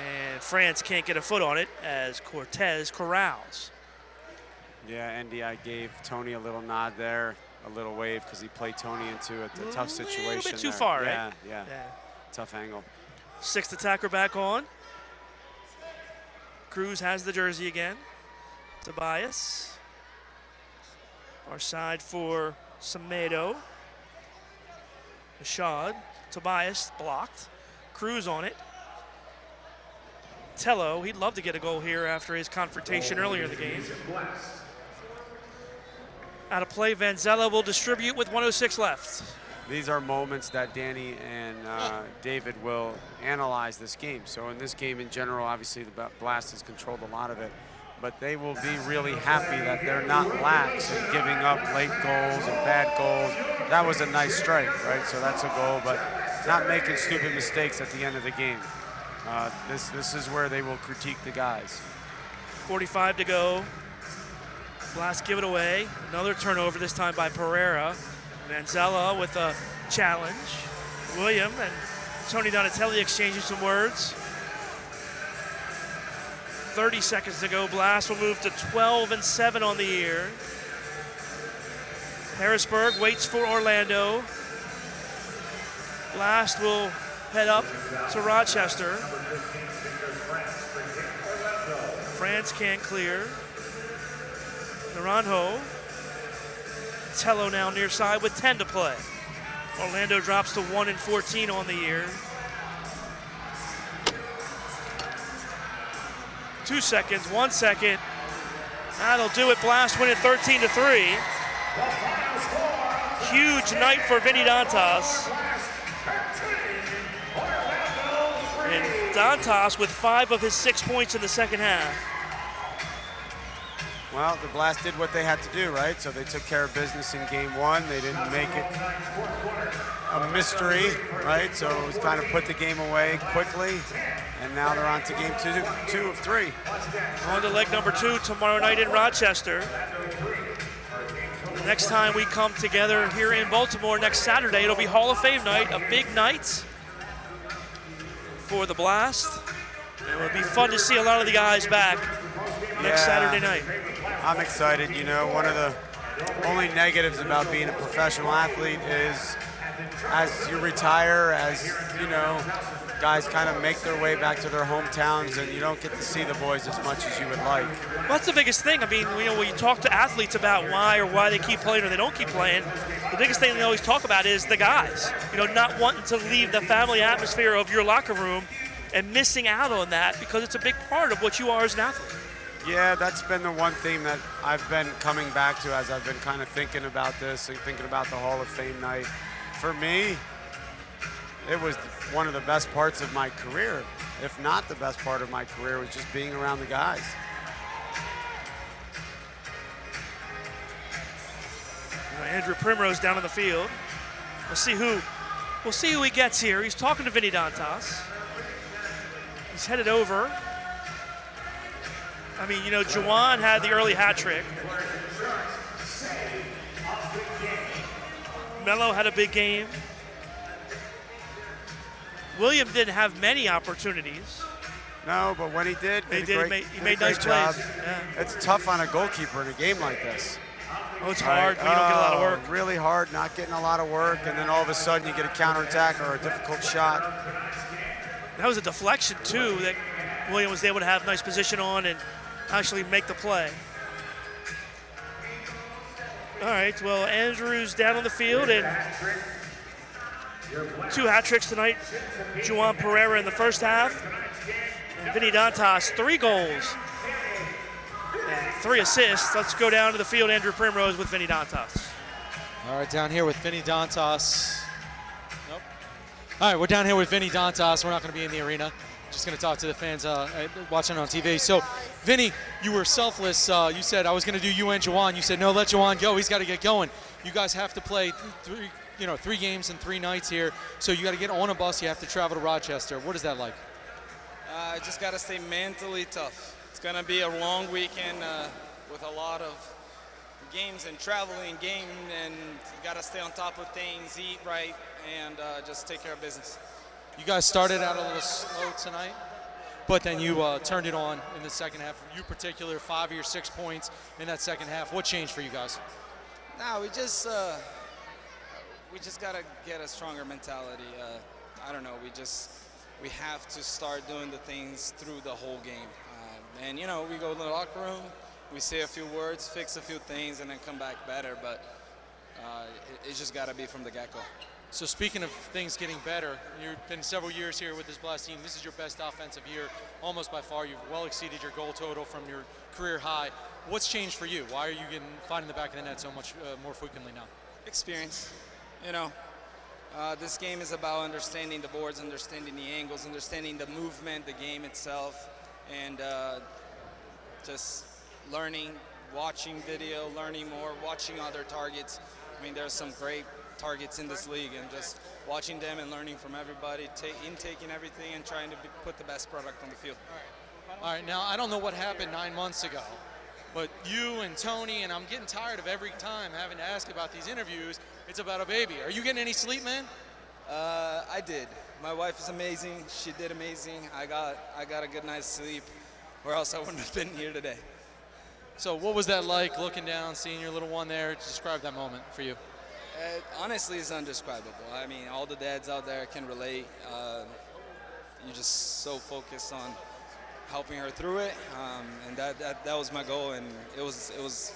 And France can't get a foot on it as Cortez corrals. Yeah, NDI gave Tony a little nod there, a little wave, because he played Tony into a tough situation. A little bit too there. far, yeah, right? Yeah, tough angle. 6th attacker back on. Cruz has the jersey again. Tobias. Our side for Semedo. Michaud. Tobias blocked. Cruz on it. Tello, he'd love to get a goal here after his confrontation earlier in the game. Out of play, Vanzella will distribute with 1:06 left. These are moments that Danny and David will analyze this game. So in this game in general, obviously the Blast has controlled a lot of it, but they will be really happy that they're not lax in giving up late goals and bad goals. That was a nice strike, right? So that's a goal, but not making stupid mistakes at the end of the game. This is where they will critique the guys. 45 to go. Blast give it away. Another turnover, this time by Pereira. Vanzella with a challenge. William and Tony Donatelli exchanging some words. 30 seconds to go. Blast will move to 12-7 on the year. Harrisburg waits for Orlando. Blast will head up to Rochester. France can't clear. Naranjo. Tello now near side with 10 to play. Orlando drops to 1-14 on the year. 2 seconds, 1 second. That'll do it. Blast win it 13-3. Huge night for Vinny Dantas. And Dantas with 5 of his 6 points in the second half. Well, the Blast did what they had to do, right? So they took care of business in game 1. They didn't make it a mystery, right? So it was kind of put the game away quickly. And now they're on to game 2 of 3. On to leg number 2 tomorrow night in Rochester. The next time we come together here in Baltimore next Saturday, it'll be Hall of Fame night, a big night for the Blast. And it'll be fun to see a lot of the guys back next Saturday night. I'm excited. You know, one of the only negatives about being a professional athlete is as you retire, as, you know, guys kind of make their way back to their hometowns and you don't get to see the boys as much as you would like. Well, that's the biggest thing. I mean, you know, when you talk to athletes about why they keep playing or they don't keep playing, the biggest thing they always talk about is the guys. You know, not wanting to leave the family atmosphere of your locker room and missing out on that because it's a big part of what you are as an athlete. Yeah, that's been the one theme that I've been coming back to as I've been kind of thinking about this and thinking about the Hall of Fame night. For me, it was one of the best parts of my career, if not the best part of my career, was just being around the guys. Andrew Primrose down on the field. We'll see who he gets here. He's talking to Vinny Dantas. He's headed over. I mean, you know, Juwan had the early hat trick. Melo had a big game. William didn't have many opportunities. No, but when he did, he made nice plays. Yeah. It's tough on a goalkeeper in a game like this. Oh, it's hard when you don't get a lot of work. Really hard, not getting a lot of work, and then all of a sudden you get a counterattack or a difficult shot. That was a deflection, too, that William was able to have nice position on and actually make the play. All right, well, Andrews down on the field, and 2 hat tricks tonight. Juwan Pereira in the first half, and Vinny Dantas, 3 goals and 3 assists. Let's go down to the field, Andrew Primrose with Vinny Dantas. All right, down here with Vinny Dantas. Nope. All right, we're down here with Vinny Dantas. We're not going to be in the arena. Just going to talk to the fans watching on TV. So, Vinny, you were selfless. You said, I was going to do you and Juwan. You said, no, let Juwan go. He's got to get going. You guys have to play 3 games in 3 nights here. So you got to get on a bus. You have to travel to Rochester. What is that like? I just got to stay mentally tough. It's going to be a long weekend with a lot of games and traveling, and you got to stay on top of things, eat right, and just take care of business. You guys started out a little slow tonight, but then you turned it on in the second half. You particular, 5 of your 6 points in that second half. What changed for you guys? No, we just got to get a stronger mentality. I don't know. We have to start doing the things through the whole game. And you know, we go to the locker room, we say a few words, fix a few things, and then come back better. But it's just got to be from the get-go. So speaking of things getting better, you've been several years here with this Blast team. This is your best offensive year, almost by far. You've well exceeded your goal total from your career high. What's changed for you? Why are you finding the back of the net so much more frequently now? Experience. You know, this game is about understanding the boards, understanding the angles, understanding the movement, the game itself, and just learning, watching video, learning more, watching other targets. I mean, there's some great targets in this league, and just watching them and learning from everybody, taking everything and trying to put the best product on the field. All right, now I don't know what happened 9 months ago, but you and Tony, and I'm getting tired of every time having to ask about these interviews, it's about a baby. Are you getting any sleep, man? I did. My wife is amazing. She did amazing. I got a good night's sleep, or else I wouldn't have been here today. So what was that like, looking down, seeing your little one there? Describe that moment for you. Honestly, it's indescribable. I mean, all the dads out there can relate. You're just so focused on helping her through it, and that was my goal, and it was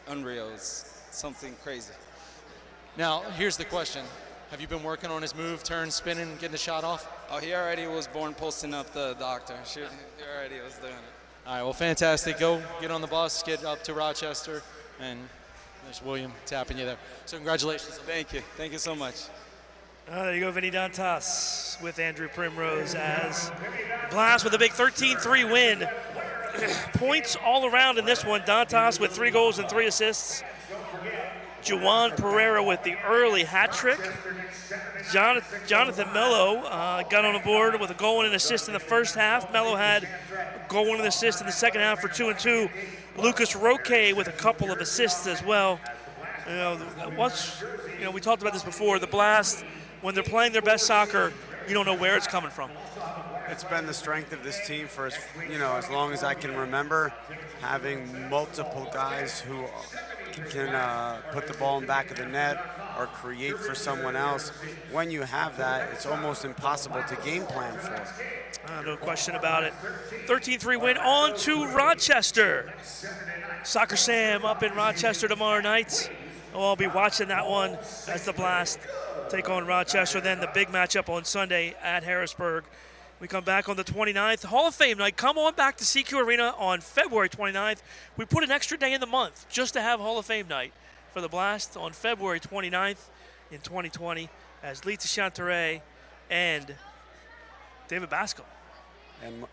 unreal. It was something crazy. Now, here's the question. Have you been working on his move, turn, spinning, getting the shot off? Oh, he already was born posting up the doctor. He already was doing it. All right, well, fantastic. Go get on the bus, get up to Rochester, and there's William tapping you there. So congratulations. Thank you. Thank you so much. There you go, Vinny Dantas with Andrew Primrose as Blast with a big 13-3 win. Points all around in this one. Dantas with 3 goals and 3 assists. Juwan Pereira with the early hat trick. Jonathan Melo got on the board with a goal and an assist in the first half. Melo had a goal and an assist in the second half for 2 and 2. Lucas Roque with a couple of assists as well. We talked about this before. The Blast, when they're playing their best soccer, you don't know where it's coming from. It's been the strength of this team for as long as I can remember, having multiple guys who can put the ball in the back of the net or create for someone else. When you have that, it's almost impossible to game plan for. No question about it. 13-3 win on to Rochester. Soccer Sam up in Rochester tomorrow night. I'll be watching that one as the Blast take on Rochester. Then the big matchup on Sunday at Harrisburg We come back on the 29th. Hall of Fame night. Come on back to CQ Arena on February 29th. We put an extra day in the month just to have Hall of Fame night for the Blast on February 29th in 2020 as Lita Chanteray and David Bascom.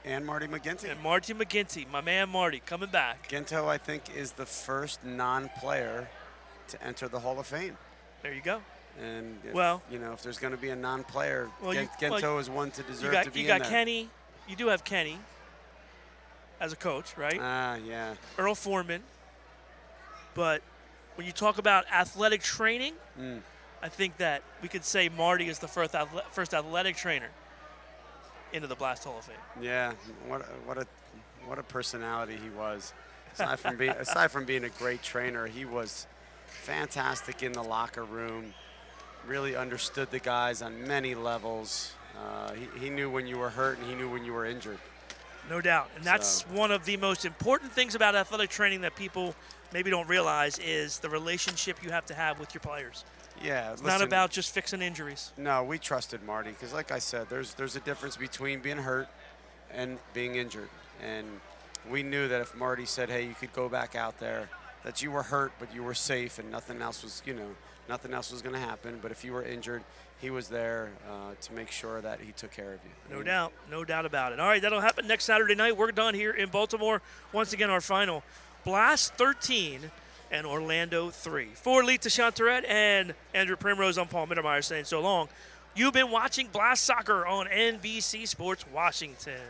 And Marty McGinty. And Marty McGinty, my man Marty, coming back. Ginto, I think, is the first non-player to enter the Hall of Fame. There you go. And if, well, if there's going to be a non-player, well, Ginto is one to deserve to be in there. there. Kenny. You do have Kenny as a coach, right? Yeah. Earl Foreman. But when you talk about athletic training, I think that we could say Marty is the first athletic trainer into the Blast Hall of Fame. Yeah, what a personality he was. Aside from being a great trainer, he was fantastic in the locker room. Really understood the guys on many levels. He knew when you were hurt and he knew when you were injured. No doubt, and that's one of the most important things about athletic training that people maybe don't realize is the relationship you have to have with your players. Yeah, it's not about just fixing injuries. No, we trusted Marty because, like I said, there's a difference between being hurt and being injured. And we knew that if Marty said, hey, you could go back out there, that you were hurt but you were safe and nothing else was, nothing else was going to happen. But if you were injured, he was there to make sure that he took care of you. No doubt about it. All right, that'll happen next Saturday night. We're done here in Baltimore. Once again, our final, Blast 13 and Orlando 3. For Lita Chanteray and Andrew Primrose, I'm Paul Mittermeier saying so long. You've been watching Blast Soccer on NBC Sports Washington.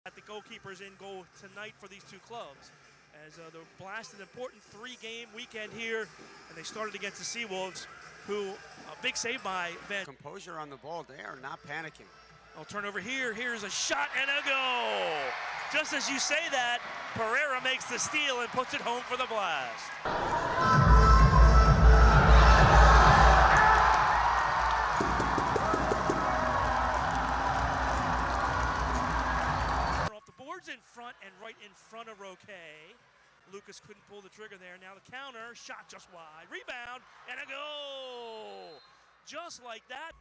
At the goalkeepers in goal tonight for these two clubs. As the Blast, an important three-game weekend here, and they started against the SeaWolves, who, a big save by Van. Composure on the ball, they are not panicking. I'll turn over here, here's a shot and a goal. Just as you say that, Pereira makes the steal and puts it home for the Blast. In front and right in front of Roque. Lucas couldn't pull the trigger there. Now the counter, shot just wide. Rebound and a goal. Just like that.